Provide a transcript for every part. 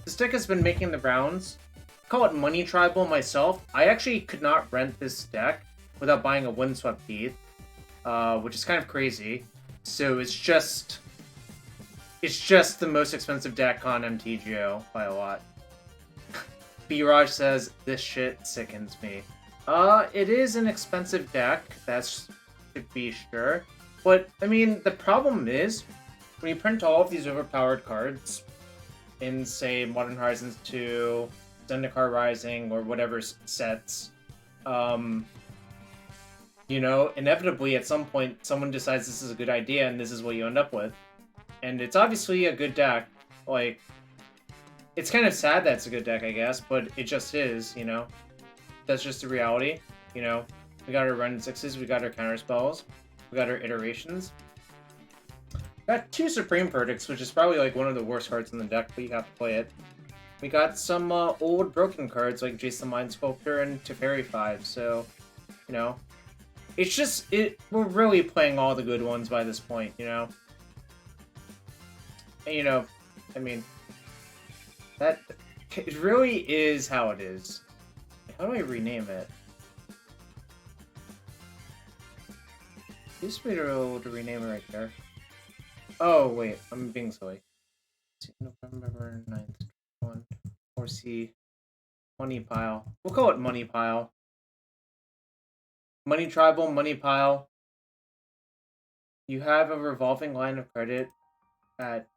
This deck has been making the rounds. I call it Money Tribal myself. I actually could not rent this deck without buying a Windswept Heath, which is kind of crazy. So it's just the most expensive deck on MTGO by a lot. B-Raj says, this shit sickens me. It is an expensive deck, that's to be sure. But, I mean, the problem is, when you print all of these overpowered cards in, say, Modern Horizons 2, Zendikar Rising, or whatever sets, you know, inevitably at some point someone decides this is a good idea and this is what you end up with. And it's obviously a good deck. Like, it's kind of sad that it's a good deck, I guess, but it just is, you know? That's just the reality, you know? We got our Wrenn and Sixes, we got our Counterspells, we got our Iterations. Got 2 Supreme Verdicts, which is probably like one of the worst cards in the deck, but you have to play it. We got some old broken cards like Jace the Mind Sculptor and Teferi 5, so, you know. It's just, we're really playing all the good ones by this point, you know. And, you know, I mean, that, it really is how it is. How do I rename it? Used to be able to rename it right there. Oh, wait, I'm being silly. November 9th, 1, 4C, Money Pile. We'll call it Money Pile. Money Tribal, Money Pile. You have a revolving line of credit at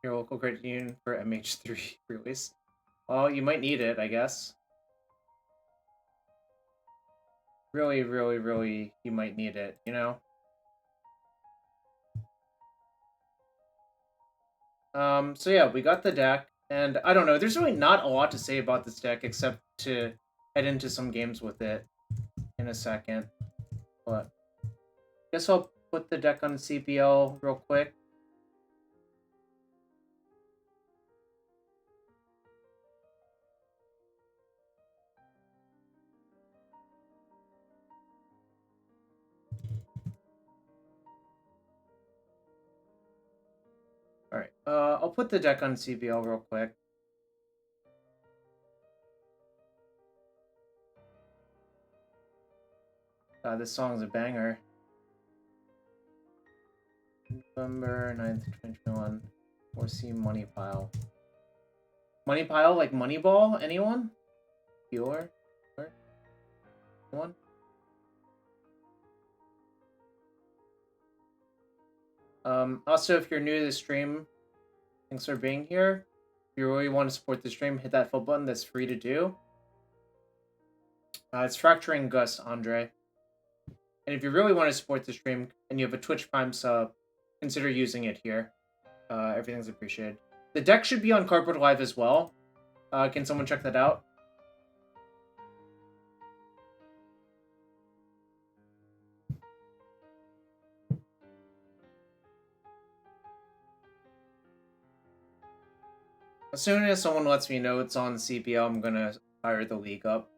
your local credit union for MH3 release. Well, you might need it, I guess. Really, really, really, you might need it, you know? So yeah, we got the deck, and I don't know, there's really not a lot to say about this deck except to head into some games with it in a second. But I guess I'll put the deck on CPL real quick. Alright, I'll put the deck on CPL real quick. This song's a banger. November 9th, 2021. 4C Money Pile. Money Pile like Moneyball? Anyone? Bueller? Anyone? Also, if you're new to the stream, thanks for being here. If you really want to support the stream, hit that full button. That's free to do. It's Fracturing Gus, Andre. And if you really want to support the stream and you have a Twitch Prime sub, consider using it here. Everything's appreciated. The deck should be on Cardboard Live as well. Can someone check that out? As soon as someone lets me know it's on CPL, I'm gonna fire the league up.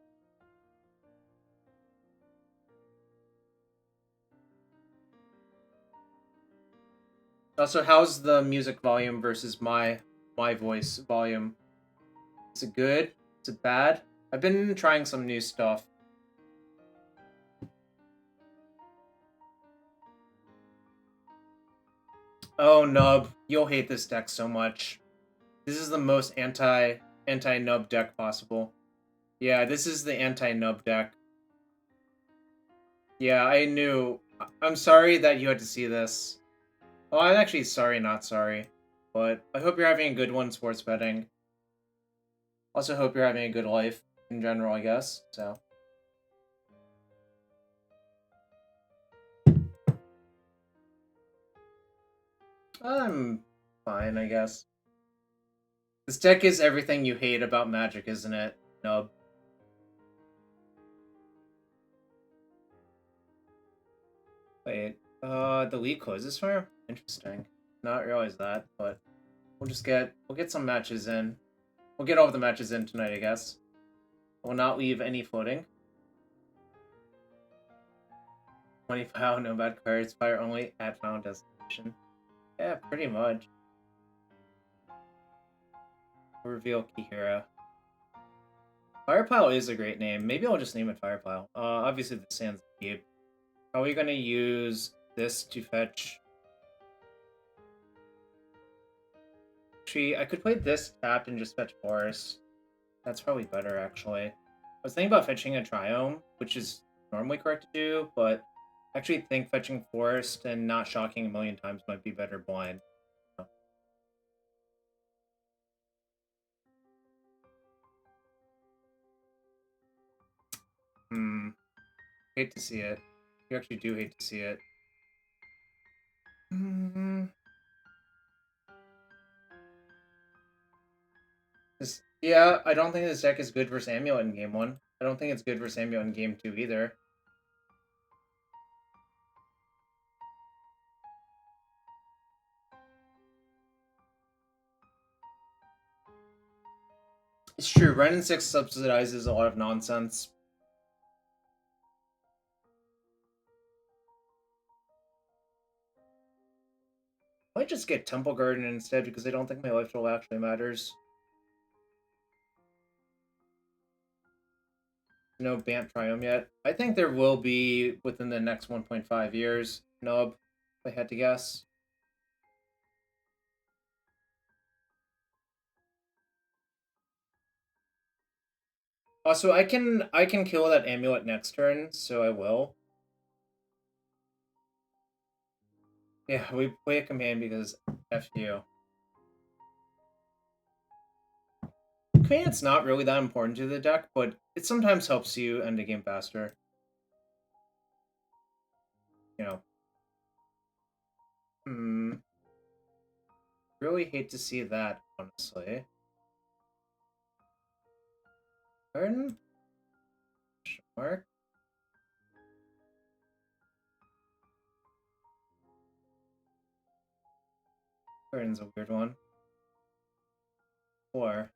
Also, how's the music volume versus my voice volume? Is it good? Is it bad? I've been trying some new stuff. Oh, Nub, you'll hate this deck so much. This is the most anti-Nub deck possible. Yeah, this is the anti-Nub deck. Yeah, I knew. I'm sorry that you had to see this. Well, I'm actually sorry, not sorry. But I hope you're having a good one sports betting. Also hope you're having a good life in general, I guess, so. I'm fine, I guess. This deck is everything you hate about Magic, isn't it, Nub? Wait, the league closes for? Interesting. Not realize that, but we'll get some matches in. We'll get all the matches in tonight, I guess. We'll not leave any floating. 25, no bad cards, fire only at final destination. Yeah, pretty much. Reveal Kihira. Firepile is a great name. Maybe I'll just name it Firepile. Obviously the sand's deep. How are we gonna use this to fetch? Actually, I could play this tapped and just fetch Forest. That's probably better, actually. I was thinking about fetching a Triome, which is normally correct to do, but I actually think fetching Forest and not shocking a million times might be better blind. Hate to see it. You actually do hate to see it. Yeah, I don't think this deck is good versus Amulet in Game 1. I don't think it's good versus Amulet in Game 2 either. It's true, Wrenn and Six subsidizes a lot of nonsense. I might just get Temple Garden instead because I don't think my life total actually matters. No Bant Triome yet. I think there will be within the next 1.5 years. Nub, if I had to guess. Also, I can kill that Amulet next turn, so I will. Yeah, we play a command because F you. Command's not really that important to the deck, but it sometimes helps you end a game faster. You know. Really hate to see that, honestly. Garden? Mark? Garden's a weird one. 4.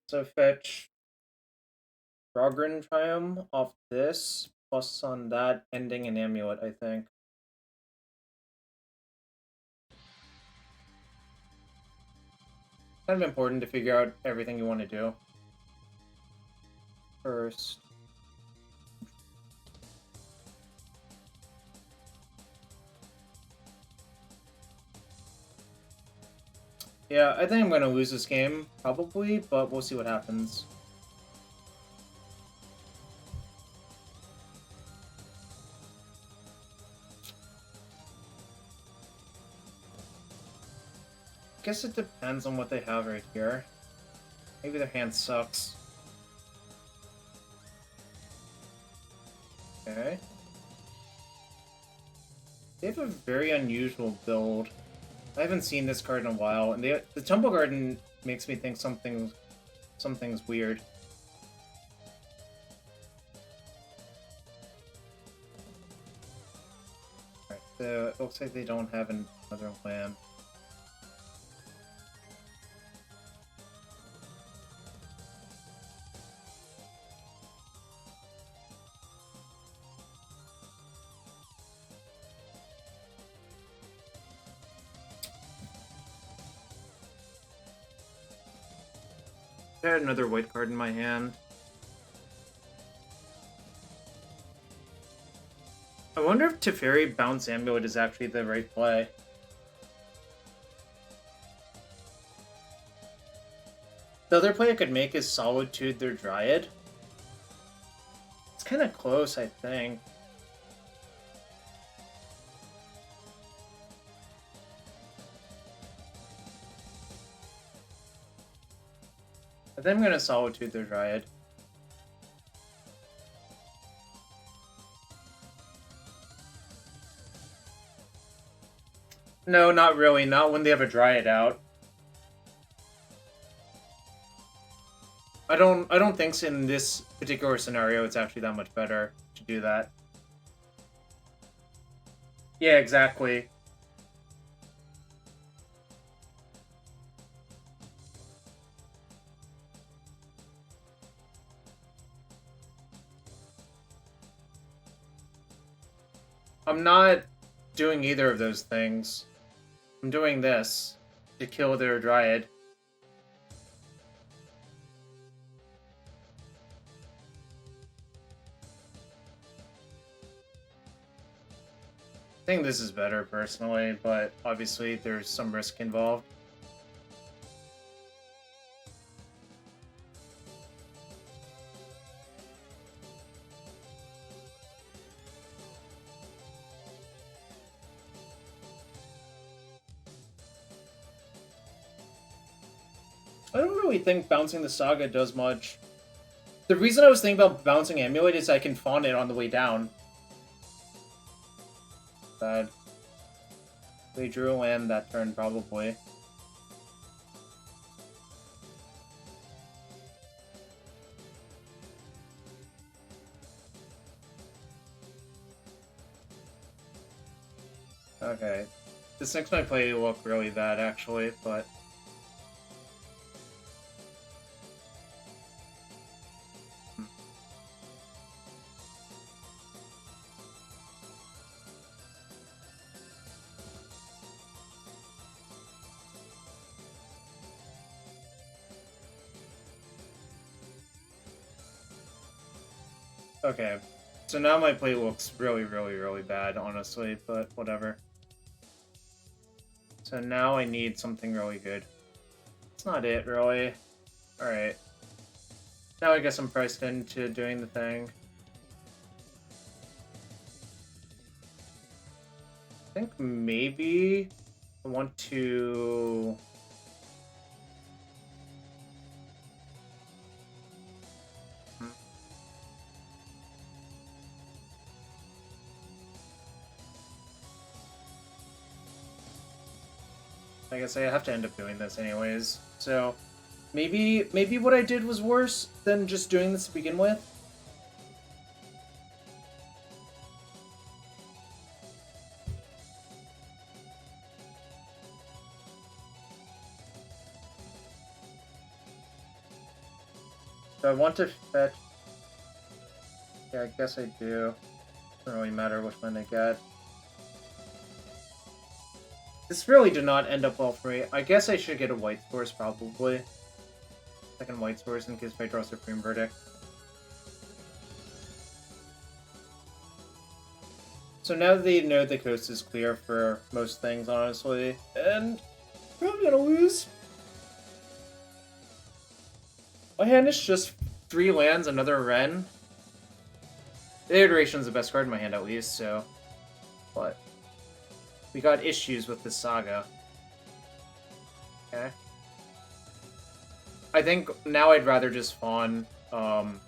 So fetch Rogren Triumph off this, plus on that, ending an Amulet, I think. Kind of important to figure out everything you want to do. First. Yeah, I think I'm going to lose this game, probably, but we'll see what happens. I guess it depends on what they have right here. Maybe their hand sucks. Okay. They have a very unusual build. I haven't seen this card in a while, and the Temple Garden makes me think something's weird. Alright, so it looks like they don't have another land. I had another white card in my hand. I wonder if Teferi Bounce Amulet is actually the right play. The other play I could make is Solitude their Dryad. It's kind of close, I think. I think I'm gonna Solitude their Dryad. No, not really. Not when they have a Dryad out. I don't think in this particular scenario it's actually that much better to do that. Yeah, exactly. I'm not doing either of those things. I'm doing this to kill their Dryad. I think this is better, personally, but obviously there's some risk involved. I don't really think bouncing the Saga does much. The reason I was thinking about bouncing Amulet is I can fawn it on the way down. Bad. They drew a land that turn, probably. Okay. This makes my play look really bad, actually, but... Okay, so now my play looks really, really, really bad, honestly, but whatever. So now I need something really good. It's not it, really. Alright. Now I guess I'm priced into doing the thing. I think maybe I want to... I guess I have to end up doing this anyways. So maybe what I did was worse than just doing this to begin with. So I want to fetch... Yeah, I guess I do. Doesn't really matter which one I get. This really did not end up well for me. I guess I should get a white source, probably. Second white source in case I draw Supreme Verdict. So now they know the coast is clear for most things, honestly. And probably gonna lose. My hand is just 3 lands, another Wrenn. The Iteration's the best card in my hand, at least, so... But... We got issues with the Saga. Okay. I think now I'd rather just fawn, whatchamacallit.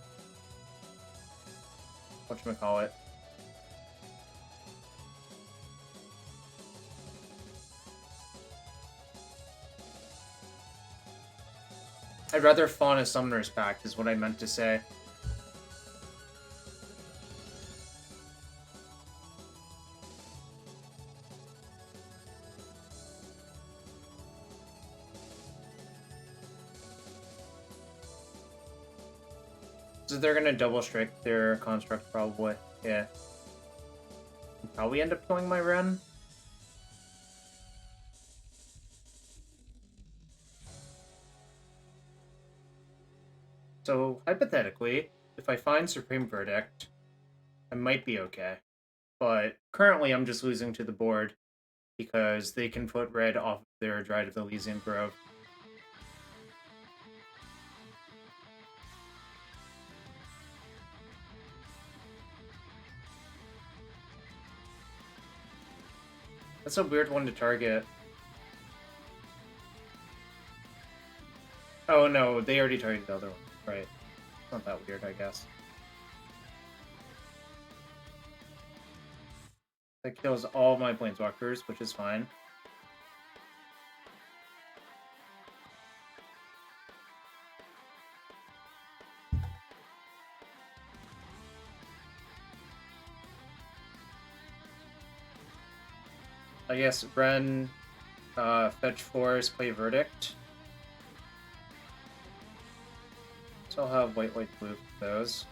I'd rather fawn a Summoner's Pact, is what I meant to say. So they're gonna double strike their construct, probably. Yeah. Probably end up killing my Wrenn. So, hypothetically, if I find Supreme Verdict, I might be okay. But currently I'm just losing to the board because they can put red off their Dryad of the Elysian Grove. That's a weird one to target. Oh no, they already targeted the other one. Right. It's not that weird, I guess. That kills all my Planeswalkers, which is fine. I guess Wrenn, fetch forest, play Verdict. So I'll have white, white, blue for those.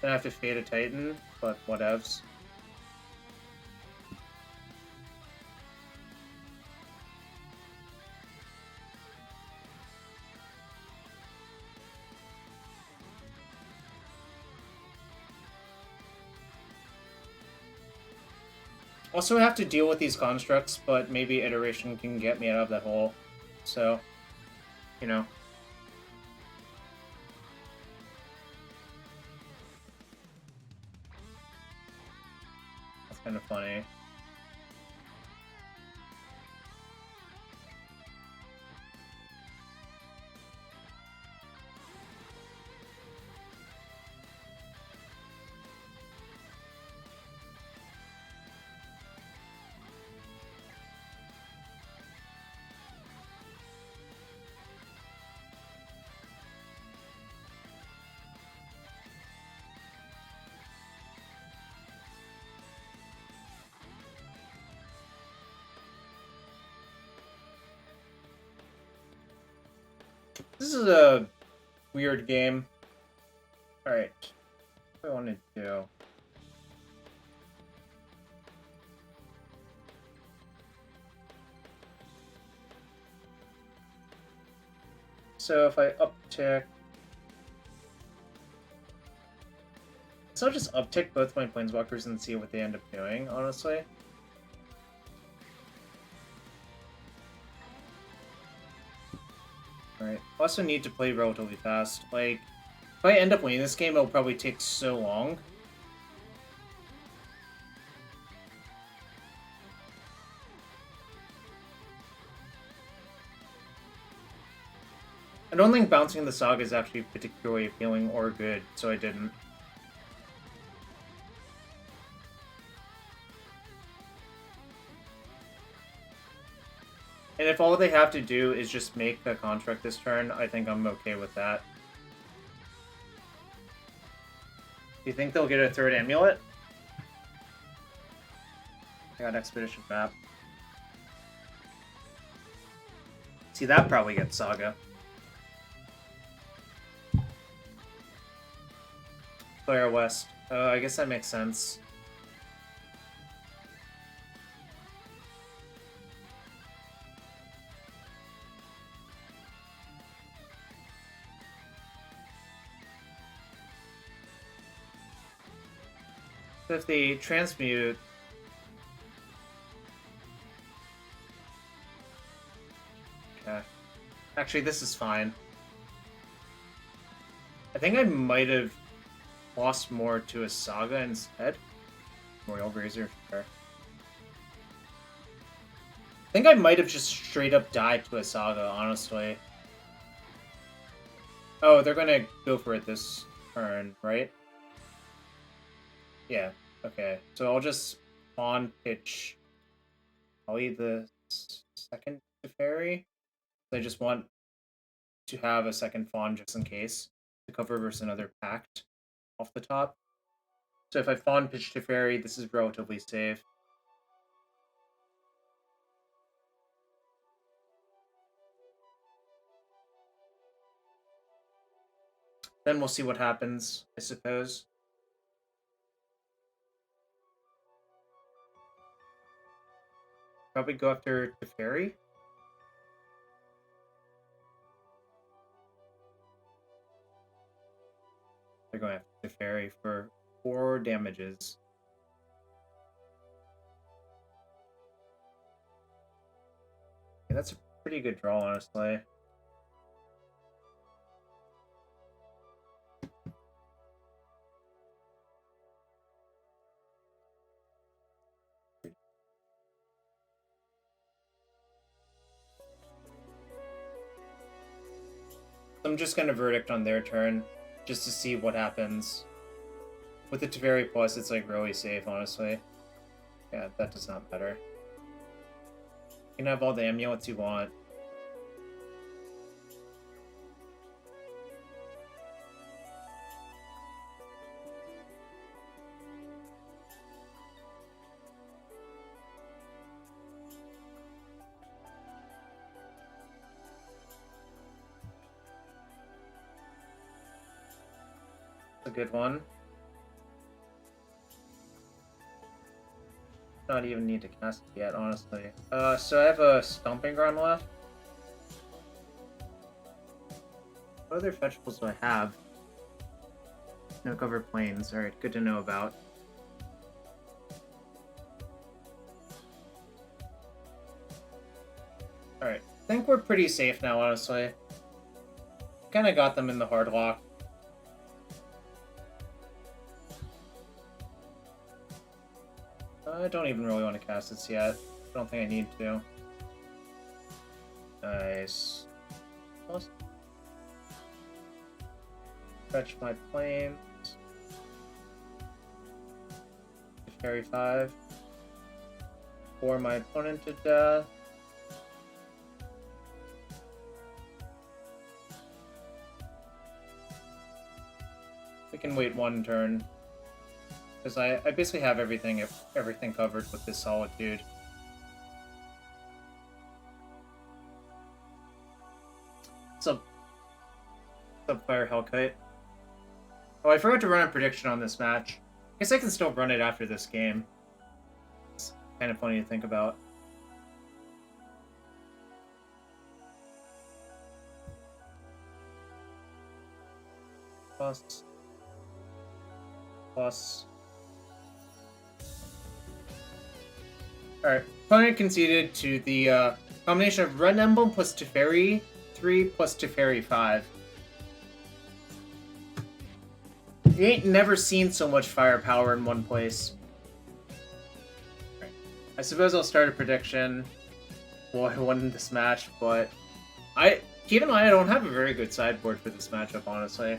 Gonna have to fade a Titan, but whatevs. Also have to deal with these constructs, but maybe iteration can get me out of that hole. So, you know. That's kind of funny. This is a weird game. Alright. What do I want to do? So if I uptick... So I'll just uptick both my Planeswalkers and see what they end up doing, honestly. Alright. Also need to play relatively fast. Like, if I end up winning this game, it'll probably take so long. I don't think bouncing the Saga is actually particularly appealing or good, so I didn't. And if all they have to do is just make the contract this turn, I think I'm okay with that. Do you think they'll get a third amulet? I got Expedition Map. See, that probably gets Saga. Flare West. Oh, I guess that makes sense. So if they transmute... Okay. Actually, this is fine. I think I might have lost more to a Saga instead. Royal Razor, sure. I think I might have just straight up died to a Saga, honestly. Oh, they're gonna go for it this turn, right? Yeah, okay. So I'll just pawn pitch probably the second Teferi. I just want to have a second fawn just in case to cover versus another pact off the top. So if I fawn pitch Teferi, this is relatively safe. Then we'll see what happens, I suppose. Probably go after Teferi. They're going after Teferi for 4 damages. Yeah, that's a pretty good draw, honestly. I'm just going to Verdict on their turn, just to see what happens. With the Teferi Plus, it's like really safe, honestly. Yeah, that does not matter. You can have all the amulets you want. A good one. not even need to cast it yet, honestly. So I have a Stomping Ground left. What other fetchables do I have? No cover planes. Alright, good to know about. Alright, I think we're pretty safe now, honestly. Kinda got them in the hard lock. I don't even really want to cast this yet. I don't think I need to. Nice. Fetch my planes. Carry 5. Bore my opponent to death. We can wait one turn. Because I basically have everything covered with this Solitude. What's up, Fire Hellkite? Oh, I forgot to run a prediction on this match. I guess I can still run it after this game. It's kind of funny to think about. Plus. Alright, opponent conceded to the combination of Wrenn Emblem plus Teferi 3 plus Teferi 5. You ain't never seen so much firepower in one place. Right. I suppose I'll start a prediction. Well, I won this match, but keep in mind I don't have a very good sideboard for this matchup, honestly.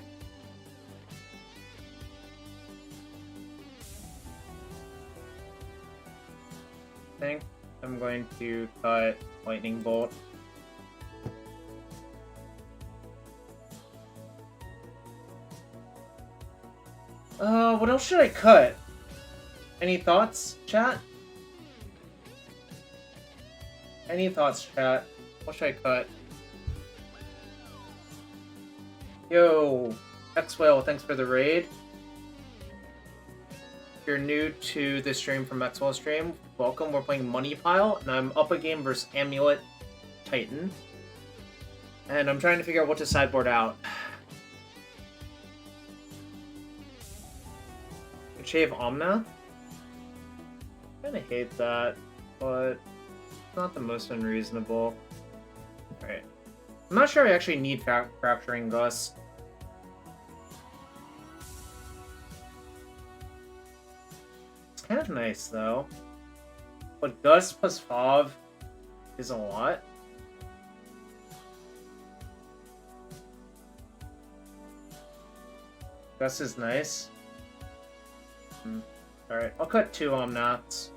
I think I'm going to cut Lightning Bolt. What else should I cut? Any thoughts, chat? Any thoughts, chat? What should I cut? Yo, X-Whale, thanks for the raid. If you're new to the stream from X-Whale stream, welcome. We're playing Moneyball, and I'm up a game versus Amulet Titan. And I'm trying to figure out what to sideboard out. Shave Omnath? I kinda hate that, but it's not the most unreasonable. Alright. I'm not sure I actually need Fracturing Gust. It's kind of nice, though. But Gust plus Fov is a lot. Gust is nice. Alright, I'll cut 2 Omnaths.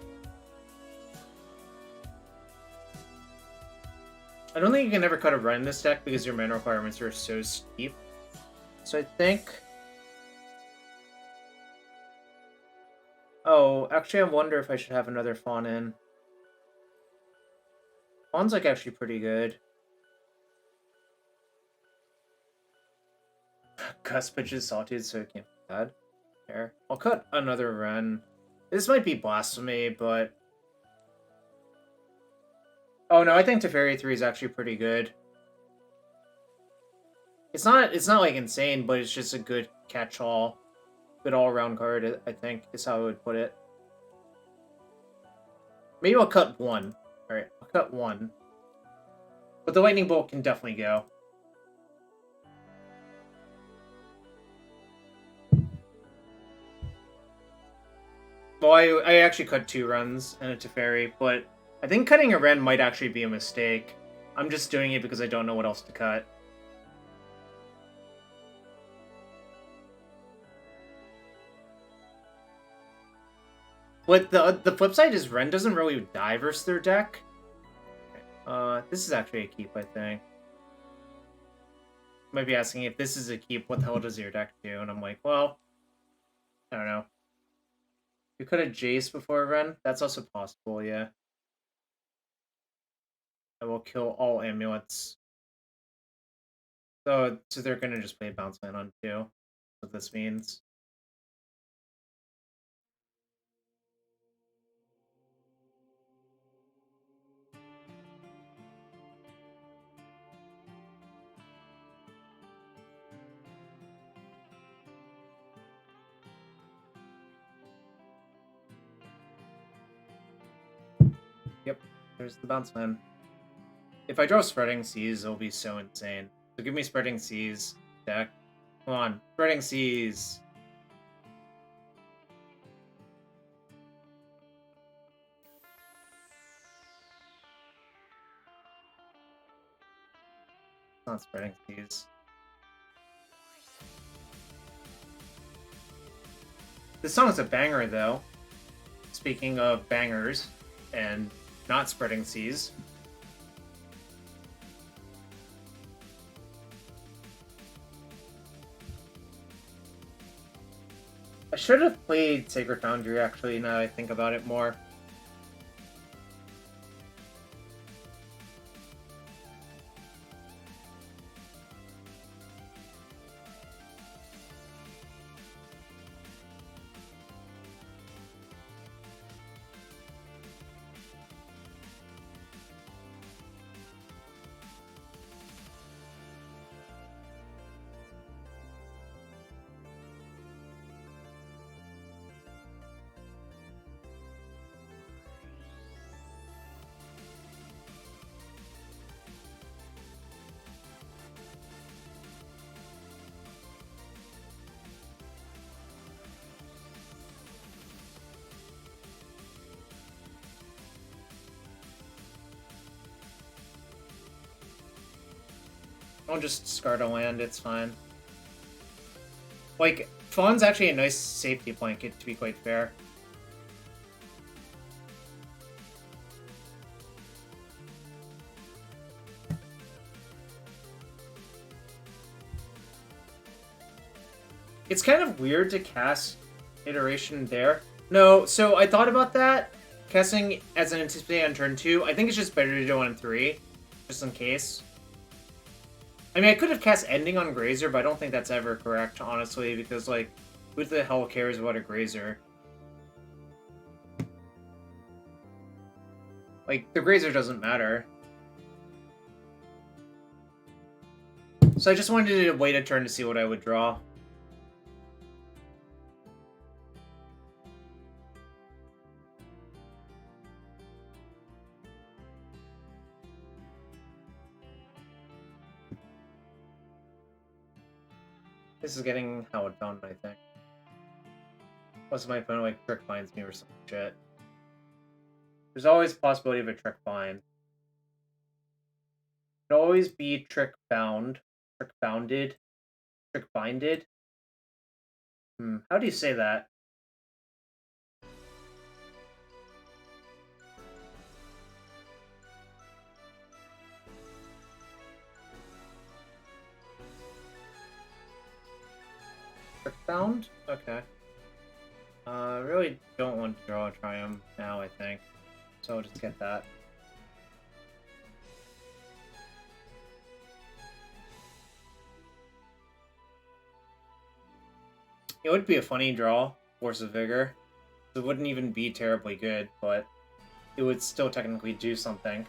I don't think you can ever cut a Wrenn in this deck because your mana requirements are so steep. So I think... Oh, actually I wonder if I should have another Fawn in. Fawn's like actually pretty good. Gus pitches Solitude so it can't be bad. There. I'll cut another Wrenn. This might be blasphemy, but... Oh no, I think Teferi 3 is actually pretty good. It's not like insane, but it's just a good catch-all. Good all-around card, I think, is how I would put it. Maybe I'll cut 1. Alright, I'll cut 1. But the Lightning Bolt can definitely go. Well, I actually cut 2 Wrenns and a Teferi, but I think cutting a Wrenn might actually be a mistake. I'm just doing it because I don't know what else to cut. But the flip side is Wrenn doesn't really die versus their deck. This is actually a keep, I think. Might be asking if this is a keep, what the hell does your deck do? And I'm like, well, I don't know. You could have Jace before Wrenn? That's also possible, yeah. I will kill all amulets. So they're gonna just play Bounce Man on 2. That's what this means. Yep, there's the bounce man. If I draw Spreading Seas, it'll be so insane. So give me Spreading Seas, deck. Come on, Spreading Seas. It's not Spreading Seas. This song is a banger, though. Speaking of bangers and not Spreading Seas. I should have played Sacred Foundry, actually, now that I think about it more. I'll just discard a land, it's fine. Like, Fawn's actually a nice safety blanket, to be quite fair. It's kind of weird to cast Iteration there. No, so I thought about that. Casting as an Anticipate on turn 2. I think it's just better to do on 3. Just in case. I mean, I could have cast Ending on Grazer, but I don't think that's ever correct, honestly, because, like, who the hell cares about a Grazer? Like, the Grazer doesn't matter. So I just wanted to wait a turn to see what I would draw. This is getting how it done, I think. Plus my opponent like trick finds me or some shit. There's always a possibility of a trick bind. Could always be trick bound, trick bounded, trick binded. How do you say that? Trick bound? Okay. I really don't want to draw a Triumph now, I think. So I'll just get that. It would be a funny draw, Force of Vigor. It wouldn't even be terribly good, but it would still technically do something.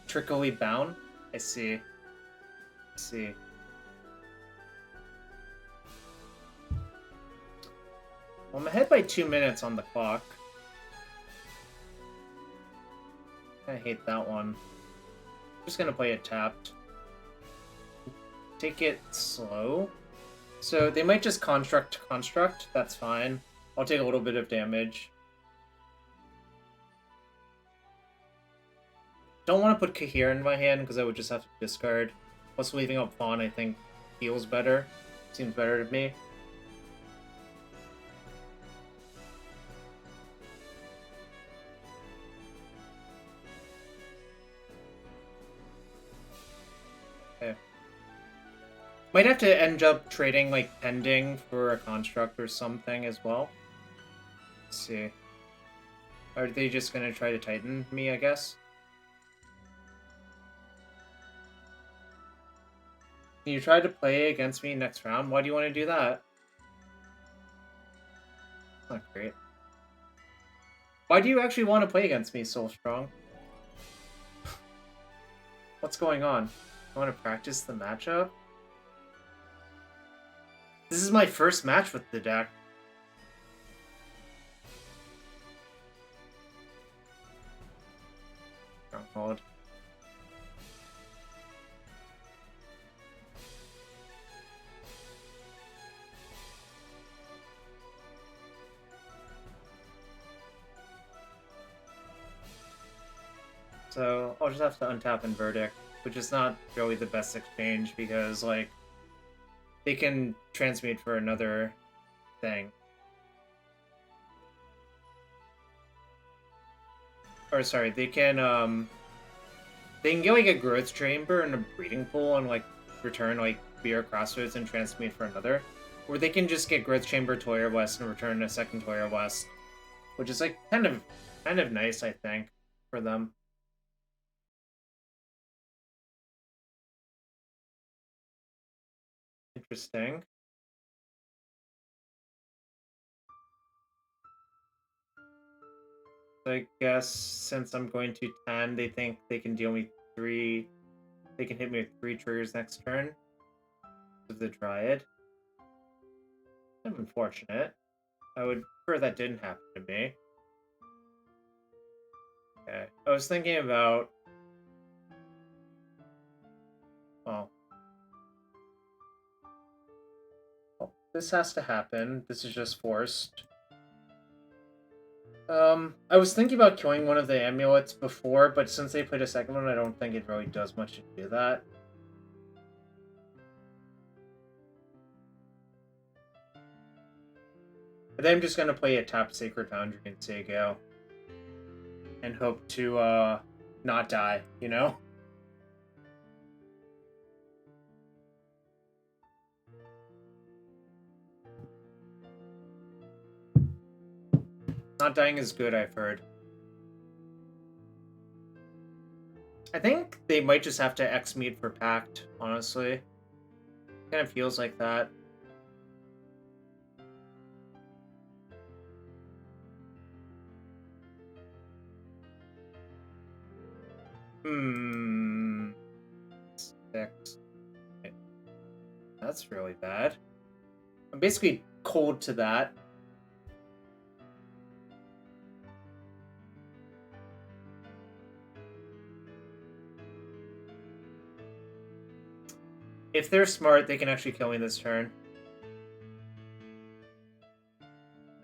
Trickily Bound? I see. I see. Well, I'm ahead by 2 minutes on the clock. I hate that one. I'm just gonna play it tapped. Take it slow. So they might just construct, that's fine. I'll take a little bit of damage. Don't want to put Kahir in my hand because I would just have to discard. Plus leaving up Fawn I think feels better. Seems better to me. Okay. Might have to end up trading like Pending for a construct or something as well. Let's see. Are they just gonna try to Titan me, I guess? Can you try to play against me next round? Why do you want to do that? Not great. Why do you actually want to play against me so strong? What's going on? I want to practice the matchup? This is my first match with the deck. Stronghold. So I'll just have to untap and Verdict, which is not really the best exchange because, like, they can transmute for another thing. Or sorry, they can get like a growth chamber and a breeding pool and like return like Beer Crossroads and transmute for another. Or they can just get growth chamber Toyer West and return a second Toyer West. Which is like kind of nice, I think, for them. Interesting. So I guess since I'm going to 10, they think they can deal me 3. They can hit me with 3 triggers next turn. Of the Dryad. I'm unfortunate. I would prefer that didn't happen to me. Okay. I was thinking about... Well, this has to happen. This is just forced. I was thinking about killing one of the amulets before, but since they played a second one, I don't think it really does much to do that. But then I'm just gonna play a tap Sacred Foundry and MTGO. And hope to, not die, you know? Not dying is good, I've heard. I think they might just have to X-Mute for Pact, honestly. Kind of feels like that. Hmm. 6. That's really bad. I'm basically cold to that. If they're smart, they can actually kill me this turn.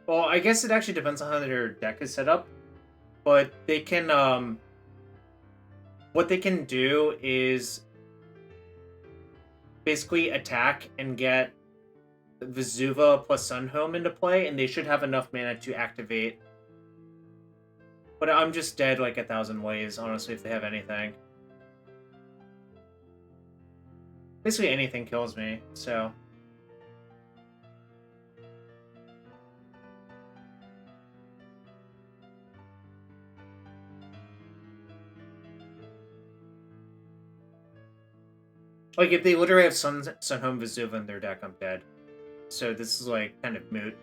Well, I guess it actually depends on how their deck is set up. But they can, what they can do is basically attack and get Vesuva plus Sunhome into play, and they should have enough mana to activate. But I'm just dead like 1,000 ways, honestly, if they have anything. Basically anything kills me, so... Like, if they literally have Sunhome Vesuva in their deck, I'm dead. So this is, like, kind of moot.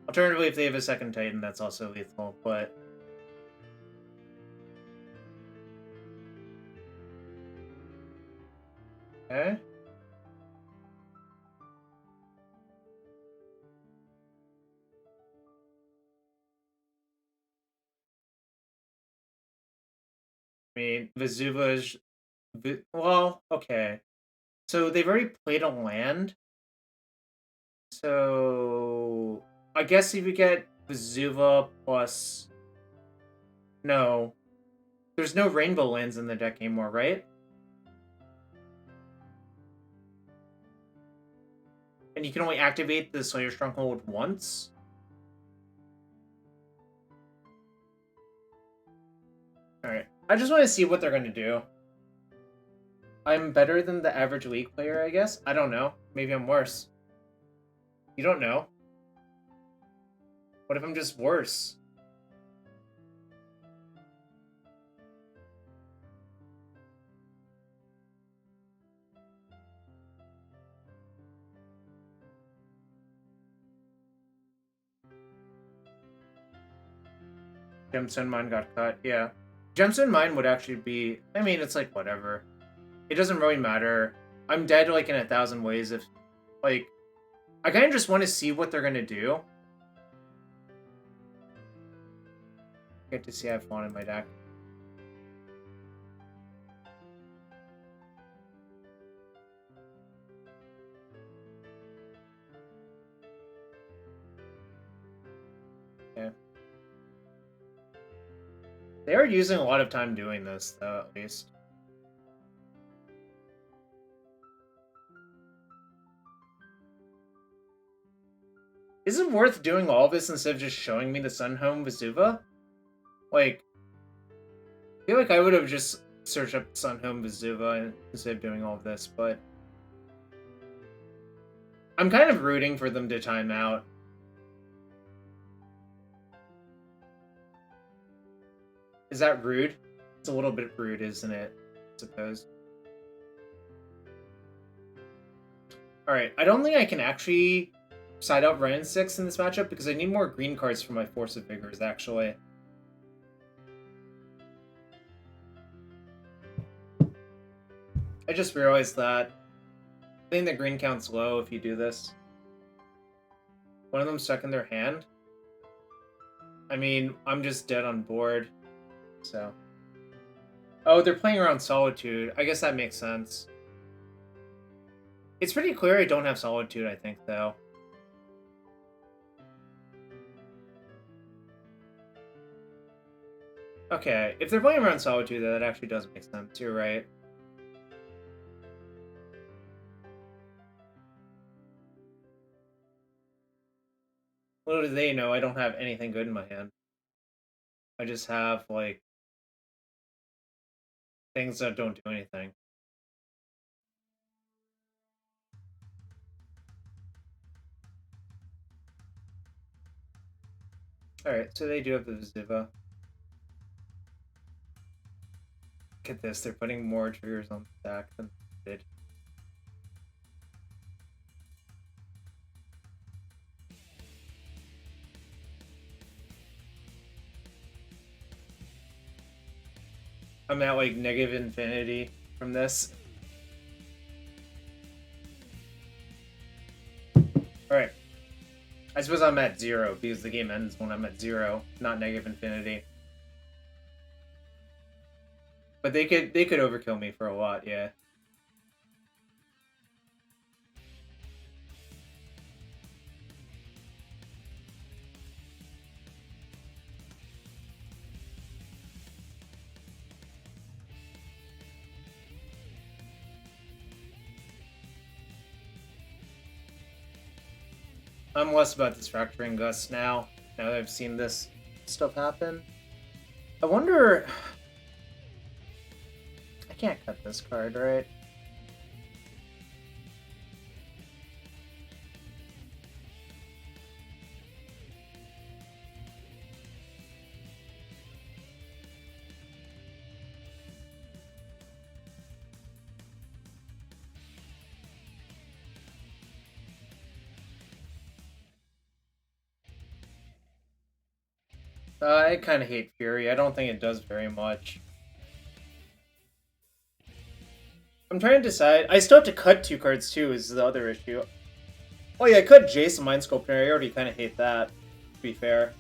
Alternatively, if they have a second Titan, that's also lethal, but... Okay. I mean, Vesuva is... Well, okay. So they've already played a land. So... I guess if you get Vesuva plus... No. There's no Rainbow lands in the deck anymore, right? And you can only activate the Slayer Stronghold once? Alright. I just want to see what they're going to do. I'm better than the average League player, I guess? I don't know. Maybe I'm worse. You don't know. What if I'm just worse? Gemstone Mine got cut, yeah. Gemstone Mine would actually be... I mean, it's like, whatever. It doesn't really matter. I'm dead, like, in 1,000 ways if... Like... I kind of just want to see what they're gonna do. Get to see I have Fawn in my deck. Yeah. They are using a lot of time doing this, though, at least. Is it worth doing all this instead of just showing me the Sun Home Vesuva? Like, I feel like I would have just searched up Sun Home Vesuva instead of doing all of this, but I'm kind of rooting for them to time out. Is that rude? It's a little bit rude, isn't it? I suppose. Alright, I don't think I can actually side out Wrenn and Six in this matchup because I need more green cards for my Force of Vigors, actually. I just realized that. I think the green counts low if you do this. One of them stuck in their hand? I mean, I'm just dead on board, so... Oh, they're playing around Solitude. I guess that makes sense. It's pretty clear I don't have Solitude, I think, though. Okay, if they're playing around Solitude, that actually does make sense. You're right. Little do they know I don't have anything good in my hand. I just have, like, things that don't do anything. Alright, so they do have the Ziva. Look at this, they're putting more triggers on the stack than they did. I'm at, like, negative infinity from this. Alright. I suppose I'm at 0, because the game ends when I'm at 0, not negative infinity. But they could overkill me for a lot, yeah. I'm less about distracting Gus now that I've seen this stuff happen. I wonder... I can't cut this card, right? I kind of hate Fury. I don't think it does very much. I'm trying to decide. I still have to cut 2 cards too, is the other issue. Oh yeah, I cut Jace and Mind Sculptor. I already kind of hate that, to be fair.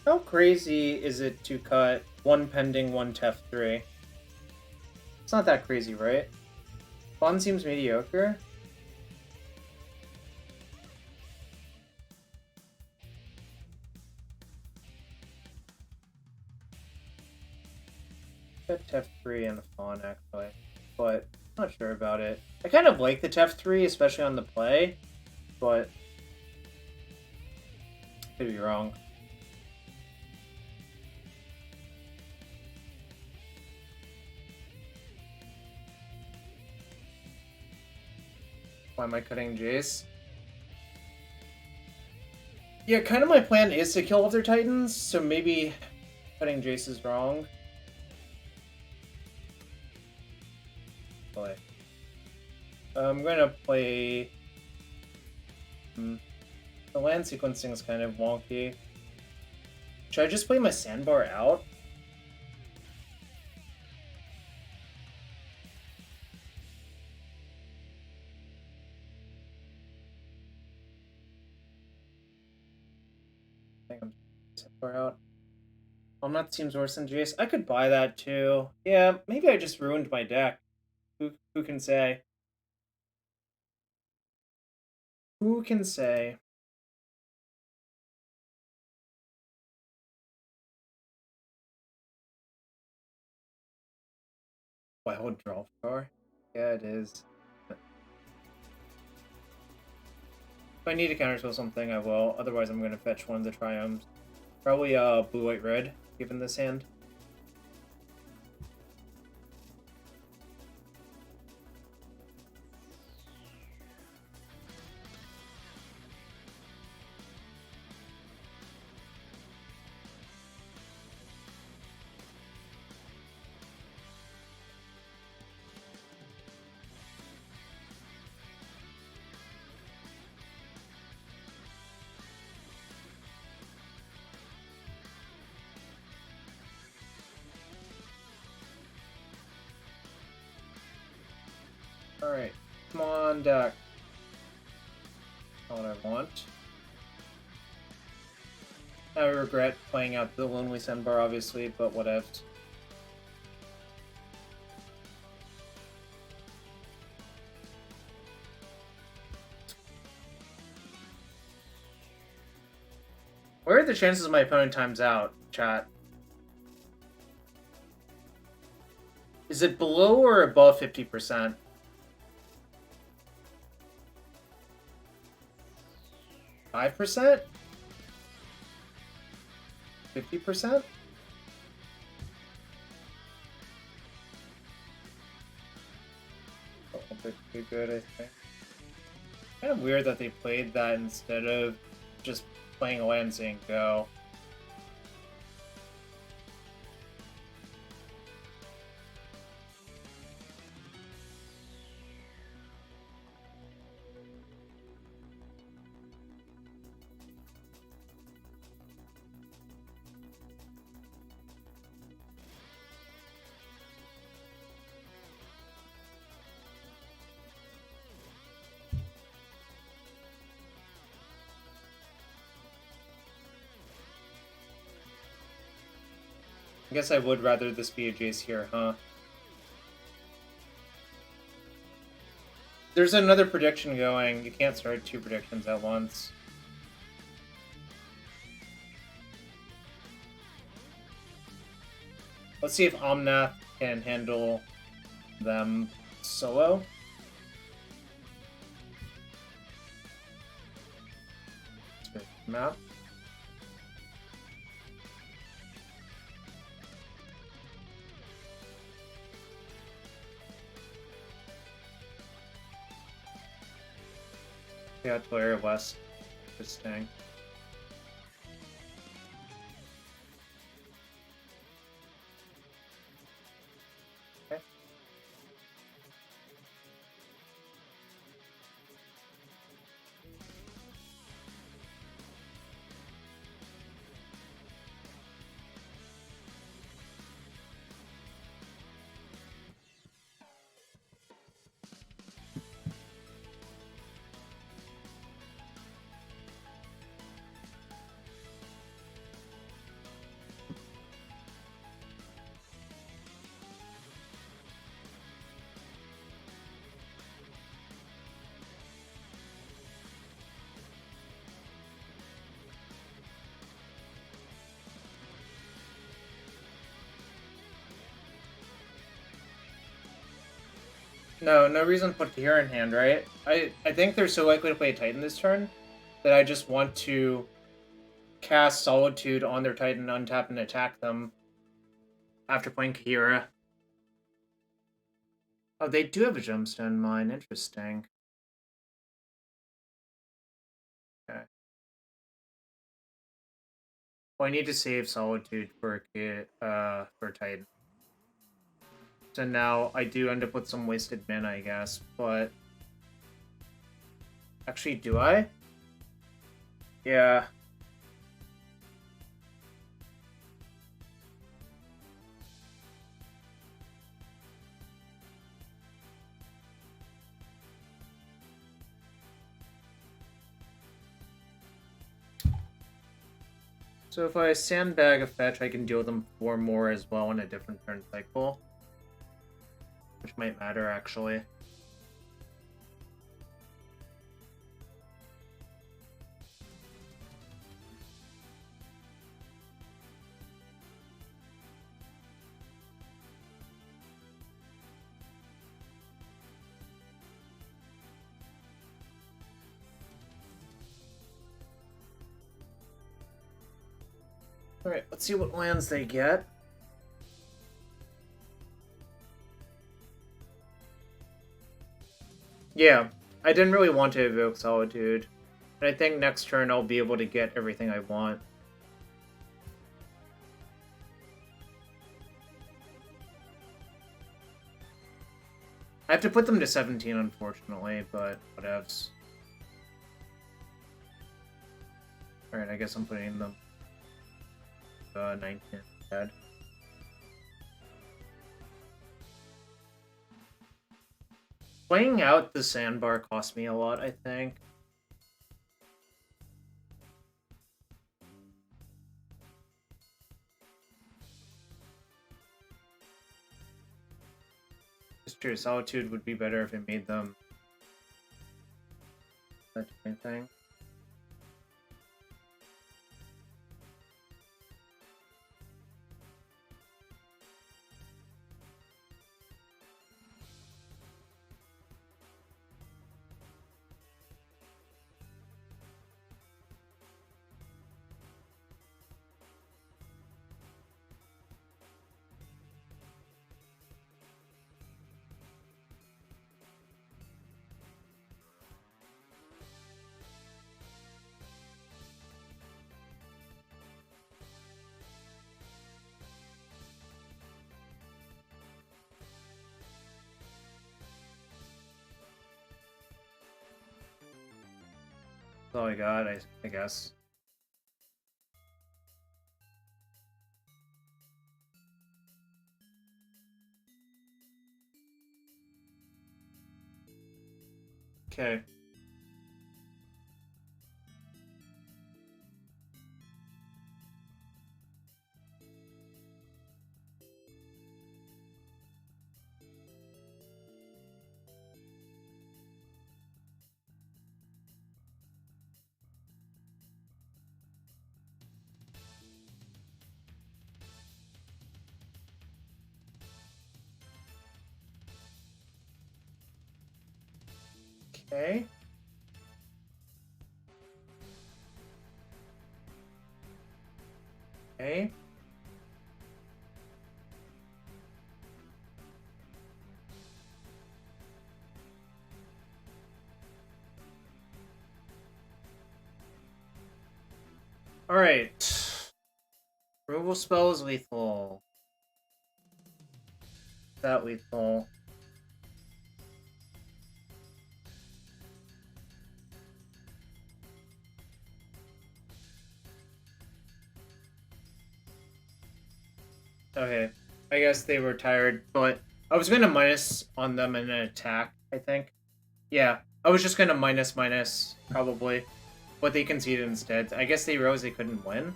How crazy is it to cut 1 pending, 1 Teferi? It's not that crazy, right? Fun seems mediocre. Got Teferi and the Fawn, actually. But I'm not sure about it. I kind of like the Teferi, especially on the play, but I could be wrong. Why am I cutting Jace? Yeah, kind of my plan is to kill all their Titans, so maybe cutting Jace is wrong. Play. I'm gonna play... The land sequencing is kind of wonky. Should I just play my sandbar out? I think I'm sandbar out. Omnath seems worse than Jace. I could buy that too. Yeah, maybe I just ruined my deck. Who can say? Who can say? Wild draw power? Yeah, it is. If I need to counterspell something, I will. Otherwise, I'm going to fetch one of the triumphs. Probably blue, white, red, given this hand. Alright, come on, deck. Not what I want. I regret playing out the Lonely Sandbar, obviously, but what if? Where are the chances my opponent times out, chat? Is it below or above 50%? 5%? 50%? Oh, pretty good, I think. Kind of weird that they played that instead of just playing away and saying go. I guess I would rather this be a Jace here, huh? There's another prediction going. You can't start two predictions at once. Let's see if Omnath can handle them solo. Map. Yeah, Teferi West. Interesting. Okay. No reason to put Kira in hand, right? I think they're so likely to play a Titan this turn that I just want to cast Solitude on their Titan, untap, and attack them after playing Kira. Oh, they do have a Gemstone Mine. Interesting. Okay. Well, I need to save Solitude for Titan. So now I do end up with some wasted mana, I guess, but... Actually, do I? Yeah. So if I sandbag a fetch, I can deal them 4 more as well in a different turn cycle. Which might matter, actually. Alright, let's see what lands they get. Yeah, I didn't really want to evoke Solitude. And I think next turn I'll be able to get everything I want. I have to put them to 17, unfortunately, but whatevs. Alright, I guess I'm putting them 19 instead. Playing out the sandbar cost me a lot, I think. It's true, Solitude would be better if it made them that kind of thing. That's all I got, I guess. Okay. Okay. Okay. Alright. Removal spell is lethal. That lethal. Okay. I guess they were tired, but I was gonna minus on them in an attack, I think. Yeah. I was just gonna minus, probably. But they conceded instead. I guess they realized they couldn't win.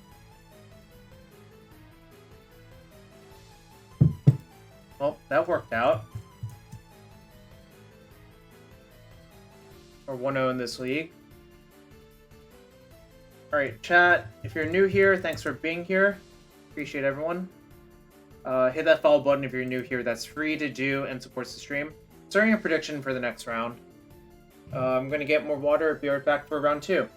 Well, that worked out. We're 1-0 in this league. Alright, chat. If you're new here, thanks for being here. Appreciate everyone. Hit that follow button if you're new here. That's free to do and supports the stream. Starting a prediction for the next round. I'm going to get more water. Be right back for round 2.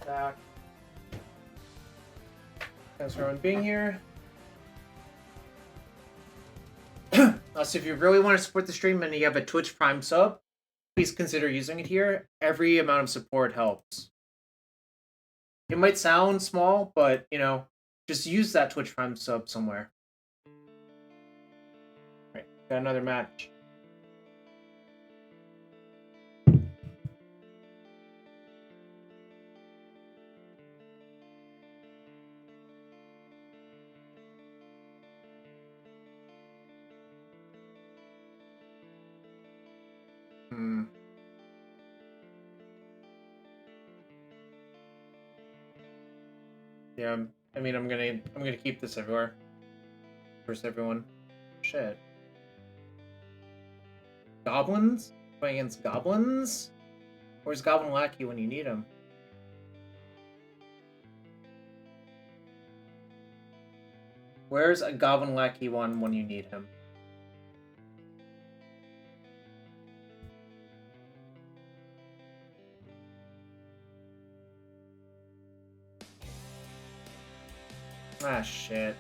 back. Thanks for everyone being here. So if you really want to support the stream and you have a Twitch Prime sub, please consider using it here. Every amount of support helps. It might sound small, but, you know, just use that Twitch Prime sub somewhere. Alright, got another match. Yeah, I mean, I'm gonna keep this everywhere. First, everyone. Shit. Goblins? Playing against goblins? Where's Goblin Lackey when you need him? Where's a Goblin Lackey one when you need him? Ah, shit.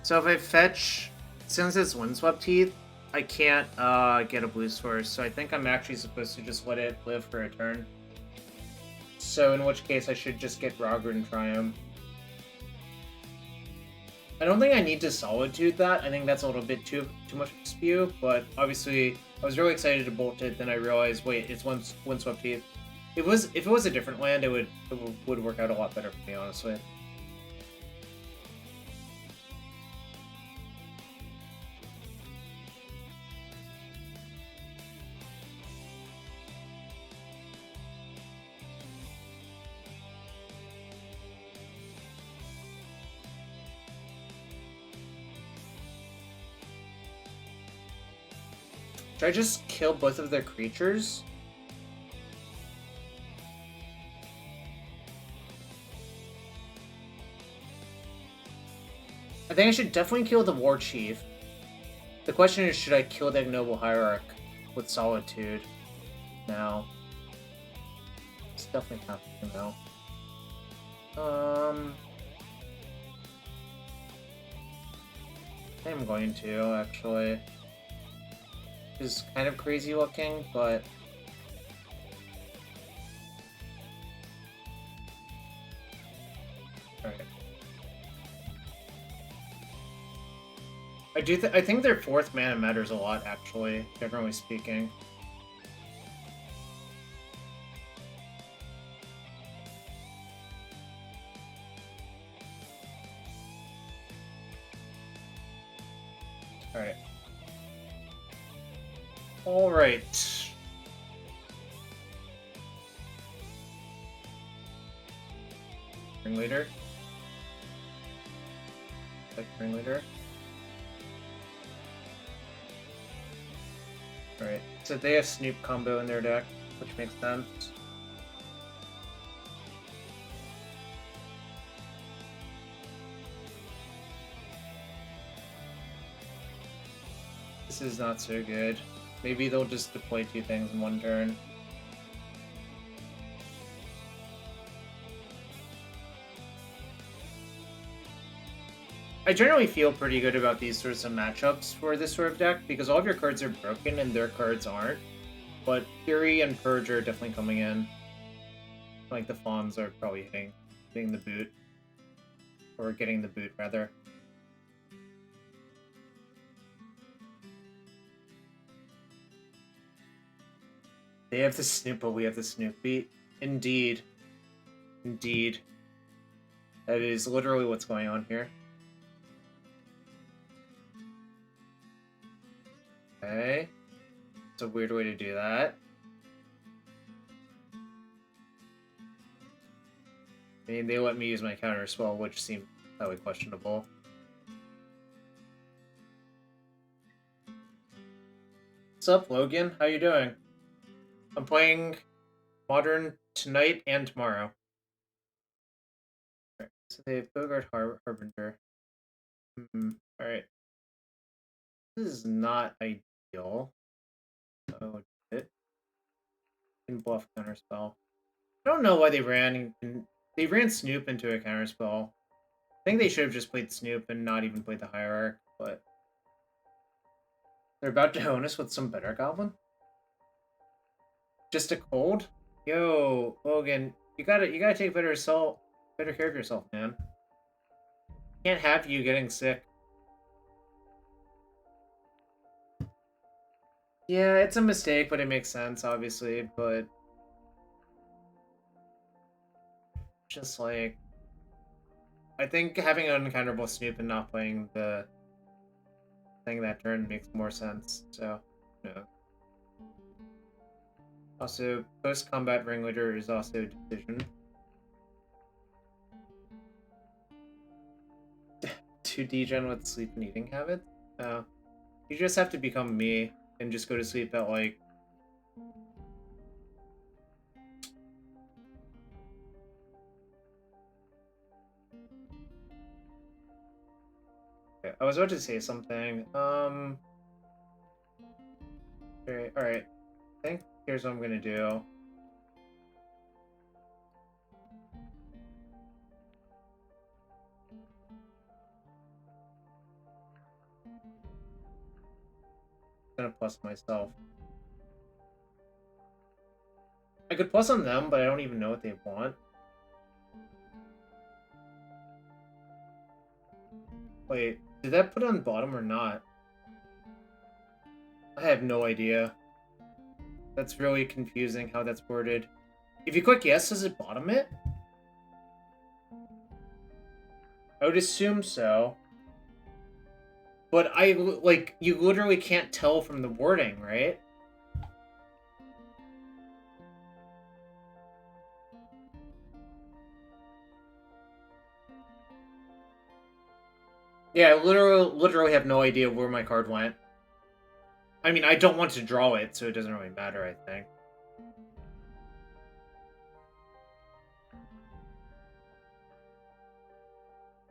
So if I fetch, since it's Windswept Teeth, I can't get a blue source, so I think I'm actually supposed to just let it live for a turn. So in which case I should just get Rogred and Triumph. I don't think I need to Solitude that. I think that's a little bit too much of a spew, but obviously I was really excited to bolt it, then I realized, wait, it's Windswept Teeth. If it was a different land, it would work out a lot better for me, honestly. Should I just kill both of their creatures? I think I should definitely kill the War Chief. The question is, should I kill the Ignoble Hierarch with Solitude now? It's definitely happening now. I think I'm going to, actually. Is kind of crazy looking, but alright. I think their fourth mana matters a lot, actually, generally speaking. Alright. Alright. Ringleader. Ringleader. Alright, so they have Snoop combo in their deck, which makes sense. This is not so good. Maybe they'll just deploy two things in one turn. I generally feel pretty good about these sorts of matchups for this sort of deck, because all of your cards are broken and their cards aren't. But Fury and Purge are definitely coming in. Like the Fawns are probably hitting the boot. Or getting the boot, rather. They have the Snoop, but we have the Snoop beat. Indeed. Indeed. That is literally what's going on here. Okay. It's a weird way to do that. I mean, they let me use my Counterspell, which seemed highly questionable. What's up, Logan? How you doing? I'm playing Modern tonight and tomorrow. So they have Bogart Harbinger. Alright. This is not ideal. Oh, it. And bluff Counterspell. I don't know why they ran Snoop into a Counterspell. I think they should have just played Snoop and not even played the Hierarch, but they're about to own us with some better Goblin. Just a cold? Yo, Logan, you gotta take better care of yourself, man. Can't have you getting sick. Yeah, it's a mistake, but it makes sense, obviously, but just like I think having an uncounterable Snoop and not playing the thing that turn makes more sense, so yeah. Also, post-combat Ringleader is also a decision. 2 degen with sleep and eating habits? You just have to become me and just go to sleep at like... Okay, I was about to say something. Alright. I think here's what I'm gonna do. I'm gonna plus myself. I could plus on them, but I don't even know what they want. Wait, did that put on bottom or not? I have no idea. That's really confusing how that's worded. If you click yes, does it bottom it? I would assume so. But you literally can't tell from the wording, right? Yeah, I literally have no idea where my card went. I mean, I don't want to draw it, so it doesn't really matter, I think.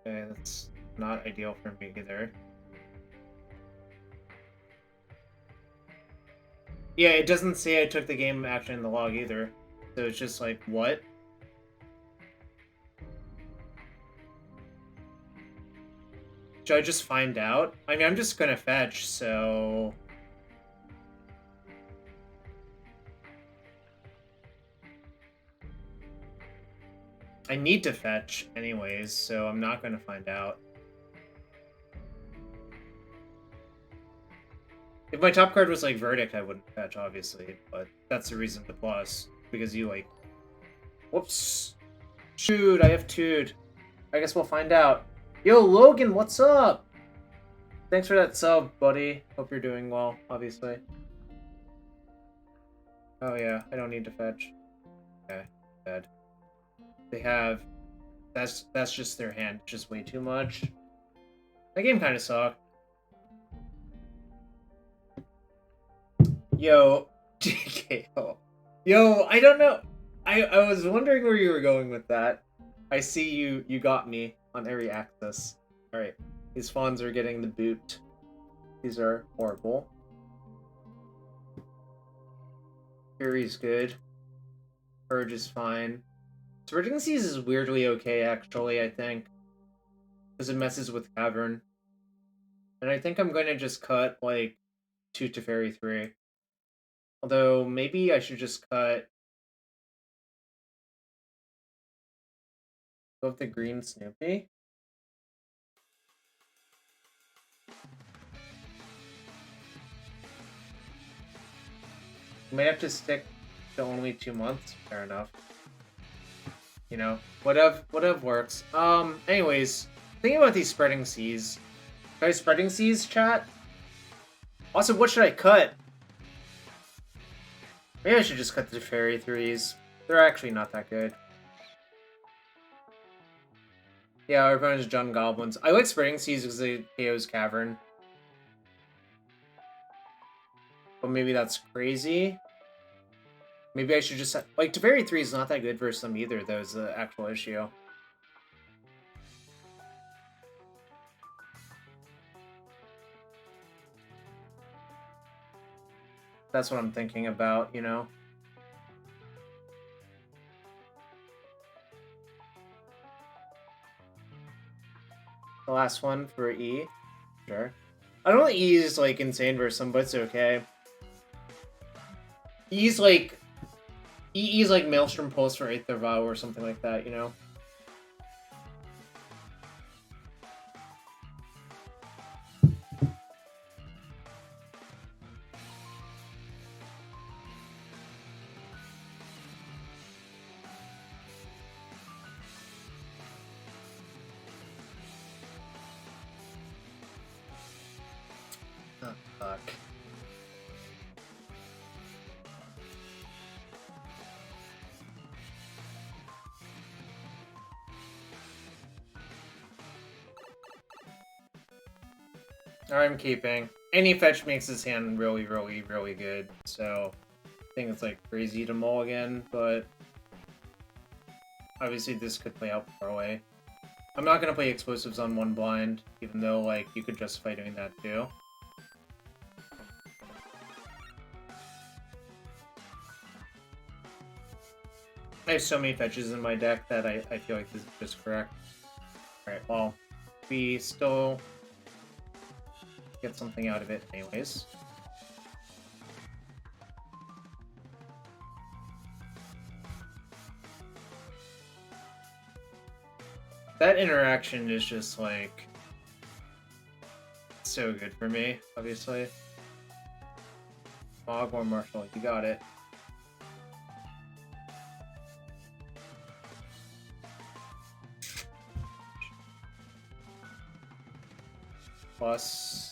Okay, that's not ideal for me either. Yeah, it doesn't say I took the game action in the log either. So it's just like, what? Should I just find out? I mean, I'm just gonna fetch, so... I need to fetch anyways, so I'm not gonna find out. If my top card was like Verdict, I wouldn't fetch, obviously, but that's the reason to plus. Because you like... Whoops! Shoot, I have Tude. I guess we'll find out. Yo, Logan, what's up? Thanks for that sub, buddy. Hope you're doing well, obviously. Oh yeah, I don't need to fetch. Okay, dead. They have... That's just their hand. Just way too much. That game kind of sucked. Yo, DKO. Yo, I don't know. I was wondering where you were going with that. I see you got me on every axis. Alright. These fawns are getting the boot. These are horrible. Fury's good. Purge is fine. Switching Seas is weirdly okay, actually, I think. Because it messes with Cavern. And I think I'm going to just cut, like, 2 Teferi 3. Although, maybe I should just cut... Go with the green Snoopy. You might have to stick to only 2 months. Fair enough. You know, whatever works. Anyways, thinking about these Spreading Seas. Guys, Spreading Seas, chat? Also, what should I cut? Maybe I should just cut the Fairy 3s. They're actually not that good. Yeah, our opponent's Jund Goblins. I like Spreading Seas because they KO's Cavern. But maybe that's crazy. Maybe I should just... Like, Teferi 3 is not that good versus them either, though, is the actual issue. That's what I'm thinking about, you know? The last one for E. Sure. I don't think E is, like, insane versus him, but it's okay. E's like... EE's like Maelstrom Pulse for Aether Vow or something like that, you know? Oh, fuck. I'm keeping. Any fetch makes his hand really, really, really good, so I think it's like crazy to mulligan, but obviously this could play out far away. I'm not gonna play explosives on one blind, even though like you could justify doing that too. I have so many fetches in my deck that I feel like this is just correct. Alright, well, we still get something out of it anyways. That interaction is just like so good for me, obviously. Mogwar Marshall, you got it. Plus...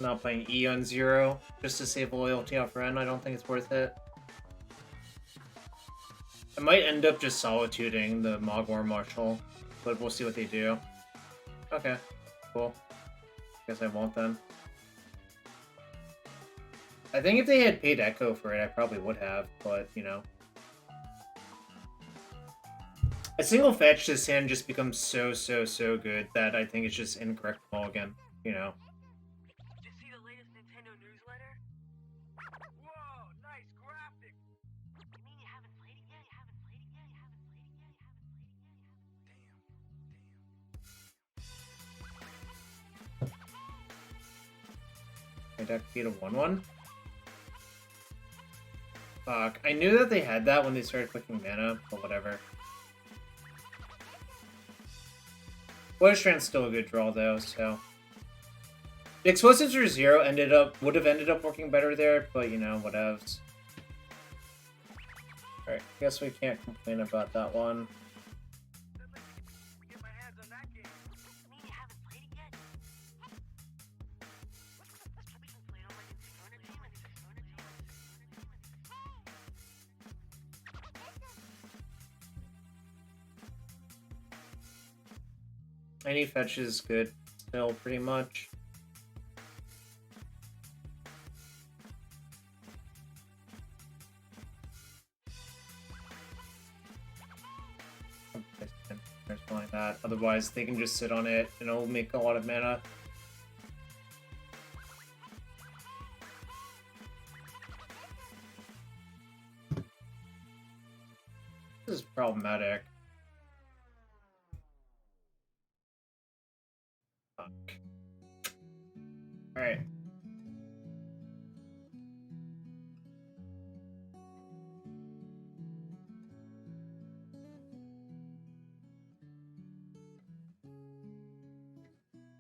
Not playing E on 0 just to save loyalty off Wrenn. I don't think it's worth it. I might end up just solituding the Mogwar Marshal, but we'll see what they do. Okay, cool. Guess I won't then. I think if they had paid Echo for it, I probably would have, but, you know. A single fetch this hand just becomes so good that I think it's just incorrect mulligan, you know. Did you see the latest Nintendo newsletter? Whoa, nice graphic! You mean you haven't played it yet? You haven't played it yet? You haven't played it yet? You haven't played it yet? My deck beat a 1/1? Fuck. I knew that they had that when they started clicking mana, but whatever. Strand's still a good draw though, so. The explosives for 0 would have ended up working better there, but you know, whatevs. Alright, guess we can't complain about that one. Get my hands on that game. You mean you haven't played it yet? We can play it on my Nintendo team, Any fetch is good still, pretty much. Or something like that. Otherwise, they can just sit on it and it'll make a lot of mana. This is problematic. Fuck. Alright.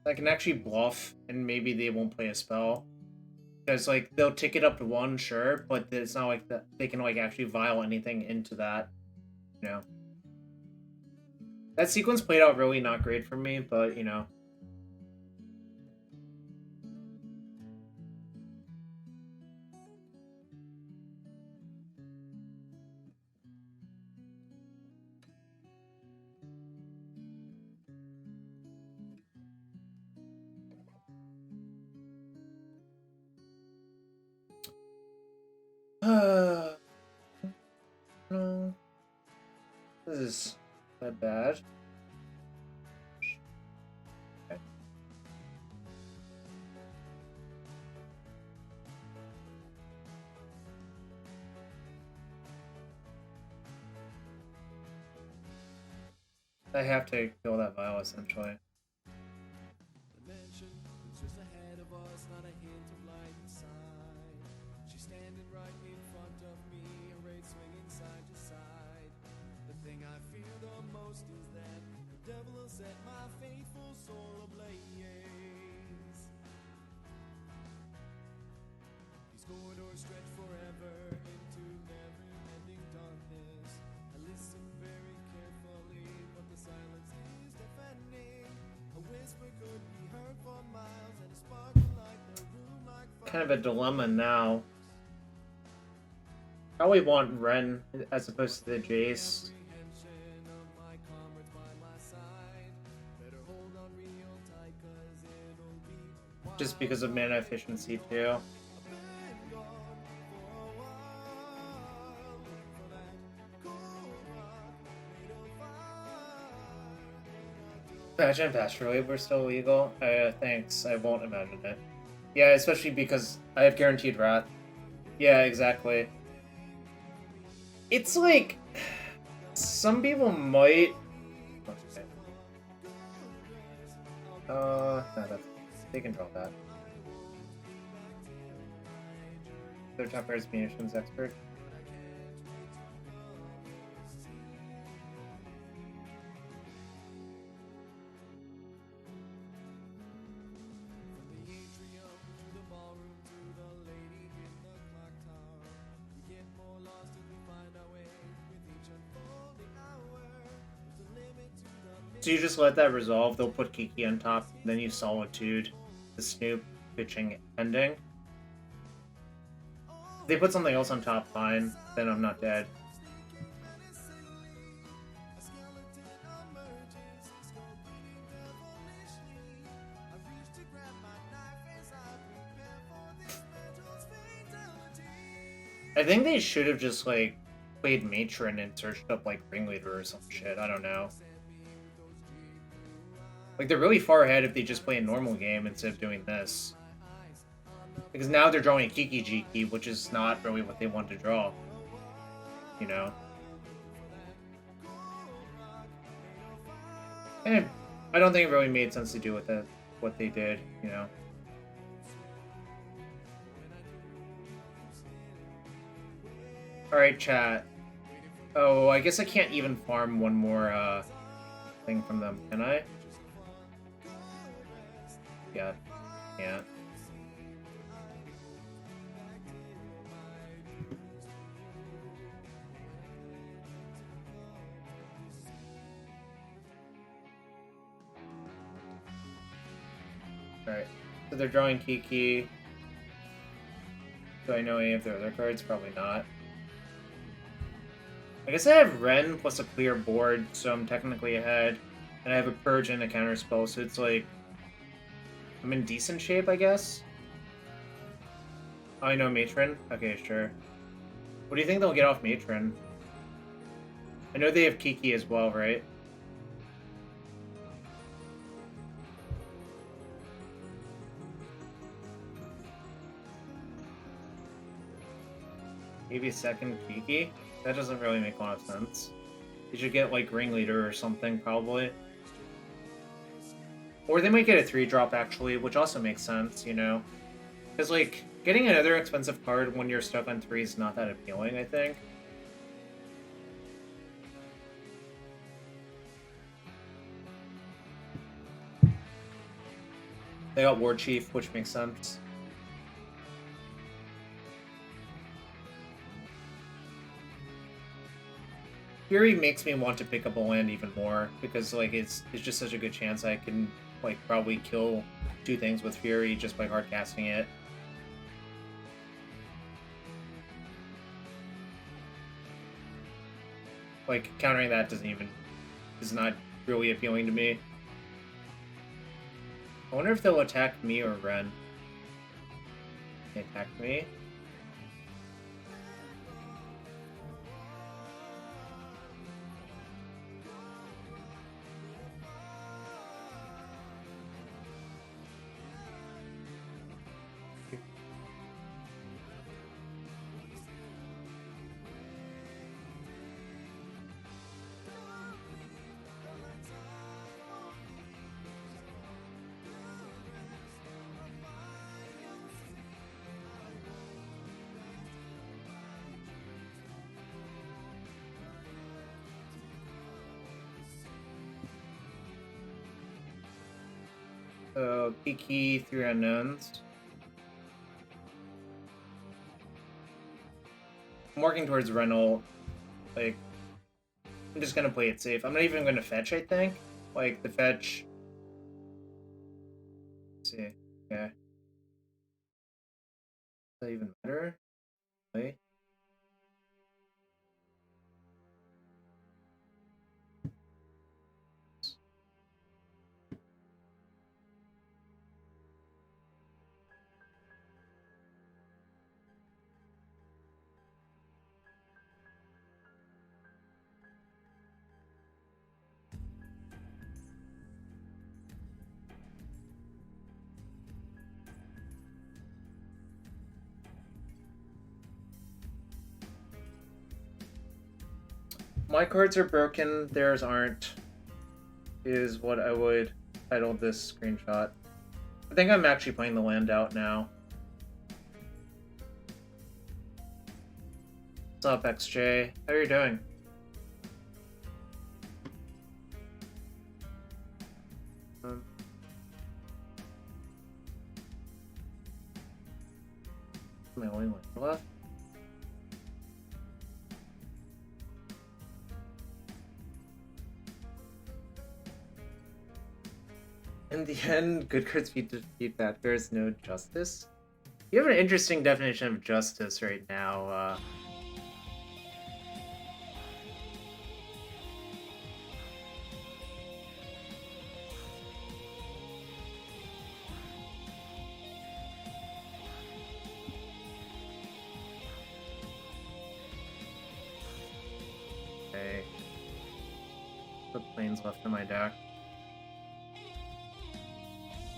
I can actually bluff, and maybe they won't play a spell. Because, like, they'll tick it up to 1, sure, but it's not like that they can, like, actually vial anything into that, you know. That sequence played out really not great for me, but, you know. No. This is that bad. Okay. I have to kill that vial essentially. The mansion is just ahead of us, not a hint of light inside. She's standing right in front of me, a ray swinging side to side. The thing I fear the most is that the devil will set my faithful soul ablaze. These corridors stretch forever into never-ending darkness. I listen very carefully, but the silence is deafening. A whisper could be heard for miles, and a spark will light the room like fire. Kind of a dilemma now. Probably want Wrenn as opposed to the Jace. Apprehension of my comrades by my side. Better hold on real tight, 'cause it'll be Just because of mana efficiency too. I've been gone for a while, looking for that cool rock made of fire. Imagine if Astrolabe were still legal. Thanks. I won't imagine it. Yeah, especially because I have guaranteed Wrath. Yeah, exactly. It's like some people might. Okay. No, that's they can draw that. Their top card is munitions expert. The atrium to the ballroom to the lady in the clock tower. We get more lost as we find our way with each unfolding hour. There's a limit to the So you just let that resolve. They'll put Kiki on top, then you Solitude, the Snoop pitching ending. If they put something else on top, fine. Then I'm not dead. I think they should have just like played Matron and searched up like Ringleader or some shit. I don't know. Like they're really far ahead if they just play a normal game instead of doing this. Because now they're drawing a Kiki Jiki, which is not really what they want to draw. You know? And I don't think it really made sense to do with it, what they did, you know? Alright, chat. Oh, I guess I can't even farm one more, thing from them, can I? Yeah, can't. Alright, so they're drawing Kiki. Do I know any of their other cards? Probably not. I guess I have Wrenn plus a clear board, so I'm technically ahead. And I have a Purge and a Counterspell, so it's like... I'm in decent shape, I guess? Oh, I know Matron? Okay, sure. What do you think they'll get off Matron? I know they have Kiki as well, right? Maybe a second Kiki? That doesn't really make a lot of sense. You should get, like, Ringleader or something, probably. Or they might get a 3-drop, actually, which also makes sense, you know? Because, like, getting another expensive card when you're stuck on 3 is not that appealing, I think. They got War Chief, which makes sense. Fury makes me want to pick up a land even more, because, like, it's just such a good chance I can, like, probably kill 2 things with Fury just by hard casting it. Like, countering that is not really appealing to me. I wonder if they'll attack me or Wrenn. They attack me. So, Kiki, 3 unknowns. I'm working towards Reynolds. Like, I'm just gonna play it safe. I'm not even gonna fetch, I think. Like, the fetch... Let's see. Yeah. Does that even matter? Wait. My cards are broken, theirs aren't, is what I would title this screenshot. I think I'm actually playing the land out now. What's up, XJ? How are you doing? My only one left. In the end, good cards defeat bad cards, no justice. You have an interesting definition of justice right now. Okay. Put planes left in my deck.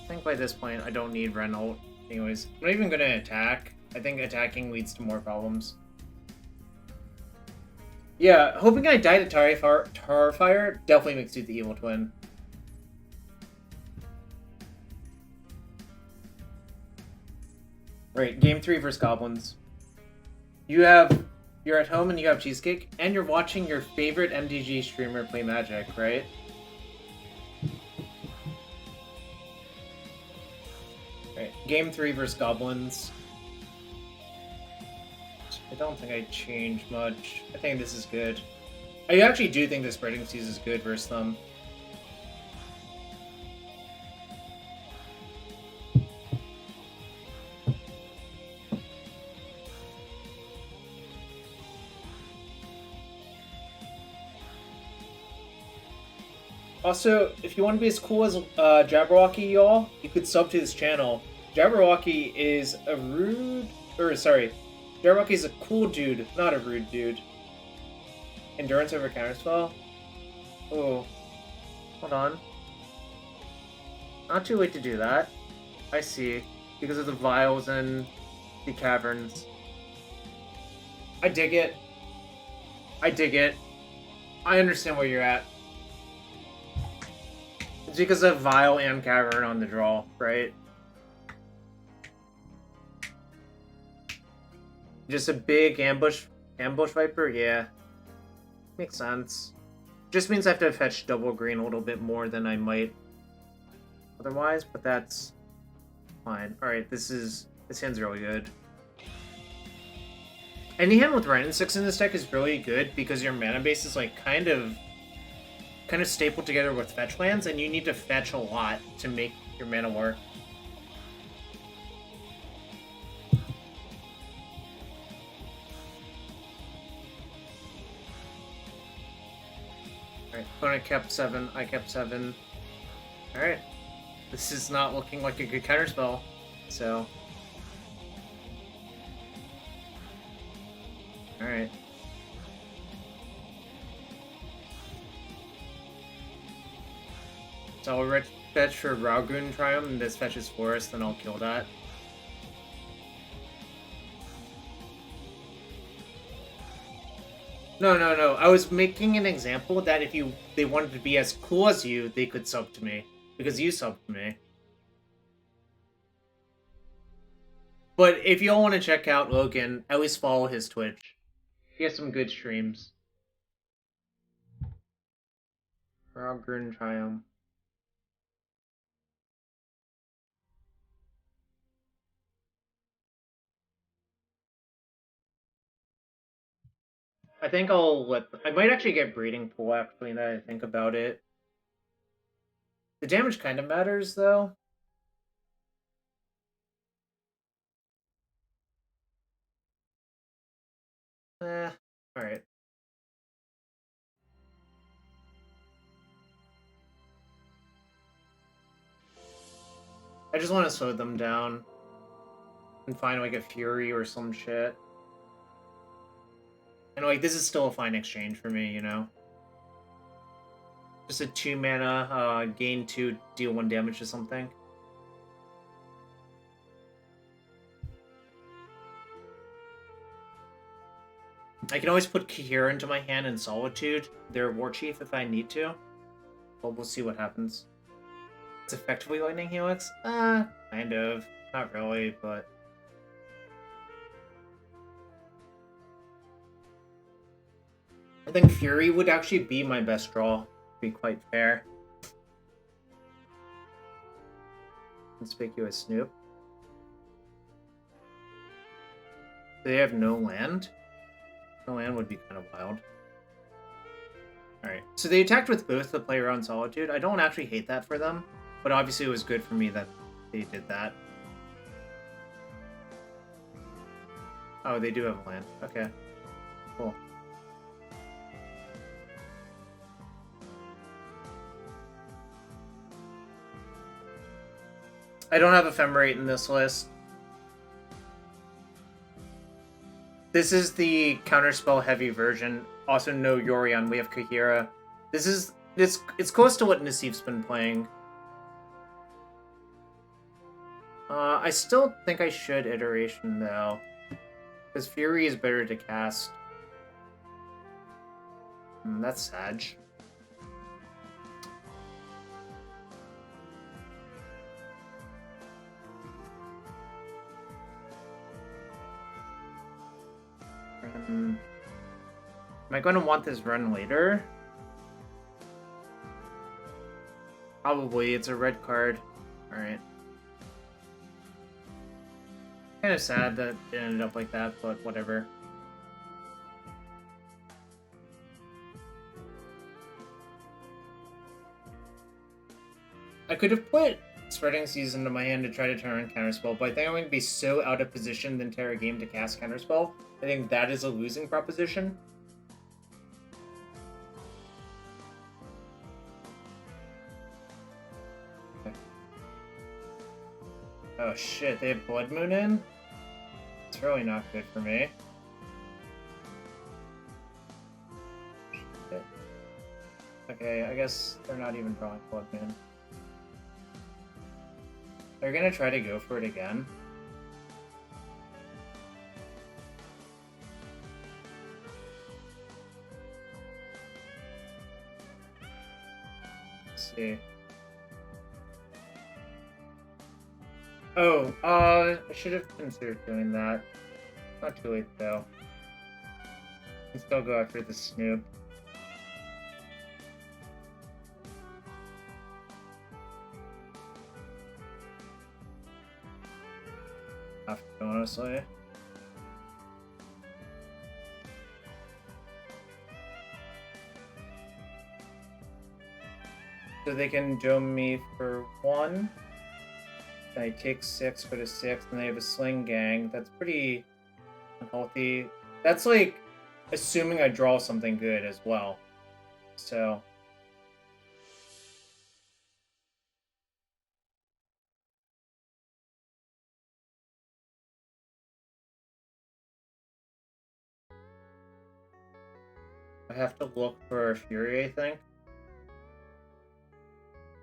I think by this point I don't need Reynolds. Anyways, I'm not even gonna attack. I think attacking leads to more problems. Yeah, hoping I died at Tarfire definitely makes you the evil twin. Right, game 3 versus goblins. You're at home and you have cheesecake, and you're watching your favorite MTG streamer play Magic, right? Right, game 3 versus goblins. I don't think I changed much. I think this is good. I actually do think the spreading seas is good versus them. Also, if you want to be as cool as Jabberwocky, y'all, you could sub to this channel. Jabberwocky is a rude... Jabberwocky is a cool dude, not a rude dude. Endurance over Counterspell? Oh. Hold on. Not too late to do that. I see. Because of the vials and the caverns. I dig it. I dig it. I understand where you're at. It's because of Vial and Cavern on the draw, right? Just a big ambush Viper? Yeah. Makes sense. Just means I have to fetch double green a little bit more than I might otherwise, but that's fine. Alright, this hand's really good. Any hand with Wrenn and Six in this deck is really good because your mana base is like kind of stapled together with fetch lands, and you need to fetch a lot to make your mana work. Alright, opponent kept 7, I kept 7. Alright. This is not looking like a good counterspell, so... Alright. So I'll fetch for Raugun Triumph, and this fetches Forest, then I'll kill that. No. I was making an example that if they wanted to be as cool as you, they could sub to me. Because you subbed to me. But if you all want to check out Logan, at least follow his Twitch. He has some good streams. Raugun Triumph. I think I'll let... I might actually get Breeding Pool, actually, now that I think about it. The damage kind of matters, though. Alright. I just want to slow them down. And find, like, a Fury or some shit. And, like, this is still a fine exchange for me, you know? Just a 2 mana, gain 2, deal 1 damage to something. I can always put Kahira into my hand and Solitude, their War Chief, if I need to. But we'll see what happens. It's effectively Lightning Helix? Kind of. Not really, but... I think Fury would actually be my best draw, to be quite fair. Conspicuous Snoop. They have no land? No land would be kind of wild. Alright, so they attacked with both the player on Solitude. I don't actually hate that for them, but obviously it was good for me that they did that. Oh, they do have land. Okay. Cool. I don't have Ephemerate in this list. This is the Counterspell heavy version. Also no Yorion, we have Kahira. It's close to what Nassif's been playing. I still think I should Iteration though. Because Fury is better to cast. That's Sag. Am I going to want this run later? Probably. It's a red card. Alright. Kind of sad that it ended up like that, but whatever. I could have put Spreading Seas into my hand to try to turn on Counterspell, but I think I'm going to be so out of position the entire game to cast Counterspell. I think that is a losing proposition. Okay. Oh shit, they have Blood Moon in? It's really not good for me. Shit. Okay, I guess they're not even drawing Blood Moon. They're gonna try to go for it again. Let's see. Oh, I should have considered doing that. Not too late though. I can still go after the Snoop. Honestly. So they can dome me for 1. I take 6, put a 6, and they have a Sling Gang. That's pretty unhealthy. That's like assuming I draw something good as well. So I have to look for a Fury, I think.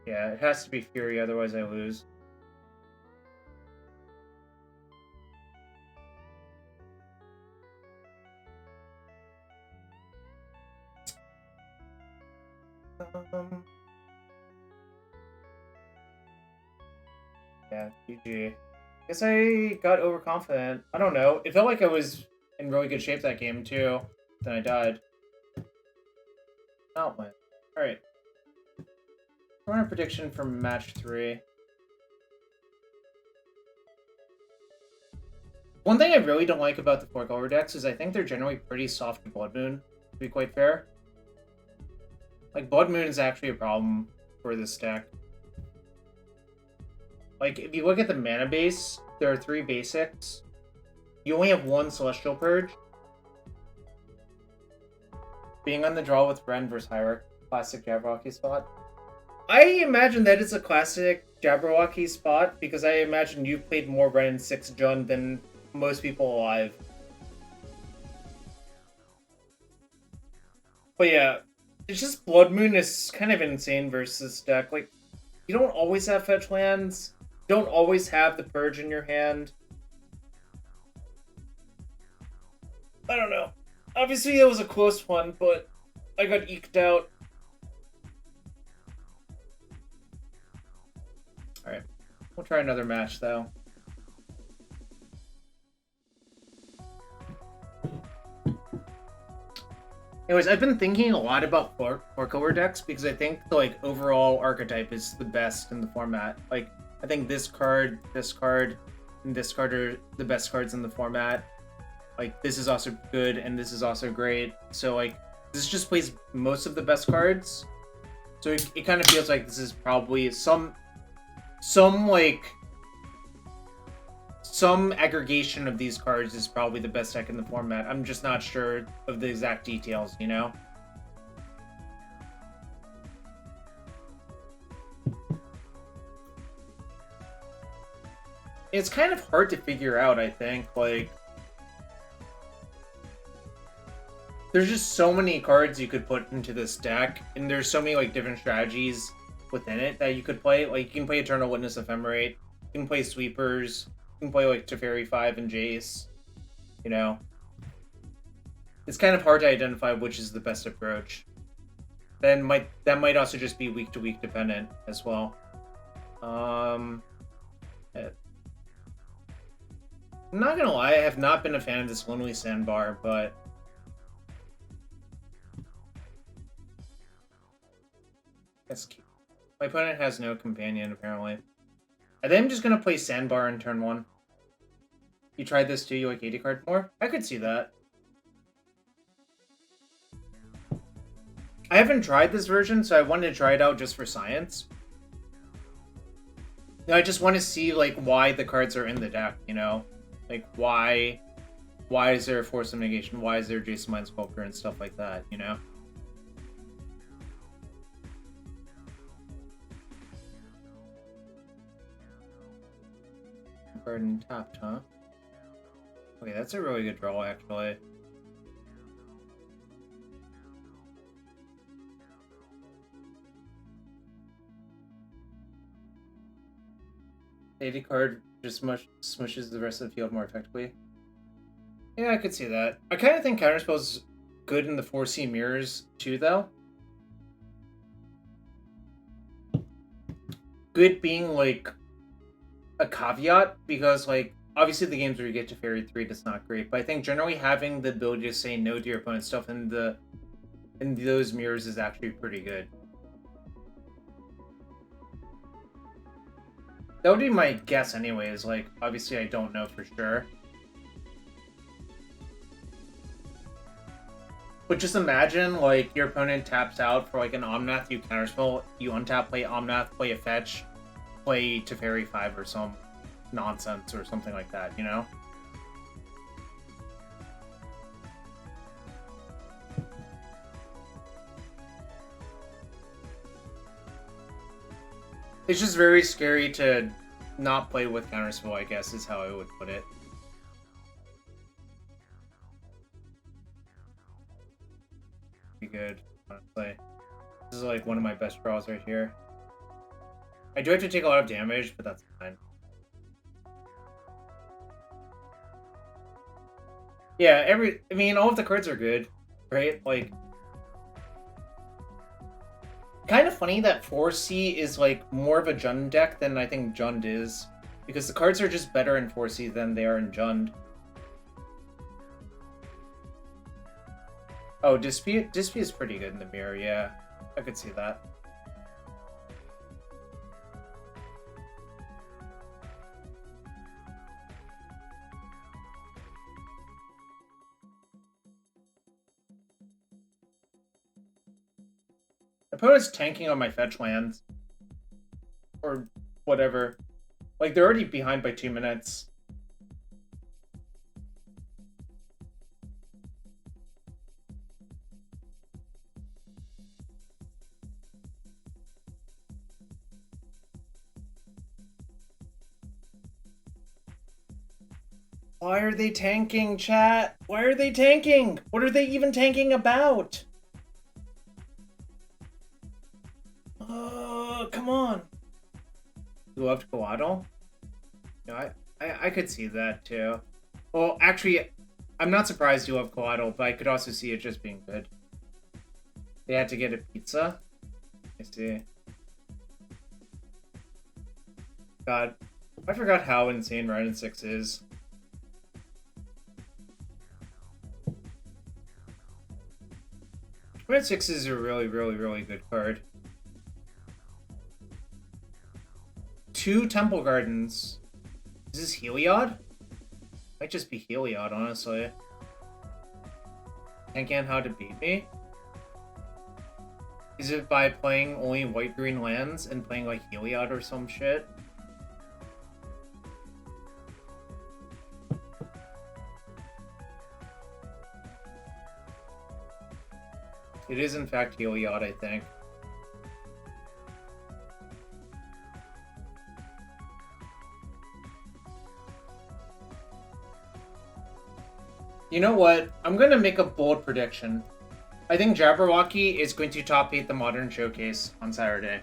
Yeah, it has to be Fury, otherwise I lose. Yeah, GG. Guess I got overconfident. I don't know. It felt like I was in really good shape that game, too. Then I died. Not win. Alright. Run a prediction for match 3. One thing I really don't like about the 4-color decks is I think they're generally pretty soft to Blood Moon. to be quite fair. Like, Blood Moon is actually a problem for this deck. Like, if you look at the mana base, there are 3 basics. You only have 1 Celestial Purge. Being on the draw with Wrenn versus Hierarch, classic Jabberwocky spot. I imagine that is a classic Jabberwocky spot, because I imagine you've played more Wrenn and Six Jund than most people alive. But yeah, it's just Blood Moon is kind of insane versus this deck. Like, you don't always have fetch lands. You don't always have the Purge in your hand. I don't know. Obviously, it was a close one, but I got eked out. Alright. We'll try another match, though. Anyways, I've been thinking a lot about four-color decks because I think the overall archetype is the best in the format. Like, I think this card, and this card are the best cards in the format. Like, this is also good, and this is also great. So, like, this just plays most of the best cards. So it kind of feels like this is probably some aggregation of these cards is probably the best deck in the format. I'm just not sure of the exact details, you know? It's kind of hard to figure out, I think. Like, there's just so many cards you could put into this deck, and there's so many different strategies within it that you could play. Like, you can play Eternal Witness Ephemerate, you can play Sweepers, you can play Teferi 5 and Jace, you know? It's kind of hard to identify which is the best approach. That might also just be week-to-week dependent as well. I'm not gonna lie, I have not been a fan of this Lonely Sandbar, but that's cute. My opponent has no companion, apparently. I think I'm just gonna play Sandbar in turn 1. You tried this too, you like 80 card more? I could see that. I haven't tried this version, so I wanted to try it out just for science. You know, I just want to see, why the cards are in the deck, you know? Like, why is there a Force of Negation? Why is there Jace Mind Sculptor and stuff like that, you know? Garden tapped, huh? Okay, that's a really good draw, actually. AD card just smushes the rest of the field more effectively. Yeah, I could see that. I kind of think Counterspell is good in the 4C mirrors, too, though. Good being, a caveat, because, obviously the games where you get to Teferi 3, that's not great, but I think generally having the ability to say no to your opponent's stuff in those mirrors is actually pretty good. That would be my guess anyways, obviously I don't know for sure. But just imagine, your opponent taps out for, an Omnath, you counterspell, you untap, play Omnath, play a fetch, play Teferi 5 or some nonsense or something like that, you know? It's just very scary to not play with Counterspell, I guess, is how I would put it. Be good, honestly. This is one of my best draws right here. I do have to take a lot of damage, but that's fine. Yeah, I mean, all of the cards are good, right? Kind of funny that 4C is, more of a Jund deck than I think Jund is. Because the cards are just better in 4C than they are in Jund. Oh, Dispute is pretty good in the mirror, yeah. I could see that. opponent's tanking on my fetch lands. Or whatever. Like, they're already behind by 2 minutes. Why are they tanking, chat? Why are they tanking? What are they even tanking about? Come on. You loved Coatl? No, I could see that too. Well, actually, I'm not surprised you love Coatl, but I could also see it just being good. They had to get a pizza? I see. God, I forgot how insane Wrenn and Six is. Wrenn and Six is a really, really, really good card. 2 Temple Gardens. Is this Heliod? Might just be Heliod, honestly. Can't how to beat me? Is it by playing only white-green lands and playing like Heliod or some shit? It is in fact Heliod, I think. You know what? I'm gonna make a bold prediction. I think Jabberwocky is going to top 8 the Modern Showcase on Saturday.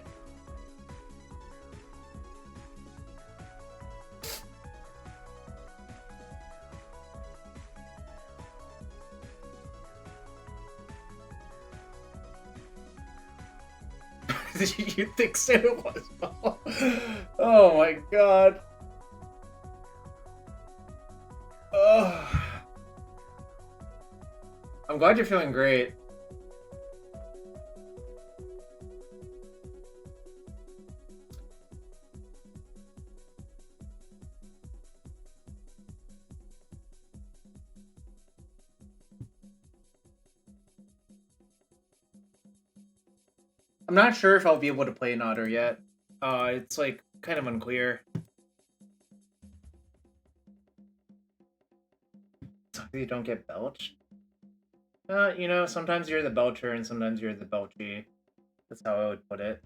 You think so? Oh my god. Oh. I'm glad you're feeling great. I'm not sure if I'll be able to play an otter yet. It's like kind of unclear. You don't get belched. You know, sometimes you're the belcher and sometimes you're the belchy. That's how I would put it.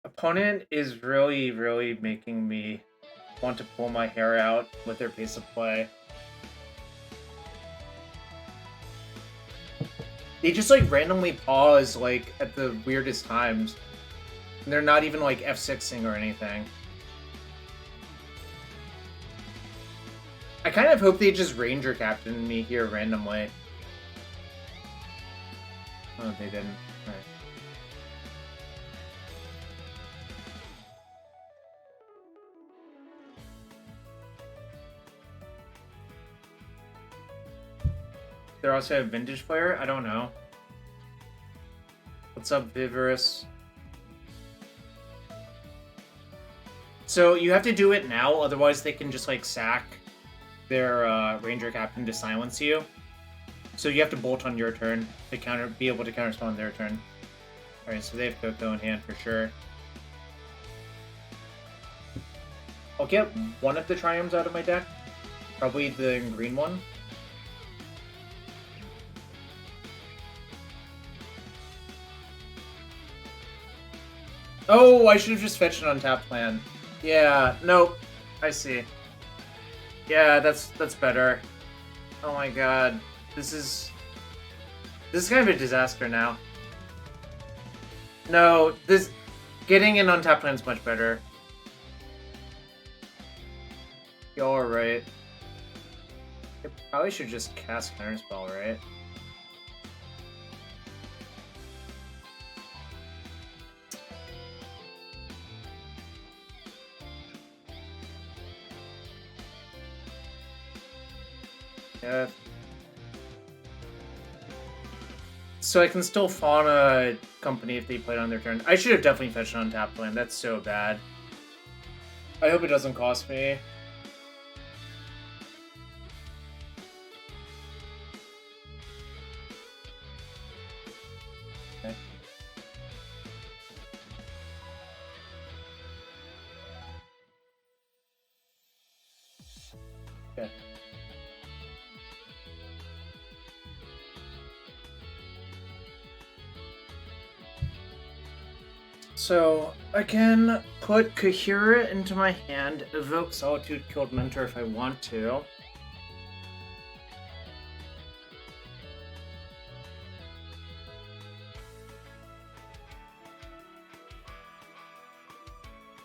Opponent is really, really making me want to pull my hair out with their pace of play. They just like randomly pause like at the weirdest times. And they're not even like F6ing or anything. I kind of hope they just Ranger Captain me here randomly. Oh, they didn't. Alright. They're also a Vintage player? I don't know. What's up, Viverus? So you have to do it now, otherwise they can just like sack their Ranger Captain to silence you. So you have to bolt on your turn to be able to counterspell on their turn. Alright, so they have Coco in hand for sure. I'll get one of the Triumphs out of my deck. Probably the green one. Oh, I should have just fetched an untapped land. Yeah, nope. I see. Yeah, that's better. Oh my god. This is kind of a disaster now. No, getting an untapped land's much better. Y'all are right. I probably should just cast Counterspell, right? Yeah. So I can still Fauna Company if they played on their turn. I should have definitely fetched an untapped land. That's so bad. I hope it doesn't cost me. Okay. Okay. So, I can put Kahira into my hand, evoke Solitude, Killed Mentor if I want to.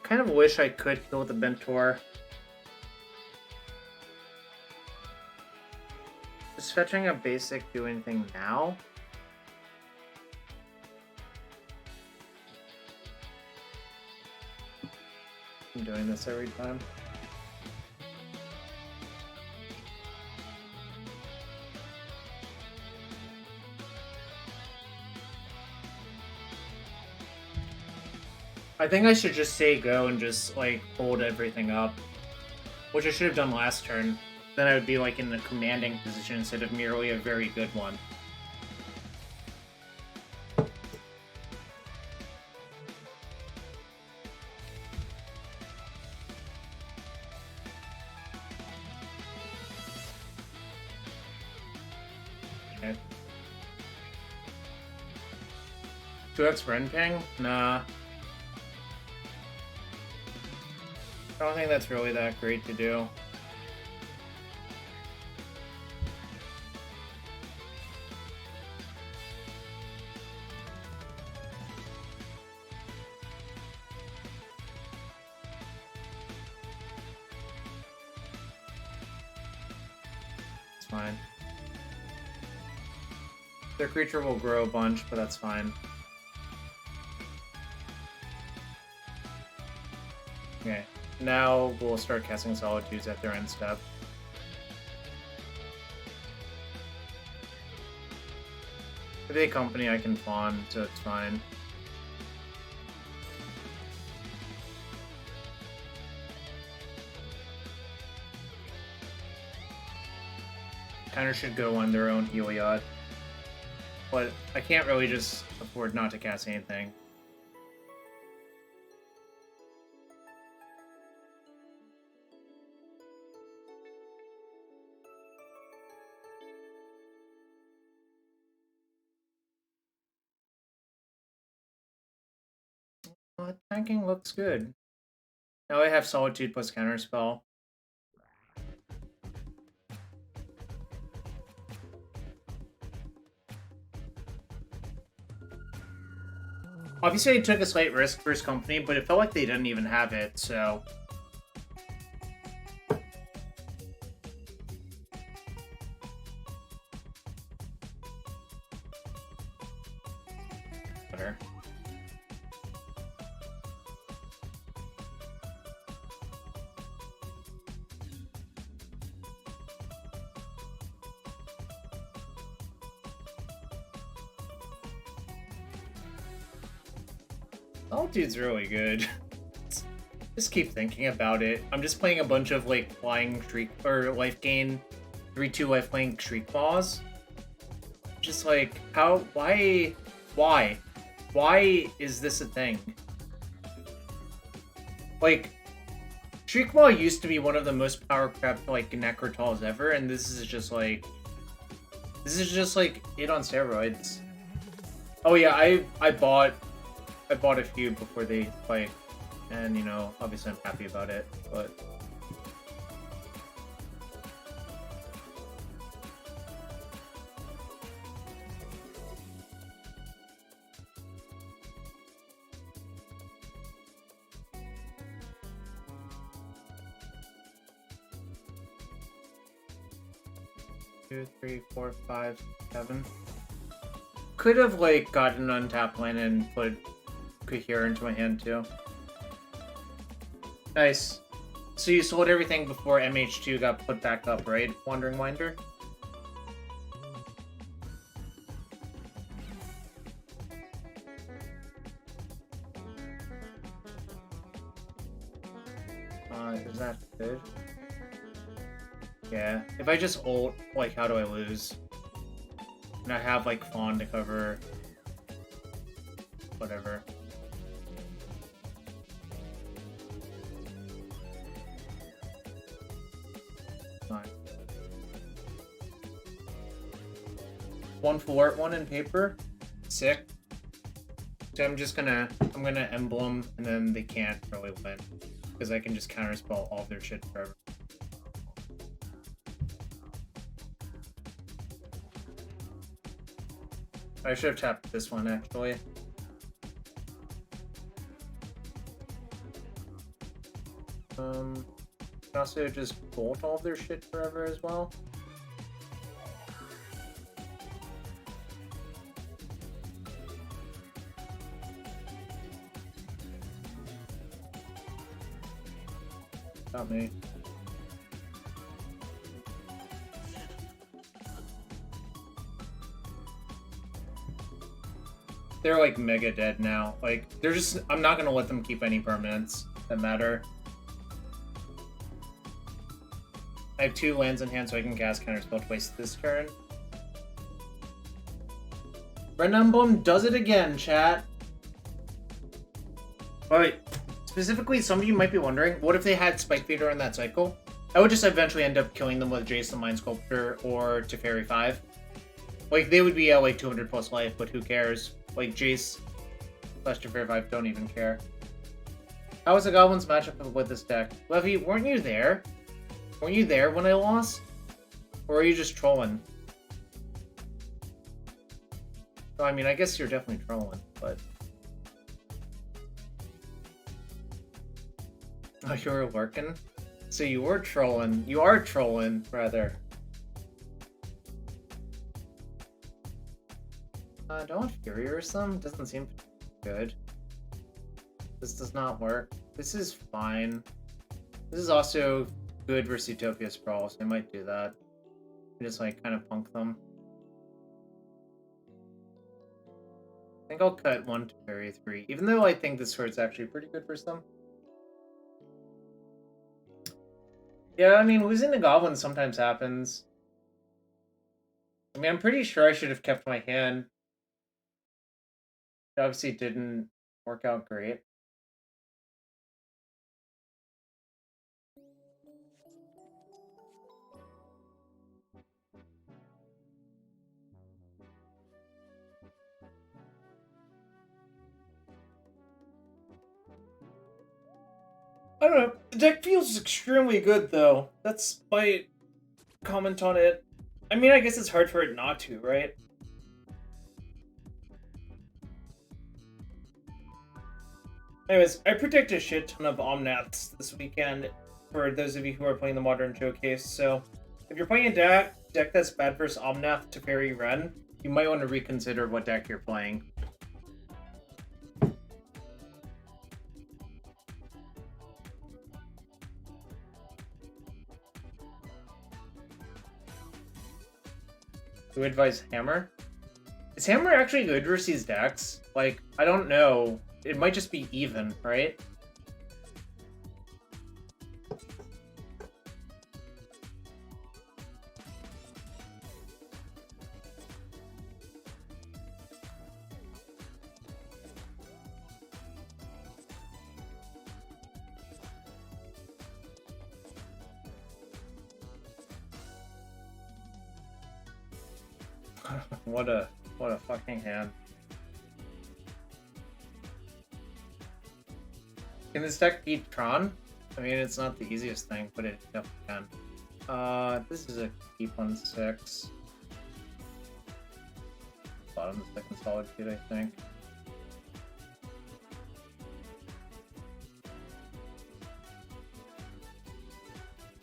Kind of wish I could kill the Mentor. Does fetching a basic do anything now? I'm doing this every time. I think I should just say go and just, like, hold everything up. Which I should have done last turn. Then I would be, like, in the commanding position instead of merely a very good one. Okay. 2x Wrenn Ping? Nah. I don't think that's really that great to do. It's fine. Their creature will grow a bunch, but that's fine. Okay. Now we'll start casting Solitudes at their end step. If they company, I can fawn, so it's fine. Kinda should go on their own Heliod. But I can't really just afford not to cast anything. Well, tanking looks good. Now I have Solitude plus Counterspell. Obviously, I took a slight risk versus company, but it felt like they didn't even have it, so... Better. Solitude's really good. Just keep thinking about it. I'm just playing a bunch of, like, flying shriek or life gain 3/2 life playing Shriek Claws. Just like, how, why is this a thing? Like, Shriek Claw used to be one of the most power crept, like, Necrotals ever, and this is just like it on steroids. Oh yeah, I bought a few before they fight, and, you know, obviously I'm happy about it, but... Two, three, four, 5, 7. Could have, like, gotten an untapped land and put Kahira into my hand, too. Nice. So you sold everything before MH2 got put back up, right, Wandering Winder? Good. Yeah, if I just ult, like, how do I lose? And I have, like, Fawn to cover. Whatever. Fine. One full art, one in paper. Sick. So I'm gonna emblem, and then they can't really win. Because I can just counterspell all their shit forever. I should have tapped this one, actually. Can also just bolt all their shit forever as well. Not me. They're like mega dead now. Like, they're just, I'm not gonna let them keep any permanents that matter. I have 2 lands in hand, so I can cast Counterspell twice this turn. Red Emblem does it again, chat. Alright, specifically, some of you might be wondering, what if they had Spike Feeder in that cycle? I would just eventually end up killing them with Jace the Mind Sculptor or Teferi 5. Like, they would be at like 200 plus life, but who cares? Like, Jace / Teferi 5 don't even care. How was the Goblins matchup with this deck? Levy, weren't you there? Weren't you there when I lost? Or are you just trolling? Well, I mean, I guess you're definitely trolling, but... Oh, you were lurking? So you were trolling. You are trolling, rather. Don't Fury or some? Doesn't seem good. This does not work. This is fine. This is also good versus Utopia Sprawl, so I might do that. Just like kind of punk them. I think I'll cut 1 to Fairy 3, even though I think this sword's actually pretty good for some. Yeah, I mean, losing the Goblin sometimes happens. I mean, I'm pretty sure I should have kept my hand. It obviously didn't work out great. I don't know. The deck feels extremely good, though. That's my comment on it. I mean, I guess it's hard for it not to, right? Anyways, I predict a shit ton of Omnaths this weekend for those of you who are playing the Modern Showcase. So, if you're playing a deck that's bad versus Omnath, Teferi, Wrenn, you might want to reconsider what deck you're playing. Do you advise Hammer? Is Hammer actually good versus these decks? Like, I don't know. It might just be even, right? What a fucking hand. Can this deck beat Tron? I mean, it's not the easiest thing, but it definitely can. This is a keep on 6. Bottom of the second Solitude, I think.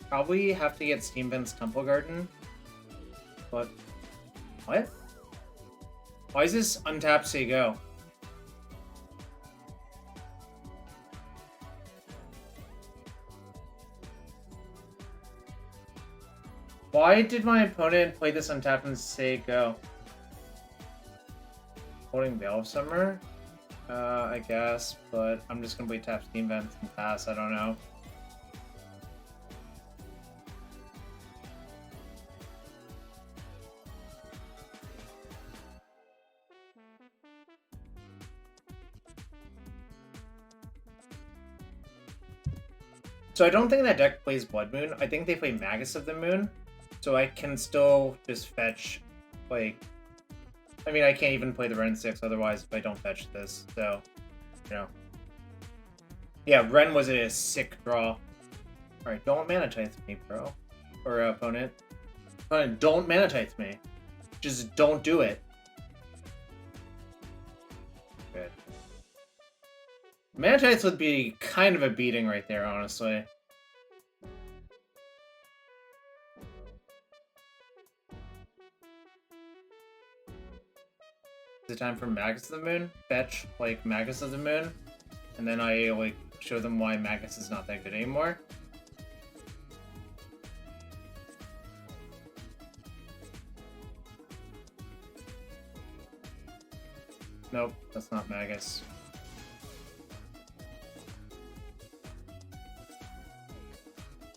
Probably have to get Steam Vent's Temple Garden. But... what? Why is this untapped say go? Why did my opponent play this untapped and say go? Holding Veil of Summer? I guess, but I'm just gonna play tap Steam Vents and pass, I don't know. So I don't think that deck plays Blood Moon. I think they play Magus of the Moon. So I can still just fetch, like... I mean, I can't even play the Wrenn and Six otherwise if I don't fetch this, so... You know. Yeah, Wrenn was a sick draw. Alright, don't Mana Tithe me, bro. Or opponent. Opponent, don't Mana Tithe me. Just don't do it. Good. Mana Tithe would be kind of a beating right there, honestly. Is it time for Magus of the Moon? Fetch, like, Magus of the Moon. And then I, like, show them why Magus is not that good anymore. Nope, that's not Magus.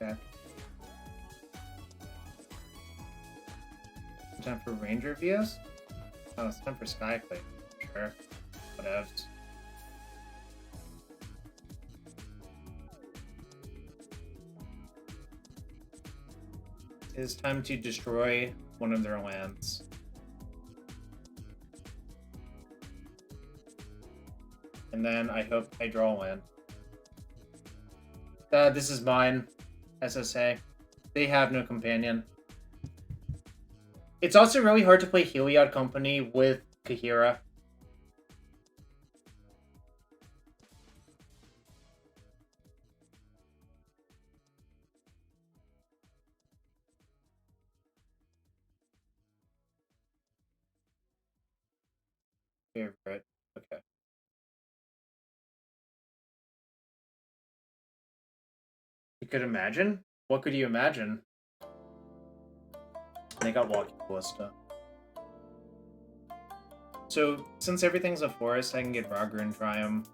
Okay. Time for Ranger Views? Oh, it's time for Skyclave. Sure. Whatevs. It is time to destroy one of their lands. And then I hope I draw a land. This is mine. SSA. They have no companion. It's also really hard to play Heliod Company with Kahira. Favorite. Okay. You could imagine? What could you imagine? They got Walking Ballista. So, since everything's a forest, I can get Ragur and Triumph.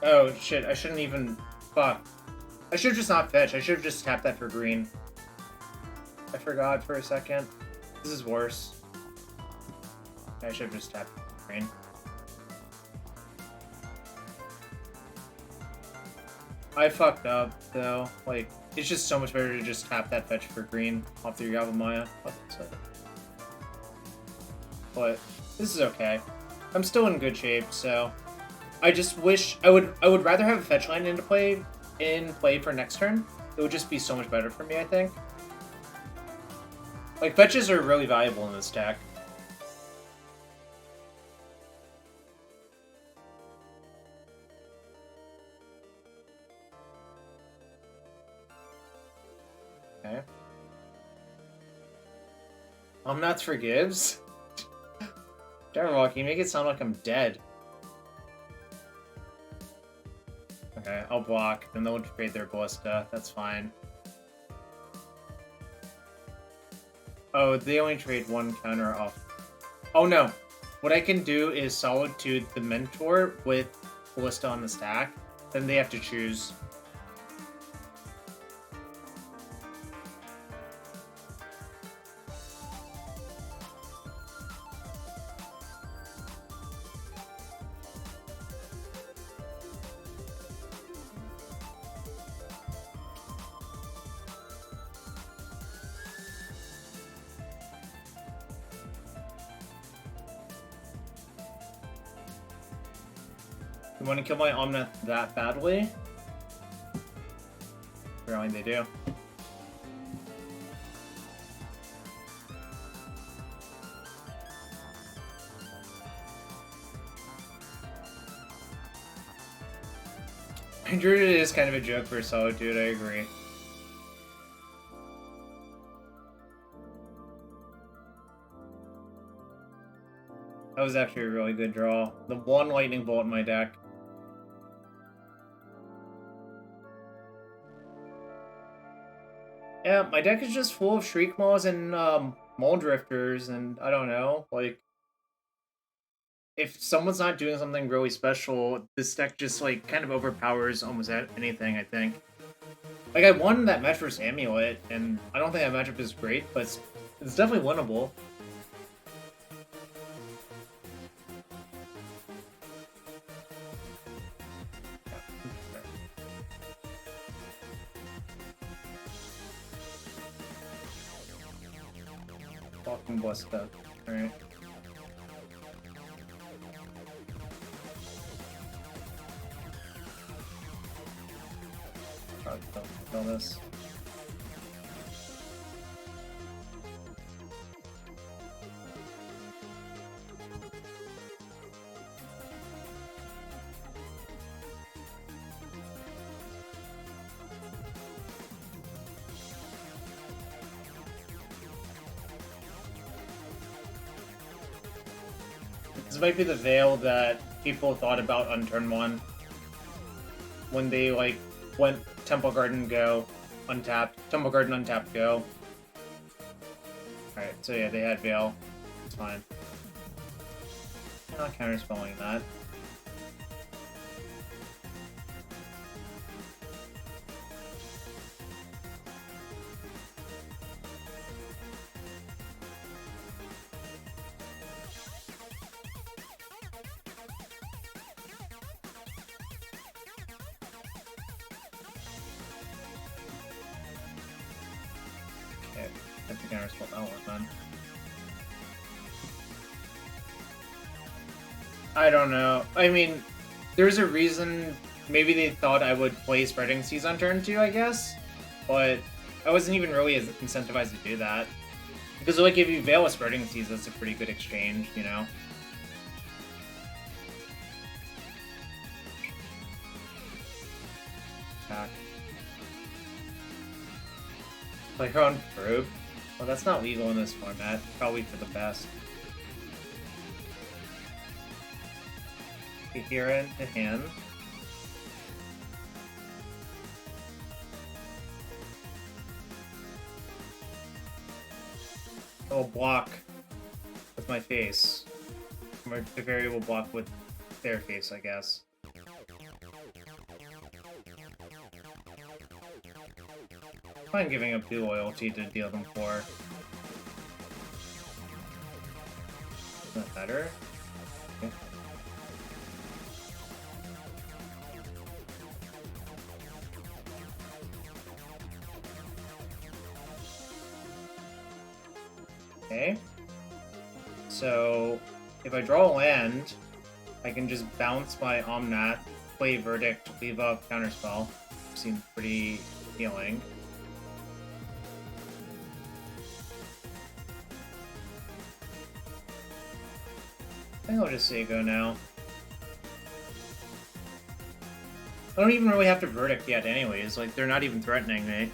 Oh, shit, I shouldn't even... Fuck. I should have just not fetch. I should have just tapped that for green. I forgot for a second. This is worse. I should have just tapped for green. I fucked up, though. Like, it's just so much better to just tap that fetch for green off the Yavimaya. But this is okay. I'm still in good shape, so... I just wish I would rather have a fetch line in play for next turn. It would just be so much better for me, I think. Like, fetches are really valuable in this deck. Okay. Omnath forgives? Darren, can you make it sound like I'm dead? Okay, I'll block, then they'll trade their Ballista. That's fine. Oh, they only trade one counter off. Oh no! What I can do is Solitude the Mentor with Ballista on the stack. Then they have to choose. You want to kill my Omnath that badly? Apparently they do. Druid is kind of a joke for Solitude, I agree. That was actually a really good draw. The one lightning bolt in my deck. Yeah, my deck is just full of Shriek Maws and Mole Drifters, and I don't know, like... if someone's not doing something really special, this deck just like kind of overpowers almost anything, I think. Like I won that match versus Amulet, and I don't think that matchup is great, but it's definitely winnable. Fucking bust up. Alright. Probably don't kill this. This might be the Veil that people thought about on turn 1. When they, like, went Temple Garden, go, untapped. Temple Garden, untapped, go. Alright, so yeah, they had Veil. It's fine. I'm not counterspelling that. Okay, I have to counterspell that one then. I don't know. I mean, there's a reason. Maybe they thought I would play Spreading Seas on turn 2, I guess. But I wasn't even really as incentivized to do that. Because, like, if you Veil with Spreading Seas, that's a pretty good exchange, you know? Back. Play her own Probe? Well, that's not legal in this format. Probably for the best. Hira into hand. I will block with my face. Or Teferi will block with their face, I guess. I'm giving up 2 loyalty to deal them 4. Is that better? Okay. Okay. So, if I draw a land, I can just bounce my Omnath, play Verdict, leave up Counterspell. Seems pretty healing. I think I'll just say go now. I don't even really have to Verdict yet anyways, like, they're not even threatening me.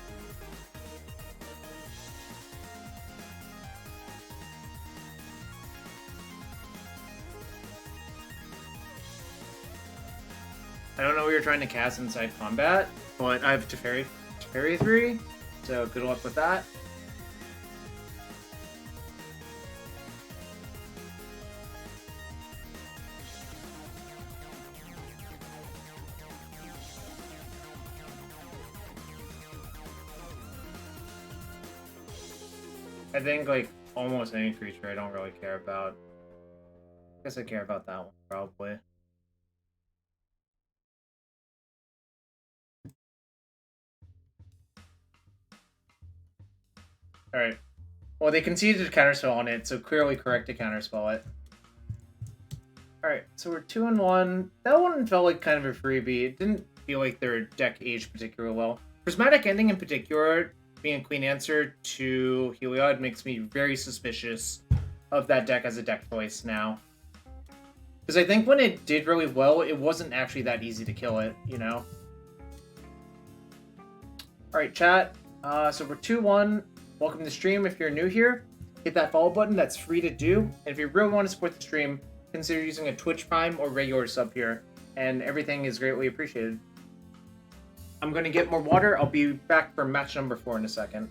I don't know what you're trying to cast inside combat, but I have Teferi 3, so good luck with that. I think, like, almost any creature I don't really care about. I guess I care about that one, probably. Alright. Well, they conceded to Counterspell on it, so clearly correct to Counterspell it. Alright, so we're 2-1. That one felt like kind of a freebie. It didn't feel like their deck aged particularly well. Prismatic Ending in particular, being a clean answer to Heliod, makes me very suspicious of that deck as a deck choice now. Because I think when it did really well, it wasn't actually that easy to kill it, you know? Alright, chat. So we're 2-1. Welcome to the stream. If you're new here, hit that follow button. That's free to do. And if you really want to support the stream, consider using a Twitch Prime or regular sub here. And everything is greatly appreciated. I'm going to get more water. I'll be back for match number 4 in a second.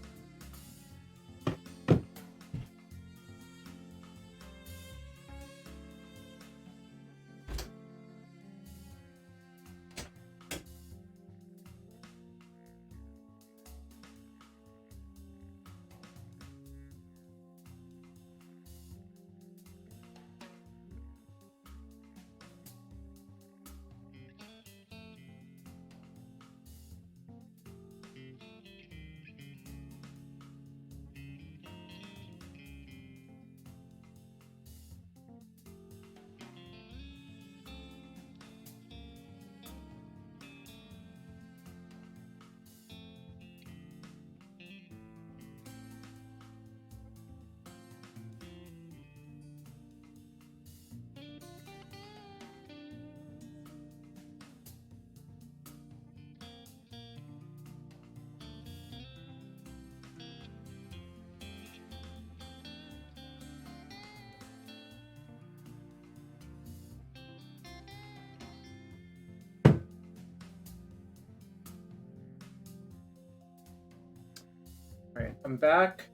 Alright, I'm back.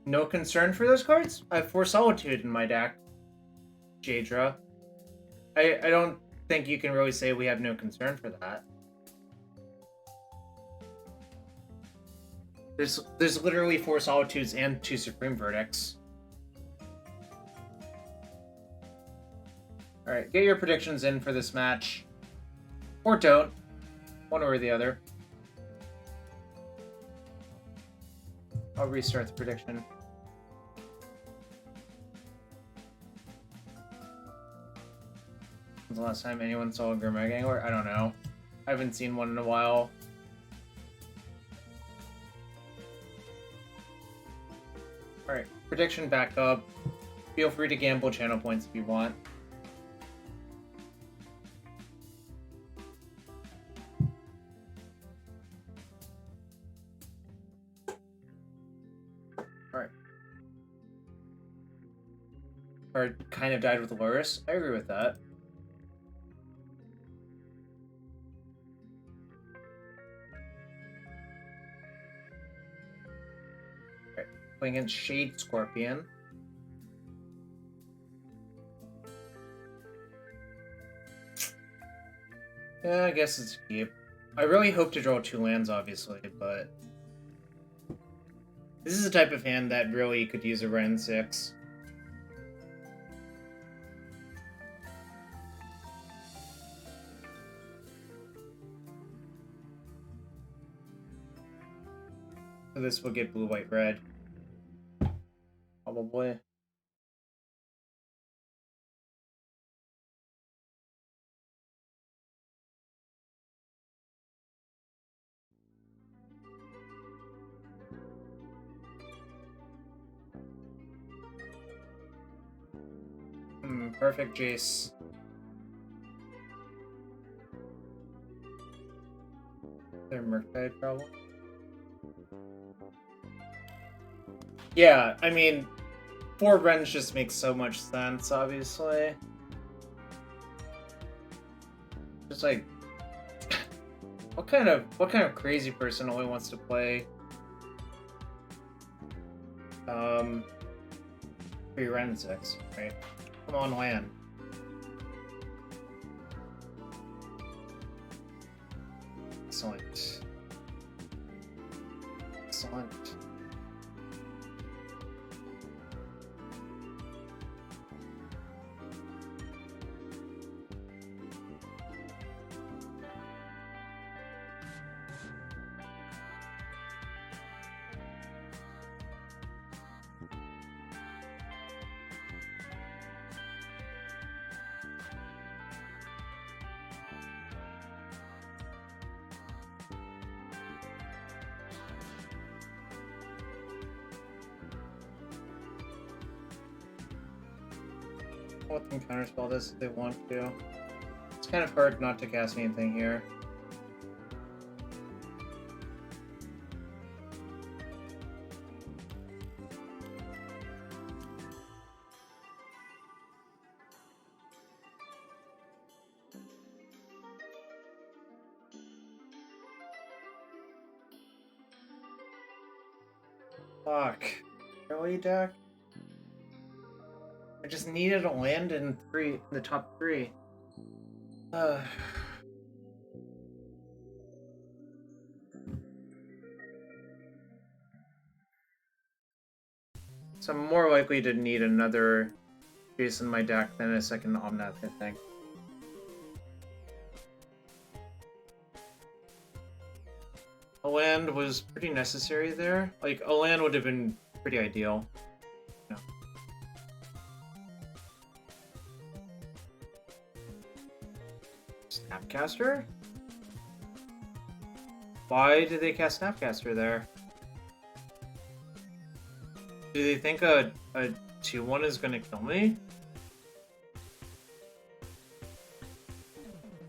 No concern for those cards? I have 4 Solitude in my deck. Jadra. I don't think you can really say we have no concern for that. There's literally 4 Solitudes and 2 Supreme Verdicts. Alright, get your predictions in for this match. Or don't. One or the other. I'll restart the prediction. When's the last time anyone saw a Grimag Angler? I don't know. I haven't seen one in a while. Alright, prediction back up. Feel free to gamble channel points if you want. Alright. Or kind of died with Loris. I agree with that. Playing against Shade Scorpion. Yeah, I guess it's keep. I really hope to draw 2 lands, obviously, but this is a type of hand that really could use a Wrenn and Six. So this will get blue, white, red. Probably. Perfect Jace. Their Murktide problem. Yeah, I mean, 4 Wrens just makes so much sense, obviously. Just like, what kind of crazy person only wants to play 3 Wrenn and Six, right? Come on, land. Excellent. Excellent. Let them counterspell this if they want to. It's kind of hard not to cast anything here. Fuck. Really, deck? I just needed a land in the top 3. So I'm more likely to need another Jace in my deck than a second Omnath, I think. A land was pretty necessary there. Like, a land would have been pretty ideal. No. Snapcaster? Why did they cast Snapcaster there? Do they think a 2-1 is gonna kill me?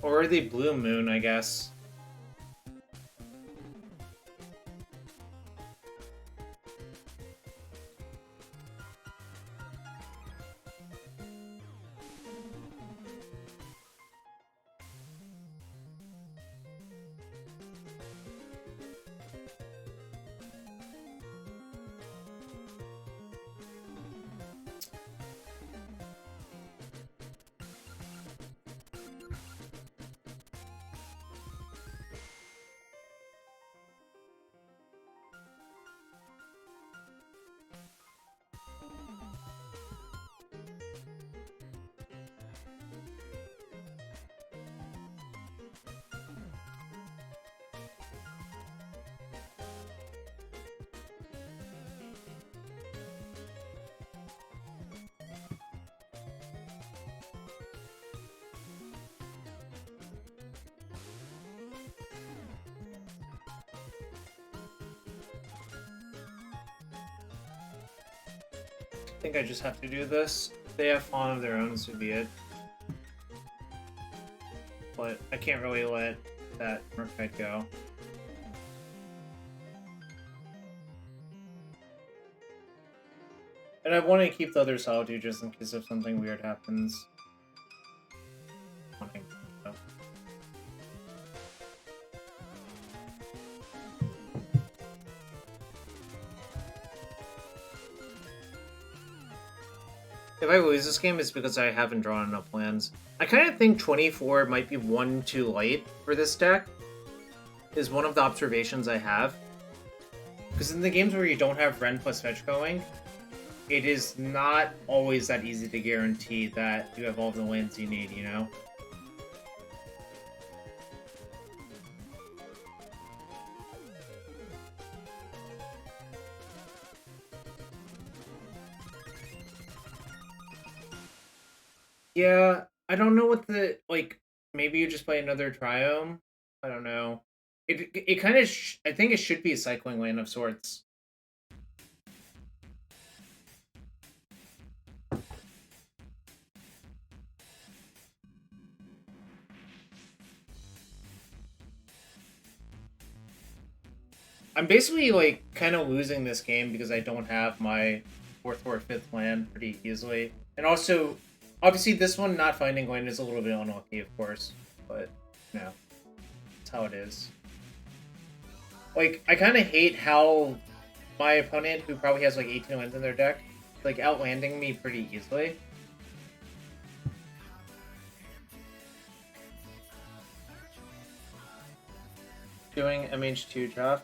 Or are they Blue Moon, I guess? think I just have to do this. If they have fun of their own, so be it. But I can't really let that Murkite go. And I want to keep the other Solitude just in case if something weird happens. If I lose this game, it's because I haven't drawn enough lands. I kind of think 24 might be one too light for this deck, is one of the observations I have. Because in the games where you don't have Wrenn plus Fetch going, it is not always that easy to guarantee that you have all the lands you need, you know? Yeah, I don't know what the, like, maybe you just play another Triome? I don't know. It kind of, I think it should be a cycling lane of sorts. I'm basically, like, kind of losing this game because I don't have my 4th or 5th land pretty easily. And also, obviously this one not finding land is a little bit unlucky, of course. But, you know, that's how it is. Like, I kind of hate how my opponent, who probably has like 18 lands in their deck, like outlanding me pretty easily. Doing MH2 draft,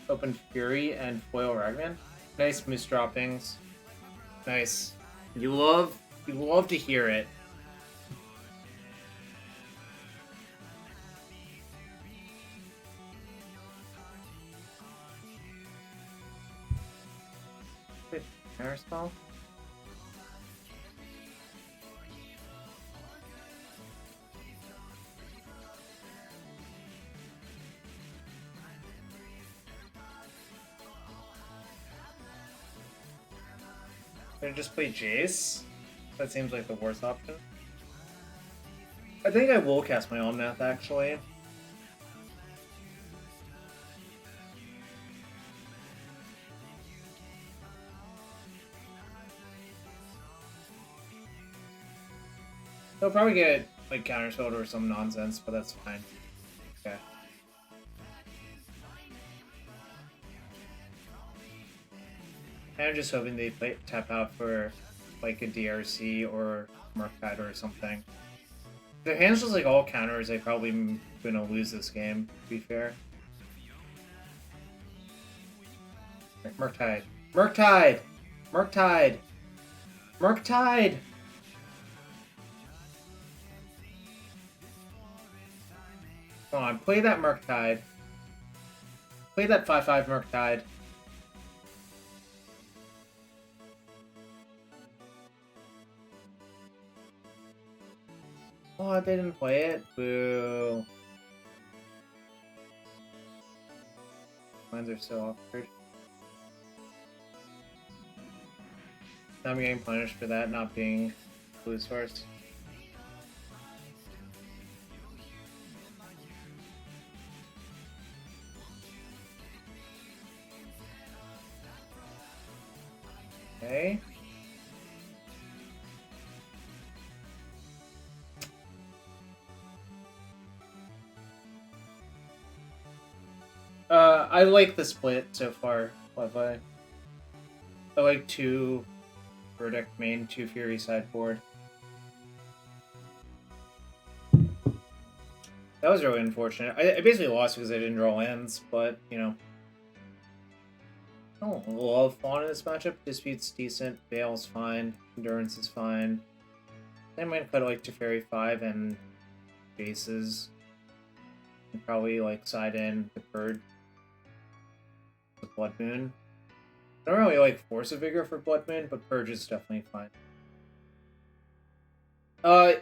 open Fury and foil Ragman. Nice moose droppings. Nice. You love to hear it. Counterspell? Should I just play Jace? That seems like the worst option. I think I will cast my Omnath, actually. He'll probably get, like, Counterspelled or some nonsense, but that's fine. Okay. And I'm just hoping they tap out for, like, a DRC or Murkite or something. If their hand's just, like, all counters, they probably gonna lose this game, to be fair. Murktide. Murktide! Murktide! Murktide! Come on, play that Murktide. Play that 5/5 Murktide. Oh, they didn't play it? Boo. Mines are so awkward. Now I'm getting punished for that not being blue source. Okay. I like the split so far, Levi. I like 2 Verdict main, 2 Fury sideboard. That was really unfortunate. I basically lost because I didn't draw lands, but, you know. Oh, love Fawn in this matchup. Dispute's decent. Veil's fine. Endurance is fine. I might cut like Teferi 5 and Jace's. And probably like side in the Bird. The Blood Moon. I don't really like Force of Vigor for Blood Moon, but Purge is definitely fine.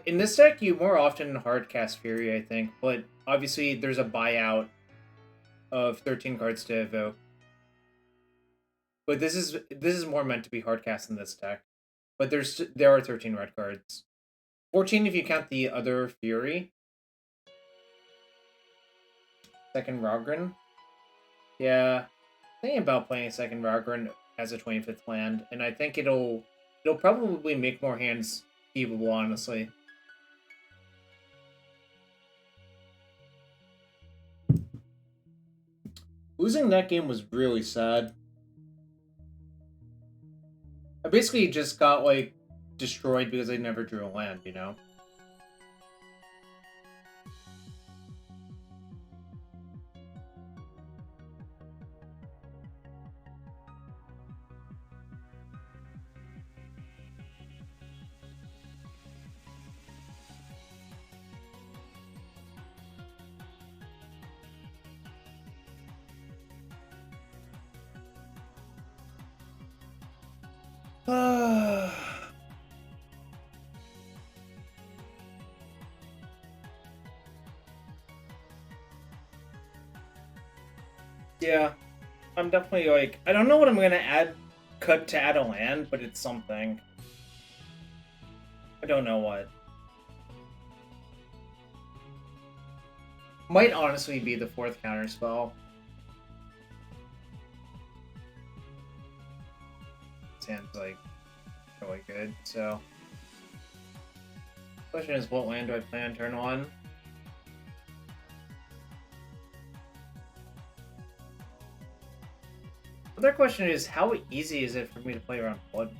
In this deck, you more often hard cast Fury, I think, but obviously there's a buyout of 13 cards to evoke. But this is more meant to be hard cast in this deck. But there are 13 red cards. 14 if you count the other Fury. Second Rogren. Yeah, thinking about playing a second Rogren as a 25th land, and I think it'll probably make more hands feasible, honestly. Losing that game was really sad. I basically just got, like, destroyed because I never drew a land, you know? Yeah, I'm definitely like, I don't know what I'm gonna cut to add a land, but it's something. I don't know what. Might honestly be the 4th Counterspell. Sounds like really good, so. Question is, what land do I play on turn 1? Other question is, how easy is it for me to play around Blood?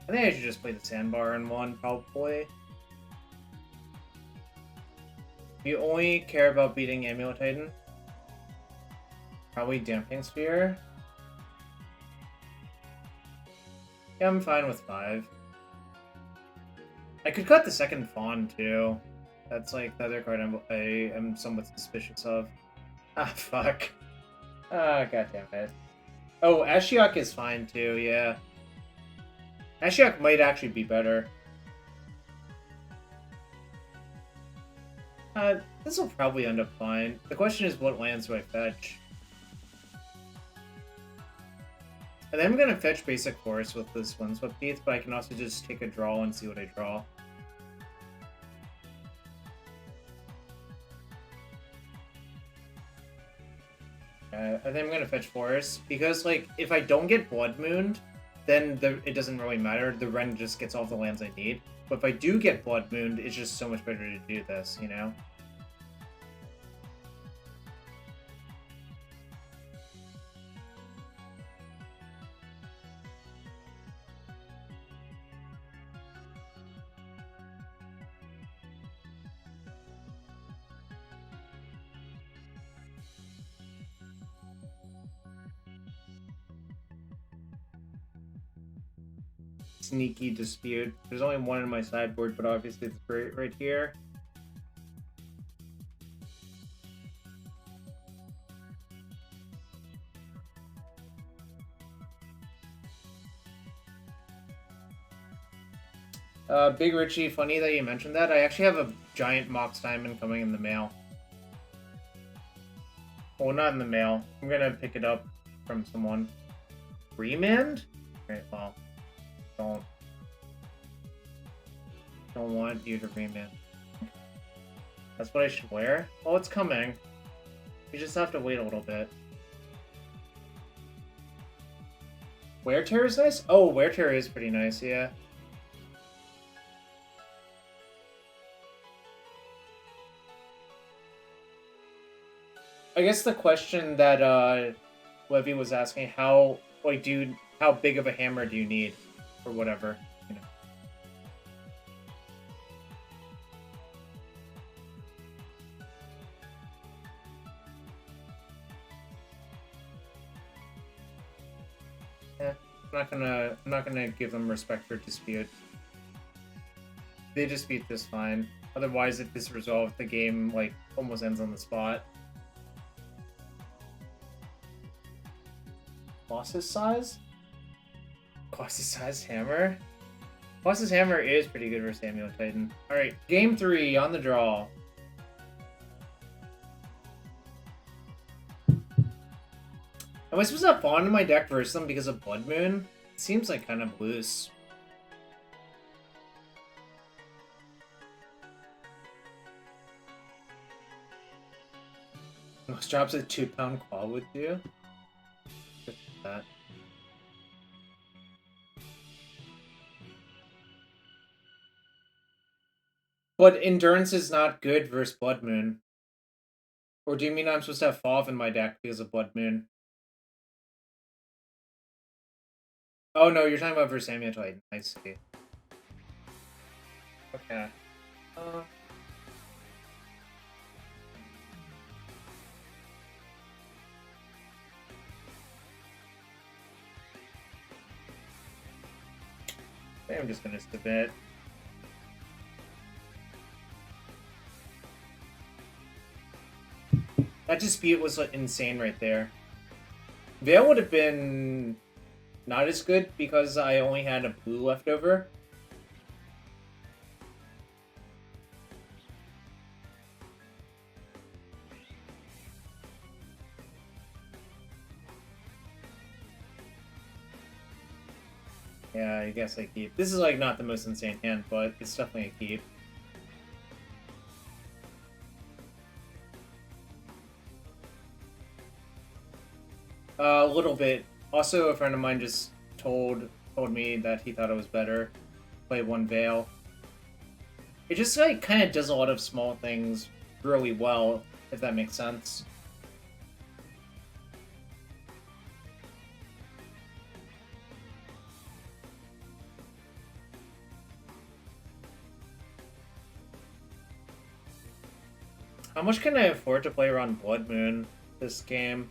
I think I should just play the Sandbar in 1, probably. You only care about beating Amulet Titan? Probably Damping Sphere. Yeah, I'm fine with 5. I could cut the second Fawn, too. That's like the other card I am somewhat suspicious of. Ah, fuck. Ah, goddammit. Oh, Ashiok is fine, too, yeah. Ashiok might actually be better. This will probably end up fine. The question is, what lands do I fetch? And then I'm gonna fetch Basic Forest with this Windswept Teeth, but I can also just take a draw and see what I draw. I think I'm gonna fetch Forest, because, like, if I don't get Blood Mooned, then it doesn't really matter. The Wrenn just gets all the lands I need. But if I do get Blood Mooned, it's just so much better to do this, you know? Sneaky Dispute. There's only one in my sideboard, but obviously it's right here. Big Richie, funny that you mentioned that. I actually have a giant Mox Diamond coming in the mail. Well, not in the mail. I'm gonna pick it up from someone. Remand? Right, well. Don't want you to remand. That's what I should wear? Oh, it's coming. You just have to wait a little bit. Wear Tear is nice? Oh, Wear Tear is pretty nice, yeah. I guess the question that Levy was asking, how big of a hammer do you need? Or whatever, you know. I'm not gonna give them respect for dispute. They dispute this fine. Otherwise, if this resolved, the game like almost ends on the spot. Colossus size? Colossus size hammer? Colossus hammer is pretty good versus Amulet Titan. Alright, game 3 on the draw. Am I supposed to have Fawn in my deck versus them because of Blood Moon? It seems like kind of loose. Most drops a 2-pound claw would do. Just that. But endurance is not good versus Blood Moon. Or do you mean I'm supposed to have Fall in my deck because of Blood Moon? Oh no, you're talking about versus Amulet. I see. Okay. I think I'm just gonna submit. That dispute was insane right there. Veil would have been not as good because I only had a blue left over. Yeah, I guess I keep. This is like not the most insane hand, but it's definitely a keep. A little bit. Also, a friend of mine just told me that he thought it was better. Play one Veil. It just like kind of does a lot of small things really well, if that makes sense. How much can I afford to play around Blood Moon this game?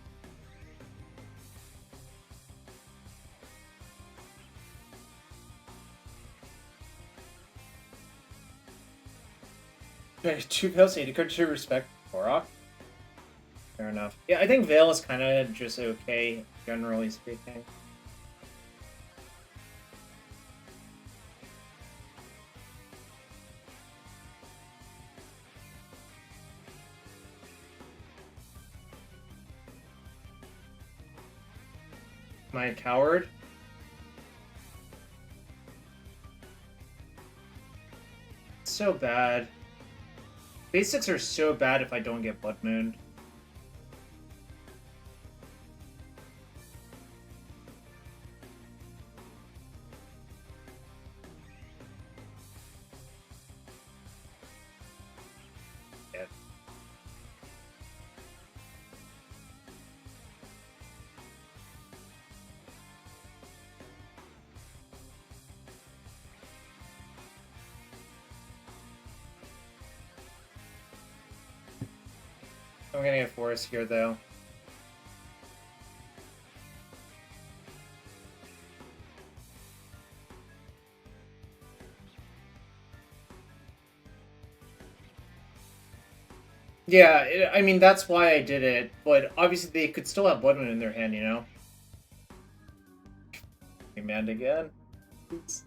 Okay, 2 Veils, 80 cards to respect Korok. Fair enough. Yeah, I think Veil is kind of just okay, generally speaking. Am I a coward? It's so bad. Basics are so bad if I don't get Blood Moon. Yeah. I'm gonna get Forest here, though. Yeah, I mean, that's why I did it, but obviously they could still have Blood Moon in their hand, you know? Command again? Oops.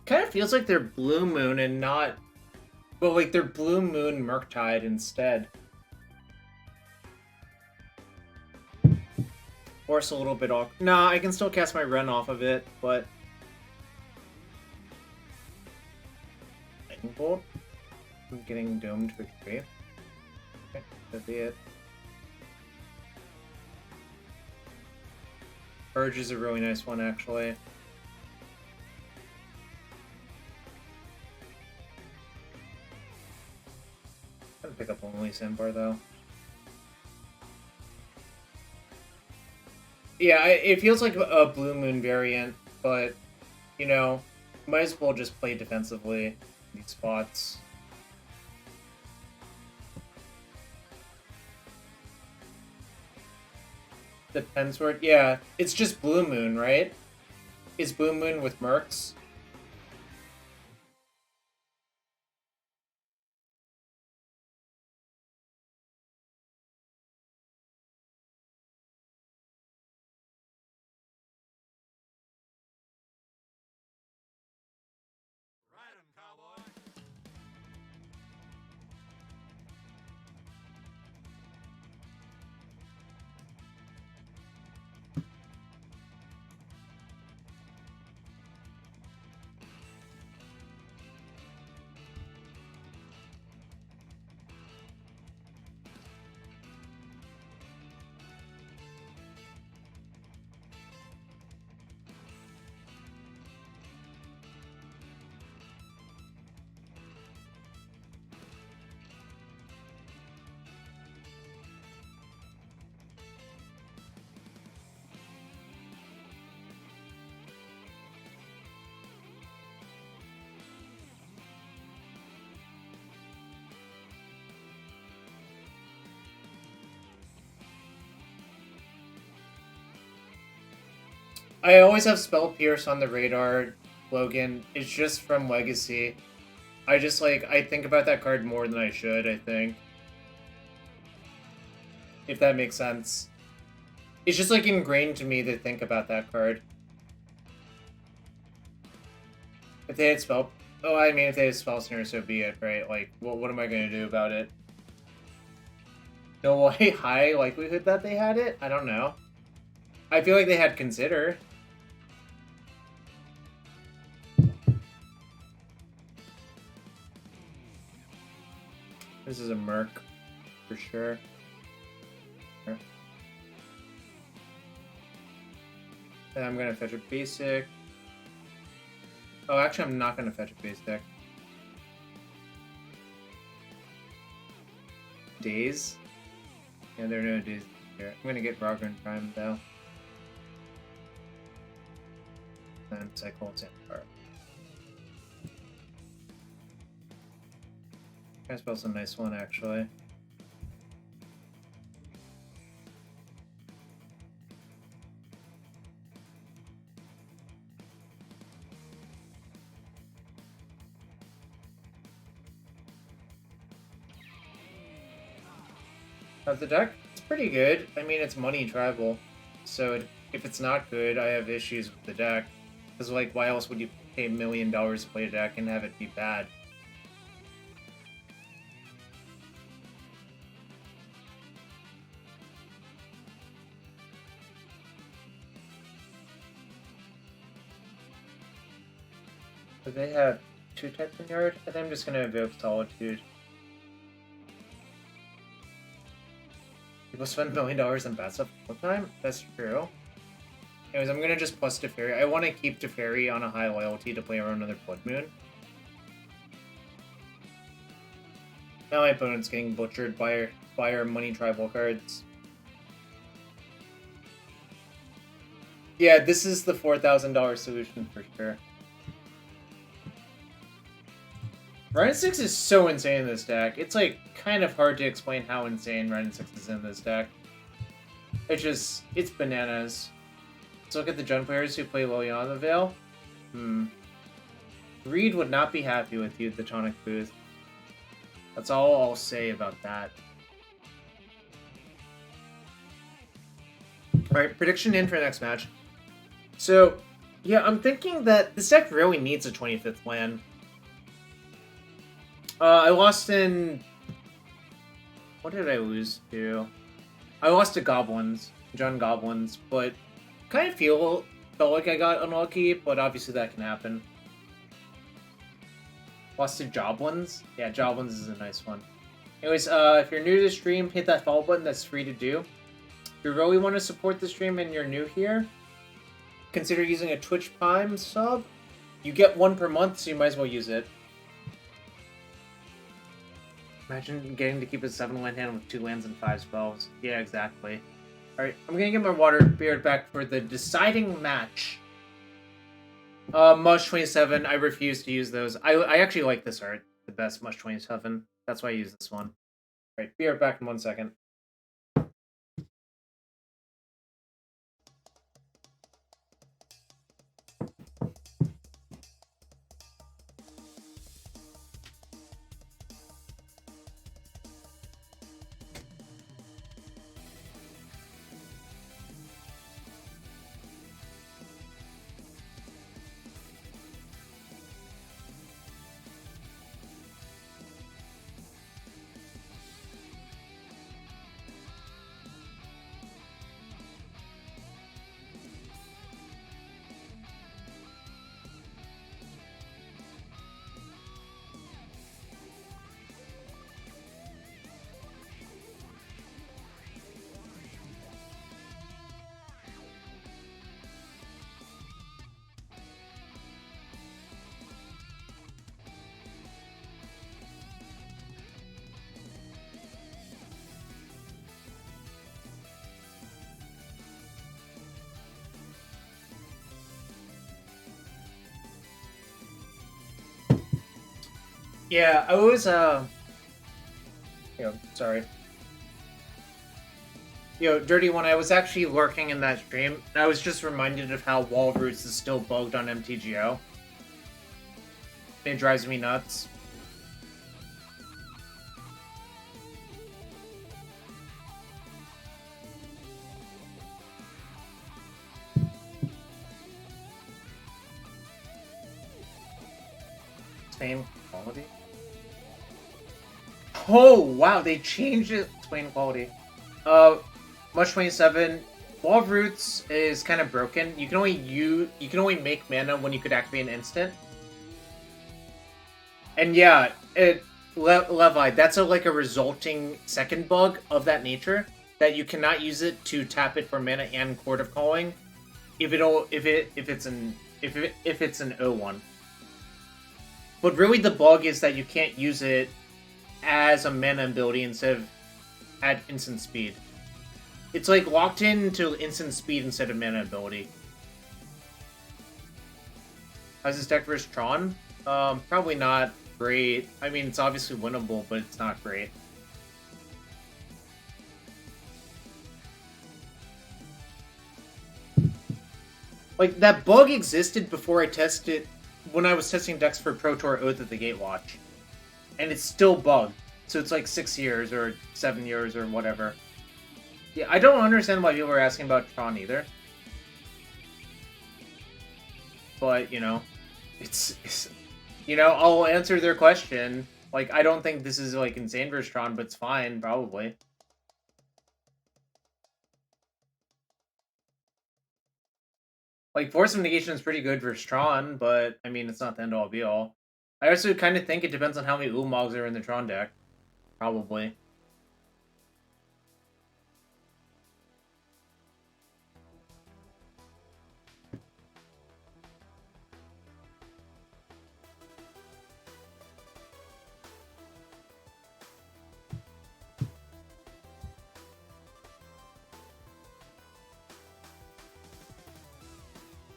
Kind of feels like they're Blue Moon and not... Well, like they're Blue Moon Murktide instead. Force a little bit off. Nah, I can still cast my Wrenn off of it, but... Lightning Bolt? I'm getting domed for 3. Okay, that'd be it. Urge is a really nice one, actually. I'm gonna pick up only Sandbar, though. Yeah, it feels like a Blue Moon variant, but, you know, might as well just play defensively in these spots. Depends where... Yeah, it's just Blue Moon, right? It's Blue Moon with Mercs. Ride 'em, cowboy. I always have Spell Pierce on the radar, Logan. It's just from Legacy. I just, like, I think about that card more than I should, I think. If that makes sense. It's just, like, ingrained to me to think about that card. If they had Spell... Oh, I mean, if they had Spell Snare, so be it, right? Like, what am I going to do about it? No way, high likelihood that they had it? I don't know. I feel like they had Consider. This is a Merc, for sure. And I'm gonna fetch a basic. Oh, actually, I'm not gonna fetch a basic. Days? Yeah, there are no days here. I'm gonna get Rogren Prime, though. And Cycle Sandbar. Counterspell's a nice one, actually. The deck, it's pretty good. I mean, it's money tribal, so if it's not good, I have issues with the deck. Because, like, why else would you pay $1 million to play a deck and have it be bad? Do they have 2 types in yard? I think I'm just gonna evoke Solitude. People spend $1 million on bad stuff all the time? That's true. Anyways, I'm gonna just plus Teferi. I want to keep Teferi on a high loyalty to play around another Blood Moon. Now my opponent's getting butchered by our money tribal cards. Yeah, this is the $4,000 solution for sure. Wrenn and Six is so insane in this deck. It's, like, kind of hard to explain how insane Wrenn and Six is in this deck. It's bananas. Let's look at the Jund players who play Liliana the Veil. Reed would not be happy with you at the Tonic booth. That's all I'll say about that. Alright, prediction in for the next match. So, yeah, I'm thinking that this deck really needs a 25th land. I lost in... What did I lose to? I lost to Goblins. Jund Goblins, but kind of felt like I got unlucky, but obviously that can happen. Lost to Joblins? Yeah, Joblins is a nice one. Anyways, if you're new to the stream, hit that follow button. That's free to do. If you really want to support the stream and you're new here, consider using a Twitch Prime sub. You get 1 per month, so you might as well use it. Imagine getting to keep a 7-land hand with 2 lands and 5 spells. Yeah, exactly. Alright, I'm gonna get my water beard back for the deciding match. Mush 27, I refuse to use those. I actually like this art the best, Mush 27. That's why I use this one. Alright, be right back in 1 second. Yeah, I was, sorry. Yo, Dirty One, I was actually lurking in that stream, and I was just reminded of how Wall Roots is still bugged on MTGO. It drives me nuts. Same quality? Oh, wow, they changed it. Same quality. Much 27. Wall of Roots is kind of broken. You can only make mana when you could activate an instant. And yeah, Levi, that's like a resulting second bug of that nature, that you cannot use it to tap it for mana and Court of Calling if it's an 0-1. But really the bug is that you can't use it as a mana ability instead of at instant speed. It's like locked into instant speed instead of mana ability. How's this deck versus Tron? Probably not great. I mean, it's obviously winnable, but it's not great. Like, that bug existed before I tested, when I was testing decks for Pro Tour Oath of the Gatewatch. And it's still bugged. So it's like 6 years or 7 years or whatever. Yeah, I don't understand why people are asking about Tron either. But, you know, it's you know, I'll answer their question. Like, I don't think this is, like, insane versus Tron, but it's fine, probably. Like, Force of Negation is pretty good versus Tron, but, I mean, it's not the end-all be-all. I also kind of think it depends on how many Umogs are in the Tron deck. Probably.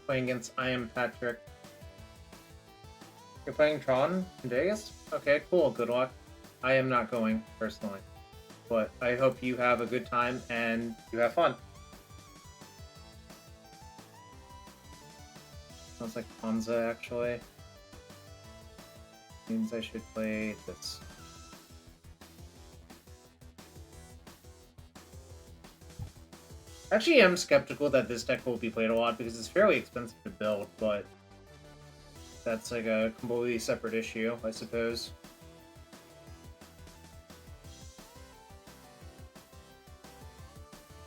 Playing against I Am Patrick. You're playing Tron in Vegas? Okay, cool. Good luck. I am not going, personally. But I hope you have a good time and you have fun. Sounds like Hansa, actually. Means I should play this. Actually, I'm skeptical that this deck will be played a lot because it's fairly expensive to build, but that's like a completely separate issue, I suppose.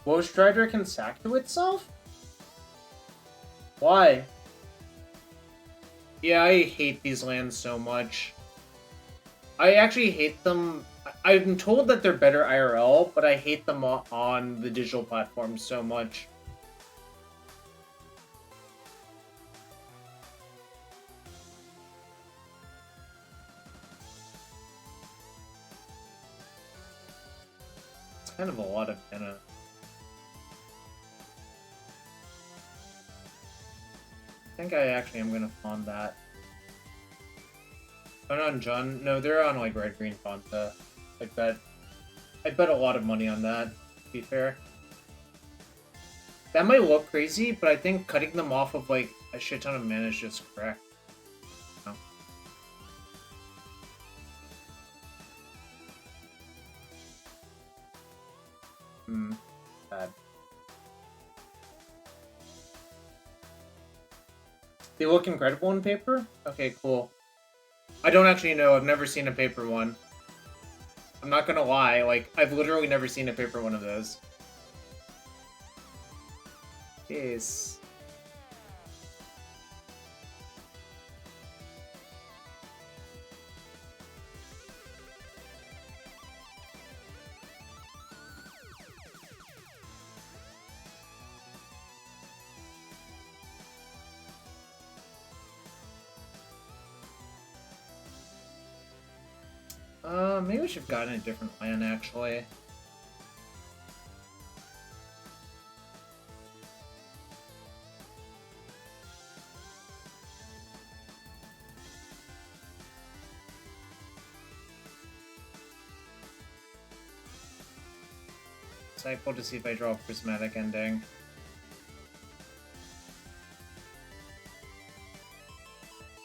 Woe Strider can sack to itself? Why? Yeah, I hate these lands so much. I actually hate them. I'm told that they're better IRL, but I hate them on the digital platform so much. It's kind of a lot of mana. I think I actually am gonna fawn that. But on Jun, no, they're on like red-green Fanta. I bet a lot of money on that, to be fair. That might look crazy, but I think cutting them off of like a shit ton of mana is just correct. No. Bad. They look incredible in paper? Okay, cool. I don't actually know. I've never seen a paper one. I'm not gonna lie. Like, I've literally never seen a paper one of those. Yes. Maybe we should have gotten a different land, actually. Cycle to see if I draw a Prismatic Ending.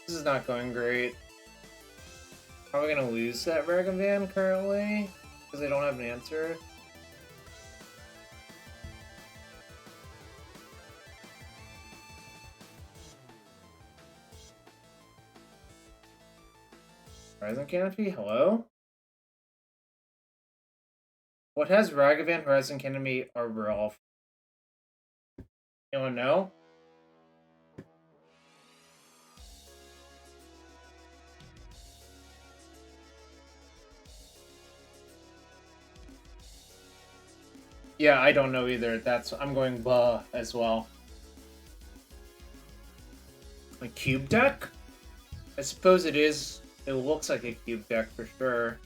This is not going great. Probably gonna lose that Ragavan currently, because I don't have an answer. Horizon Canopy, hello? What has Ragavan, Horizon Canopy, Arbor Elf? Anyone know? Yeah, I don't know either. I'm going blah as well. A cube deck? I suppose it is. It looks like a cube deck for sure.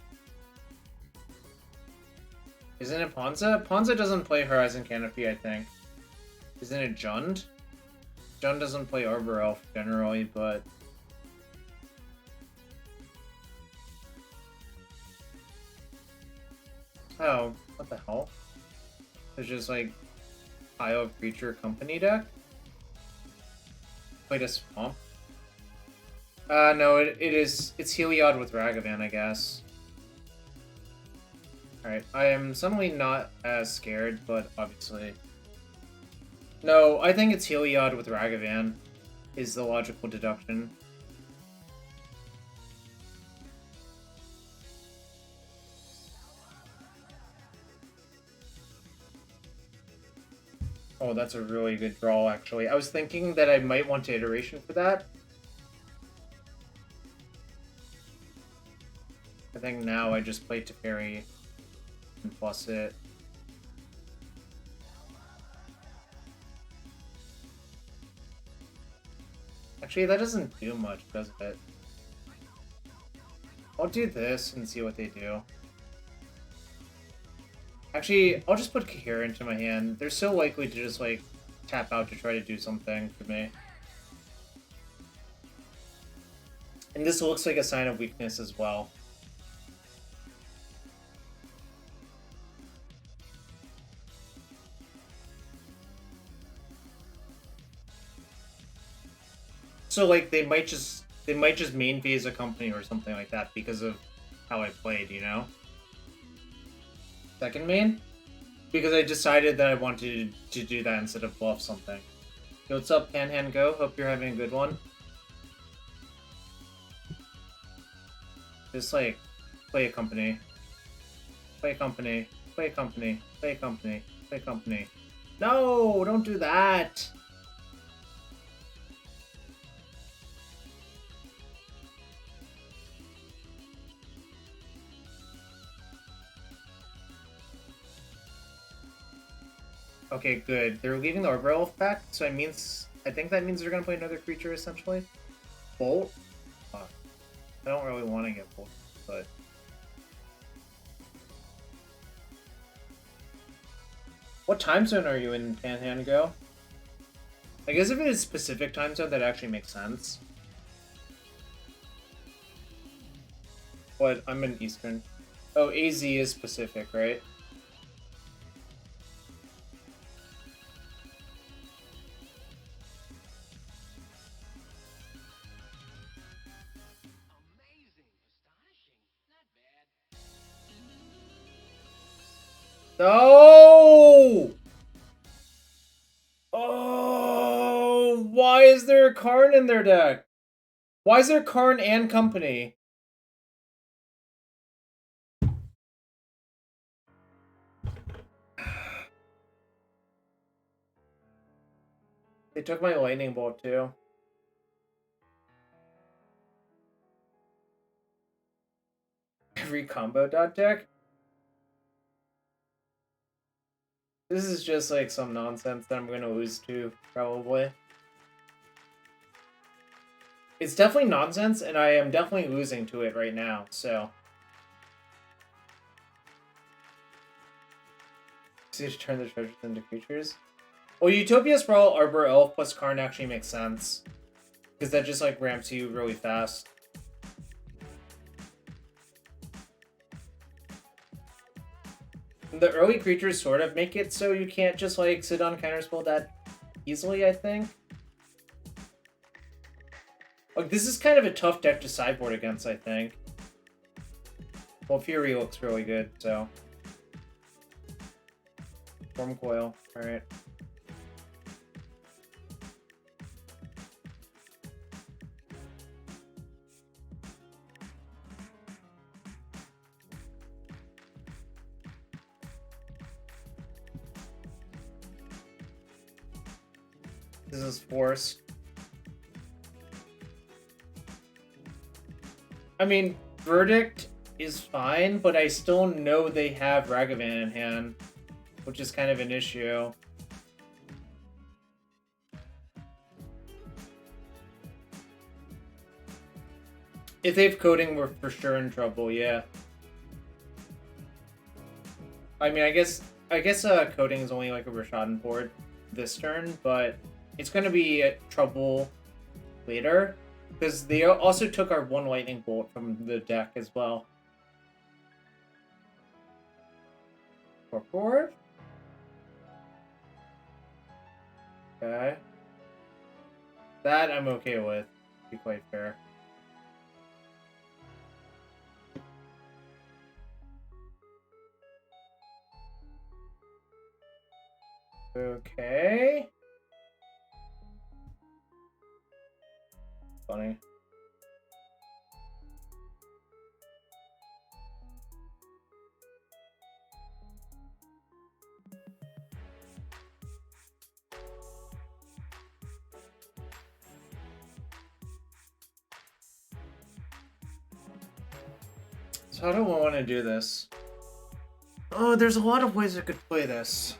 Isn't it Ponza? Ponza doesn't play Horizon Canopy, I think. Isn't it Jund? Jund doesn't play Arbor Elf generally, but... Oh, what the hell? It's just like Pile Creature Company deck? Played a Swamp? No, it's Heliod with Ragavan, I guess. Alright, I am suddenly not as scared, but obviously... No, I think it's Heliod with Ragavan is the logical deduction. Oh, that's a really good draw, actually. I was thinking that I might want to iteration for that. I think now I just play Teferi and plus it. Actually, that doesn't do much, does it? I'll do this and see what they do. Actually, I'll just put Kahira into my hand. They're so likely to just, like, tap out to try to do something for me. And this looks like a sign of weakness as well. So, like, they might just main phase a company or something like that because of how I played, you know? Second main? Because I decided that I wanted to do that instead of bluff something. Yo, what's up, Panhand Go? Hope you're having a good one. Just, like, play a company. Play a company. Play a company. Play a company. Play a company. No! Don't do that! Okay, good. They're leaving the Arbor Elf back, so I think that means they're gonna play another creature, essentially. Bolt? I don't really want to get Bolt, but... What time zone are you in, Panhand Go? I guess if it is specific time zone, that actually makes sense. What? I'm in Eastern. Oh, AZ is Pacific, right? No! Oh, why is there a Karn in their deck? Why is there Karn and company? They took my lightning bolt too. Every combo dot deck? This is just like some nonsense that I'm gonna lose to, probably. It's definitely nonsense, and I am definitely losing to it right now, so. See to turn the treasures into creatures. Well, Utopia Sprawl, Arbor Elf plus Karn actually makes sense. Because that just like ramps you really fast. The early creatures sort of make it so you can't just, like, sit on Counterspell that easily, I think. Like, this is kind of a tough deck to sideboard against, I think. Well, Fury looks really good, so... Storm Coil, alright. This is forced. I mean, Verdict is fine, but I still know they have Ragavan in hand, which is kind of an issue. If they have coding, we're for sure in trouble, yeah. I mean, I guess coding is only like a Rashadan board this turn, but it's going to be trouble later, because they also took our one lightning bolt from the deck as well. Forward. Okay. That I'm okay with, to be quite fair. Okay. Funny. So how do I want to do this? Oh, there's a lot of ways I could play this.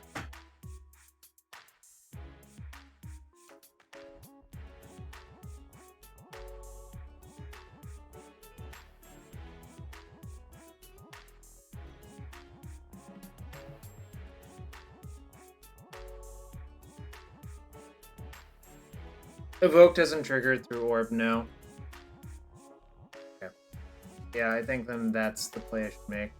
Evoke doesn't trigger through Orb, no. Okay. Yeah, I think then that's the play I should make.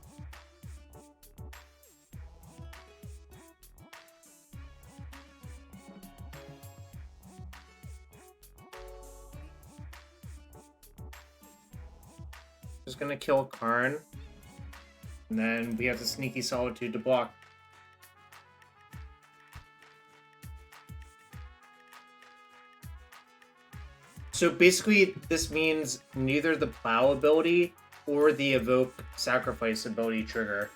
Just gonna kill Karn. And then we have the sneaky Solitude to block. So basically, this means neither the Plow ability or the Evoke Sacrifice ability trigger.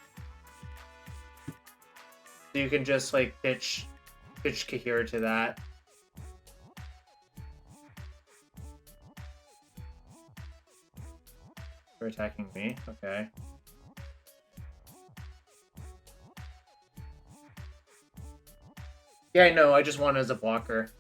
So you can just, like, pitch Kahir to that. For attacking me, okay. Yeah, I know, I just want it as a blocker.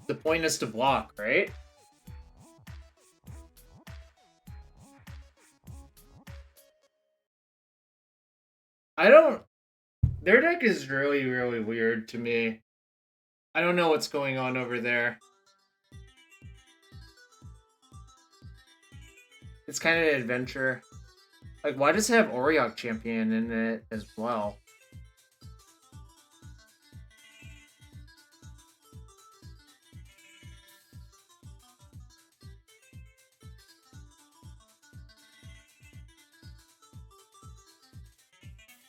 The point is to block, right? Their deck is really, really weird to me. I don't know what's going on over there. It's kind of an adventure. Like, why does it have Oriok Champion in it as well?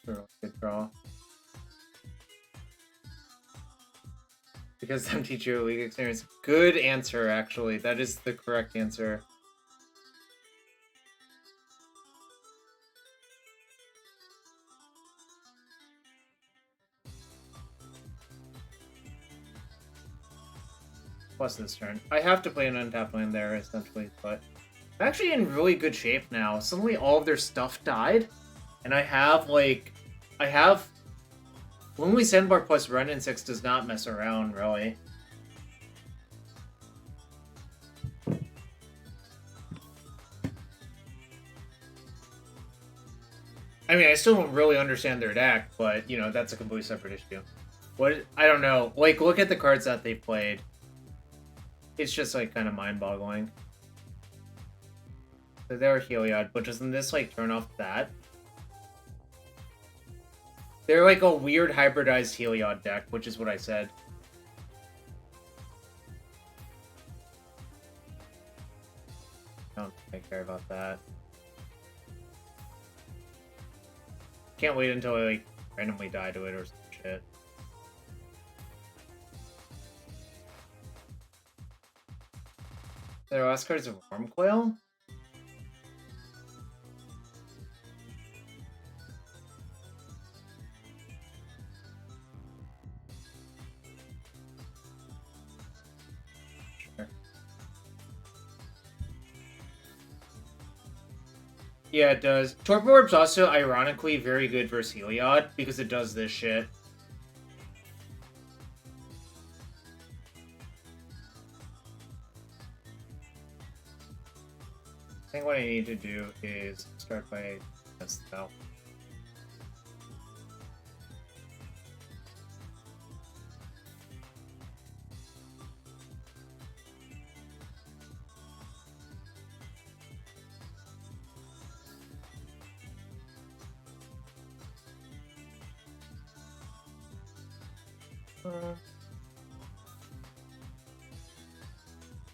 Good draw. Because MTGO League experience. Good answer, actually. That is the correct answer. Plus this turn. I have to play an untapped land there, essentially, but I'm actually in really good shape now. Suddenly all of their stuff died, and I have, like... Lonely Sandbar plus Wrenn and Six does not mess around, really. I mean, I still don't really understand their deck, but, you know, that's a completely separate issue. What? I don't know. Like, look at the cards that they played. It's just, like, kind of mind-boggling. So they're Heliod, but doesn't this, like, turn off that? They're, like, a weird hybridized Heliod deck, which is what I said. I don't think I care about that. Can't wait until I, like, randomly die to it or some shit. Their last card is a Wormcoil? Sure. Yeah, it does. Torpor Orb's also, ironically, very good versus Heliod, because it does this shit. I think what I need to do is start by this spell.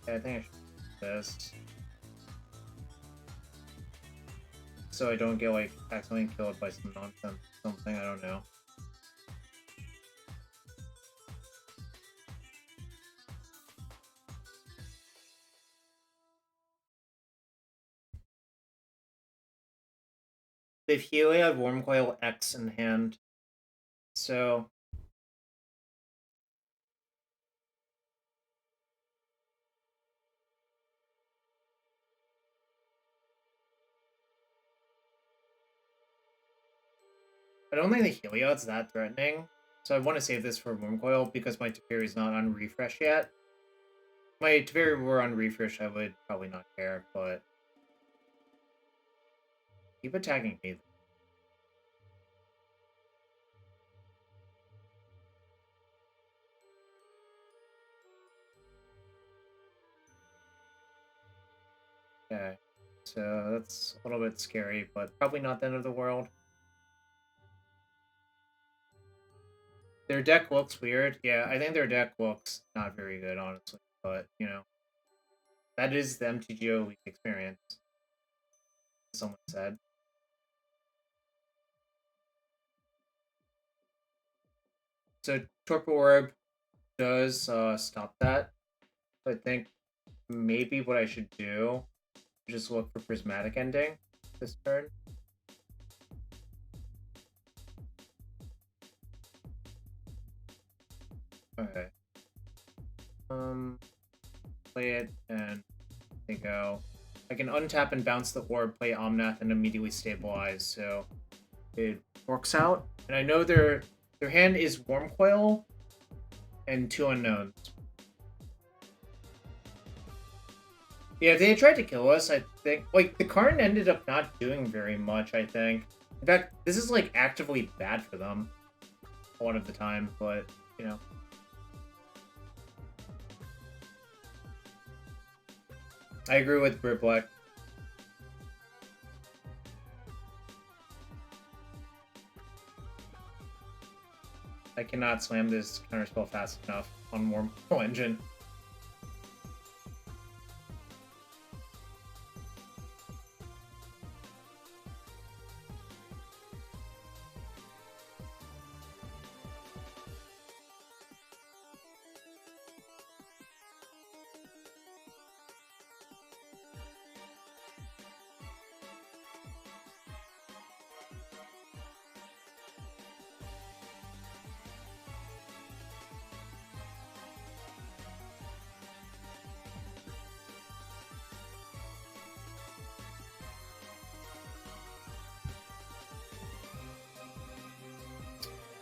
Yeah, I think I should do this. So I don't get, like, accidentally killed by some nonsense. Something, I don't know. They have Heliod, Wormcoil, X in hand. So I don't think the Heliod's that threatening. So I want to save this for Wormcoil because my Teferi's not on refresh yet. If my Teferi were on refresh, I would probably not care, but keep attacking me. Okay, so that's a little bit scary, but probably not the end of the world. Their deck looks weird. Yeah, I think their deck looks not very good, honestly. But, you know, that is the MTGO League experience, someone said. So Torpor Orb does stop that. I think maybe what I should do is just look for Prismatic Ending this turn. Okay. Play it and they go. I can untap and bounce the orb, play Omnath, and immediately stabilize, so it works out. And I know their hand is Wormcoil and 2 unknowns. Yeah, if they had tried to kill us, I think, like, the card ended up not doing very much, I think. In fact, this is, like, actively bad for them a lot of the time, but, you know. I agree with Briblek. I cannot slam this counterspell fast enough on Wormhole Engine.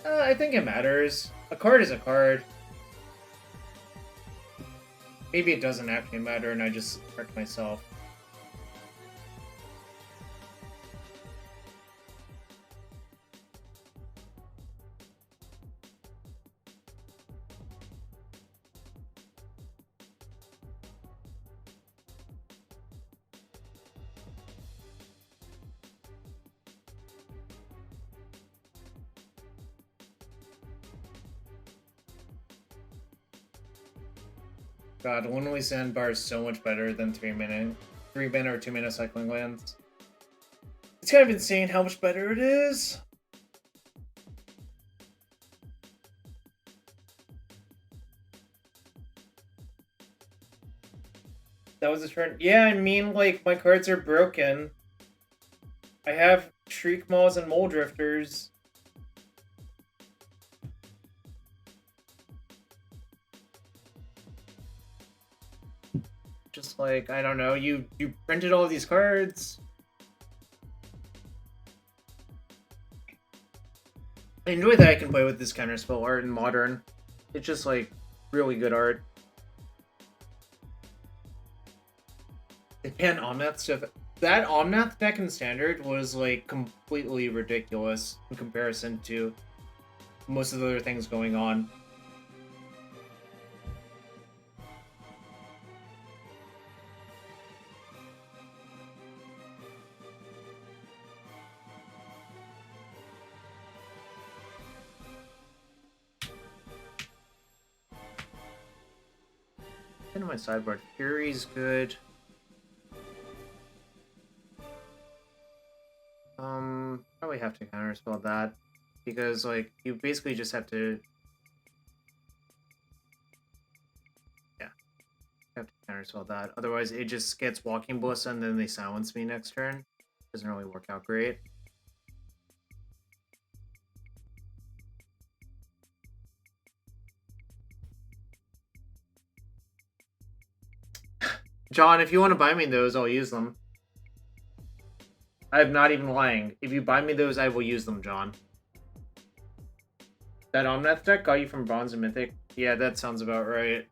I think it matters. A card is a card. Maybe it doesn't actually matter and I just hurt myself. God, Lonely Sandbar is so much better than 3-mana or 2-mana cycling lands. It's kind of insane how much better it is. That was a turn. Yeah, I mean, like, my cards are broken. I have Shriek Maws and Mole Drifters. Just like, I don't know, you printed all of these cards. I enjoy that I can play with this counterspell art in Modern. It's just, like, really good art. And Omnath stuff. That Omnath deck in Standard was, like, completely ridiculous in comparison to most of the other things going on. Into my sideboard. Fury's good. Probably have to counterspell that because, like, you basically just have to. Yeah, you have to counterspell that. Otherwise, it just gets Walking Ballista and then they silence me next turn. Doesn't really work out great. John, if you want to buy me those, I'll use them. I'm not even lying. If you buy me those, I will use them, John. That Omnath deck got you from Bronze and Mythic? Yeah, that sounds about right.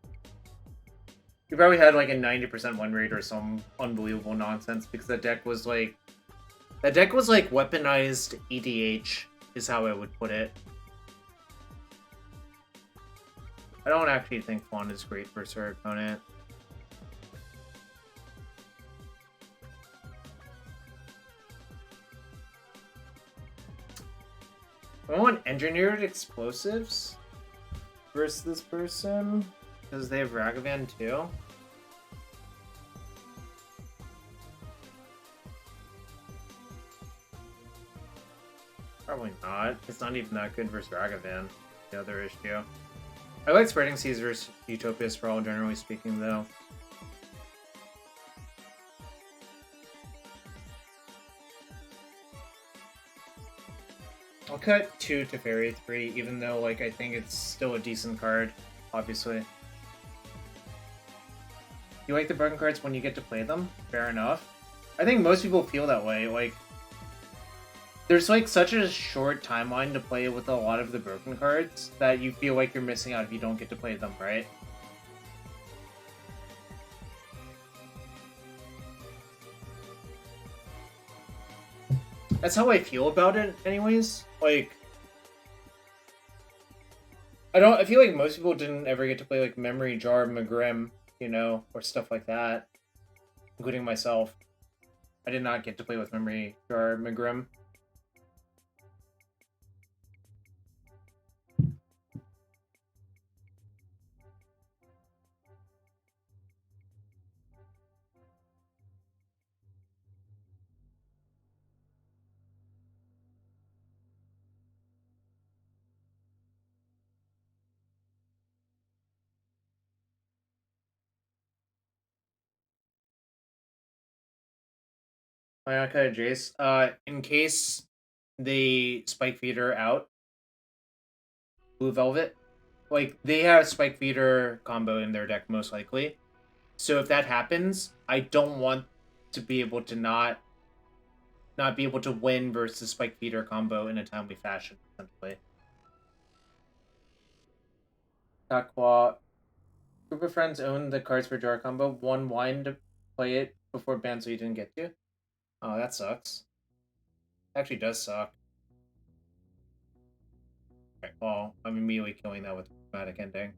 You probably had like a 90% win rate or some unbelievable nonsense because that deck was like... That deck was like weaponized EDH, is how I would put it. I don't actually think Fawn is great versus her opponent. I want engineered explosives versus this person because they have Ragavan too. Probably not. It's not even that good versus Ragavan. The other issue. I like Spreading Seas versus Utopia Sprawl, generally speaking, though. I'll cut 2 to Teferi 3, even though, like, I think it's still a decent card, obviously. You like the broken cards when you get to play them? Fair enough. I think most people feel that way, like... There's, like, such a short timeline to play with a lot of the broken cards that you feel like you're missing out if you don't get to play them, right? That's how I feel about it, anyways. Like, I feel like most people didn't ever get to play, like, Memory Jar, Magrim, you know, or stuff like that. Including myself. I did not get to play with Memory Jar, Magrim. Mayaka Jace. In case they Spike Feeder out, Blue Velvet, like, they have Spike Feeder combo in their deck most likely. So if that happens, I don't want to be able to not be able to win versus Spike Feeder combo in a timely fashion, essentially. Takwa. Group of friends own the cards for Jar combo. One wine to play it before ban, so you didn't get to. Oh, that sucks. Actually does suck. Right, well, I'm immediately killing that with Prismatic Ending.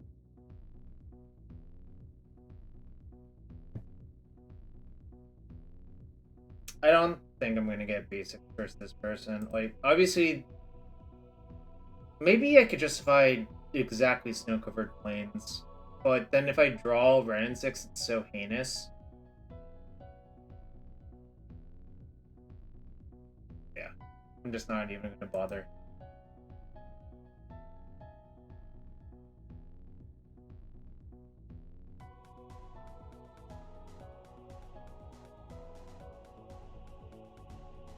I don't think I'm gonna get basic versus this person. Like, obviously, maybe I could justify exactly snow-covered plains. But then if I draw Wrenn and Six, it's so heinous. Yeah, I'm just not even gonna bother.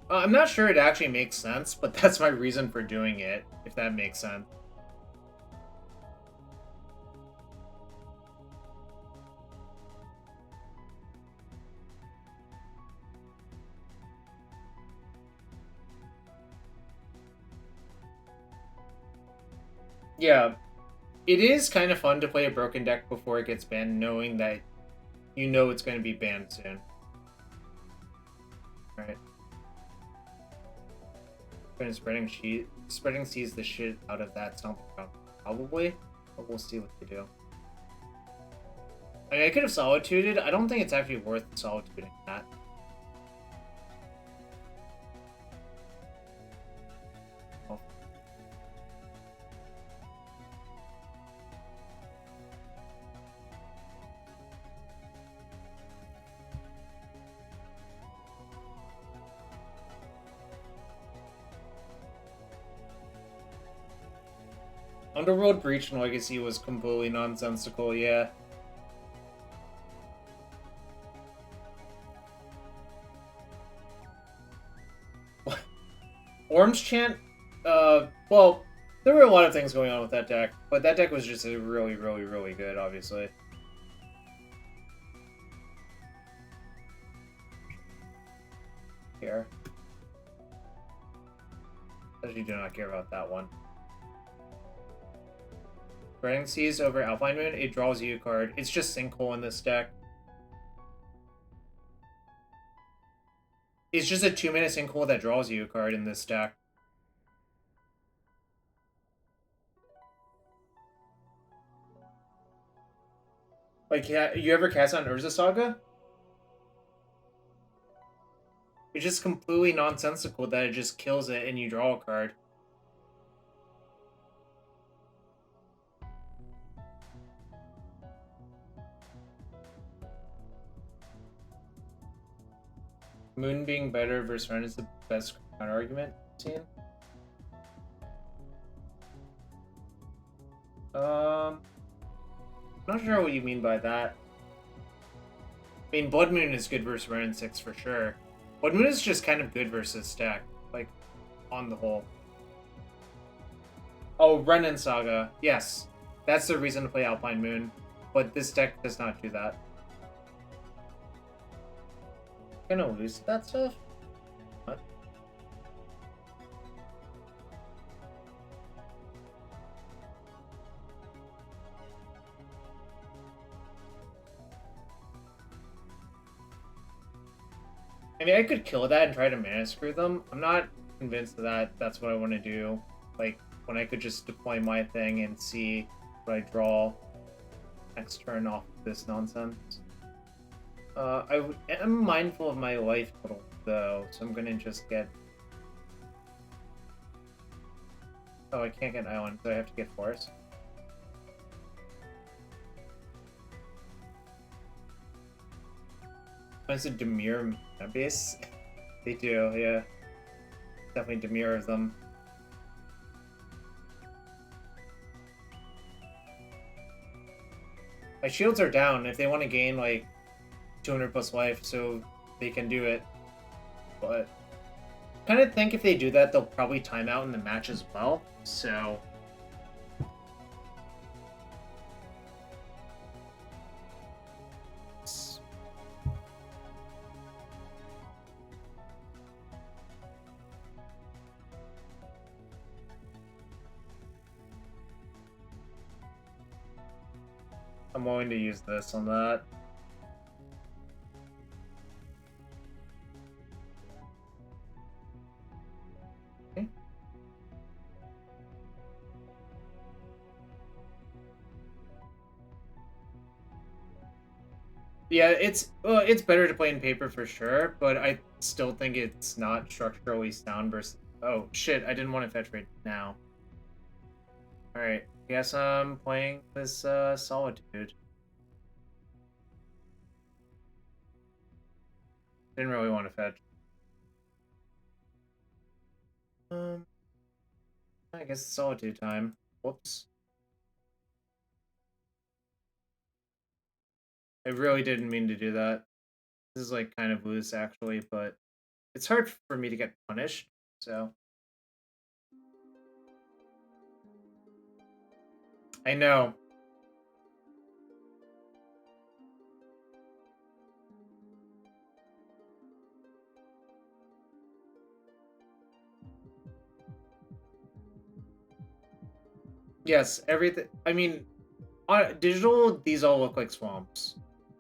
I'm not sure it actually makes sense, but that's my reason for doing it, if that makes sense. Yeah, it is kind of fun to play a broken deck before it gets banned, knowing that you know it's going to be banned soon. Alright. Spreading sees the shit out of that stomp probably, but we'll see what they do. I mean, I could have solituded. I don't think it's actually worth solituding that. Oh. Underworld Breach and Legacy was completely nonsensical, yeah. Orange Chant, well, there were a lot of things going on with that deck, but that deck was just really, really, really good, obviously. Here. Actually, do not care about that one. Spreading Seas over Alpine Moon, it draws you a card. It's just Sinkhole in this deck. It's just a 2-mana Sinkhole that draws you a card in this deck. Like, yeah, you ever cast on Urza Saga? It's just completely nonsensical that it just kills it and you draw a card. Moon being better versus Wrenn is the best counter argument seen. Not sure what you mean by that. I mean, Blood Moon is good versus Wrenn and Six for sure. Blood Moon is just kind of good versus stack, like, on the whole. Oh, Wrenn and Saga. Yes. That's the reason to play Alpine Moon. But this deck does not do that. Gonna lose that stuff? What? I mean, I could kill that and try to mana screw them. I'm not convinced that that's what I want to do. Like, when I could just deploy my thing and see what I draw next turn off this nonsense. I am mindful of my life total, though, so I'm gonna just get... Oh, I can't get an island, so I have to get forest. It's a Demir base? They do, yeah. Definitely Demir of them. My shields are down. If they want to gain, like, 200 plus life, so they can do it. But I kind of think if they do that, they'll probably time out in the match as well. So I'm willing to use this on that. Yeah, it's better to play in paper for sure, but I still think it's not structurally sound versus... Oh, shit, I didn't want to fetch right now. Alright. I guess I'm playing this Solitude. Didn't really want to fetch. I guess it's Solitude time. Whoops. I really didn't mean to do that. This is like kind of loose actually, but it's hard for me to get punished, so. I know. Yes, everything. I mean, on digital, these all look like swamps.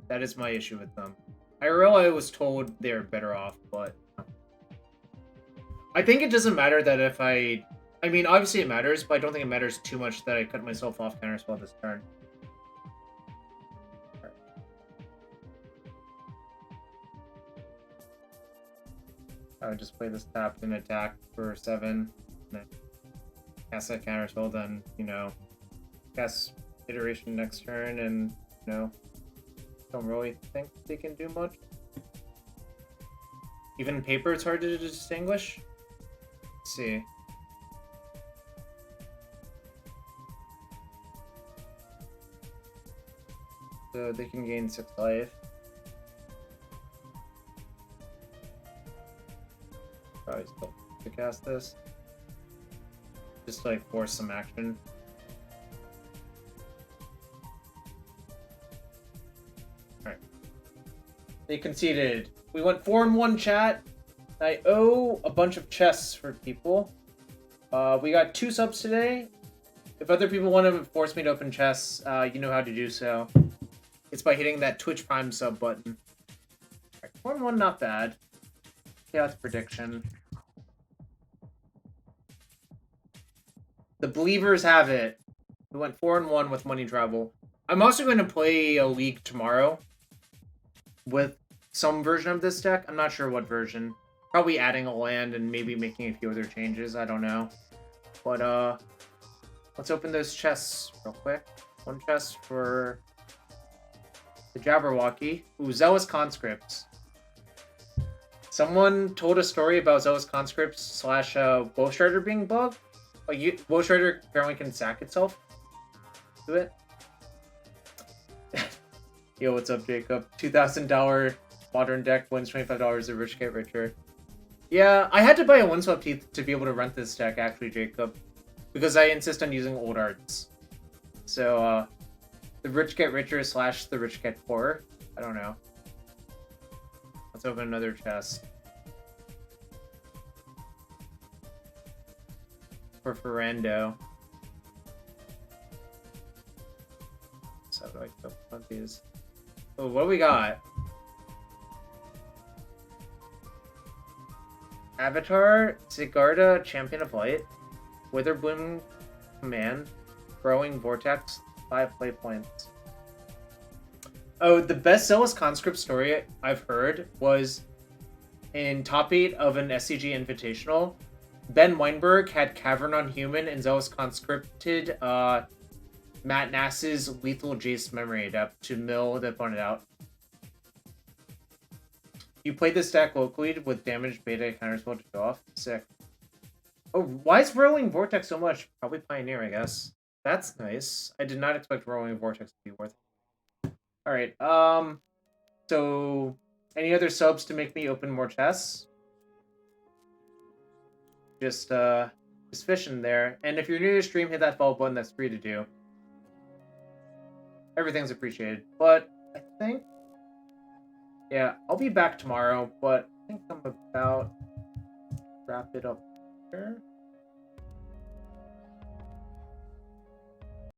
That is my issue with them. IRL, I was told they're better off, but I think it doesn't matter that if I mean, obviously it matters, but I don't think it matters too much that I cut myself off Counterspell this turn. I would just play this tapped and attack for 7. And then cast that Counterspell, then, you know, cast Iteration next turn, and, you know, don't really think they can do much. Even in paper, it's hard to distinguish. Let's see. So they can gain 6 life. Probably still to cast this. Just to, like, force some action. Alright. They conceded. We went 4-1 chat. I owe a bunch of chests for people. We got 2 subs today. If other people want to force me to open chests, you know how to do so. It's by hitting that Twitch Prime sub button. Alright, 4-1, not bad. Chaos prediction. The believers have it. We went 4-1 with money travel. I'm also going to play a league tomorrow with some version of this deck. I'm not sure what version. Probably adding a land and maybe making a few other changes. I don't know. But let's open those chests real quick. One chest for the Jabberwocky. Ooh, Zealous Conscripts. Someone told a story about Zealous Conscripts slash Bowstrider being bugged. Like, Bowstrider apparently can sack itself to it. Yo, what's up, Jacob? $2,000 modern deck wins $25 of Rich Get Richer. Yeah, I had to buy a Windswept Heath to be able to rent this deck, actually, Jacob. Because I insist on using old arts. So, the Rich Get Richer slash the Rich Get Poorer. I don't know. Let's open another chest. For Ferrando. So how do I open one of these? Oh, what do we got? Avatar, Sigarda, Champion of Light, Witherbloom Command, Growing Vortex, 5 play points. Oh, the best Zealous Conscript story I've heard was in top 8 of an SCG Invitational. Ben Weinberg had Cavern on Human and Zealous Conscripted Matt Nass's Lethal Jace Memory Adept to mill the opponent out. You played this deck locally with damage beta Counterspell to go off. Sick. Oh, why is Rolling Vortex so much? Probably Pioneer, I guess. That's nice. I did not expect Rolling Vortex to be worth it. Alright, so any other subs to make me open more chests? Just fishing there. And if you're new to stream, hit that follow button. That's free to do. Everything's appreciated. But I think, yeah, I'll be back tomorrow. But I think I'm about to wrap it up here.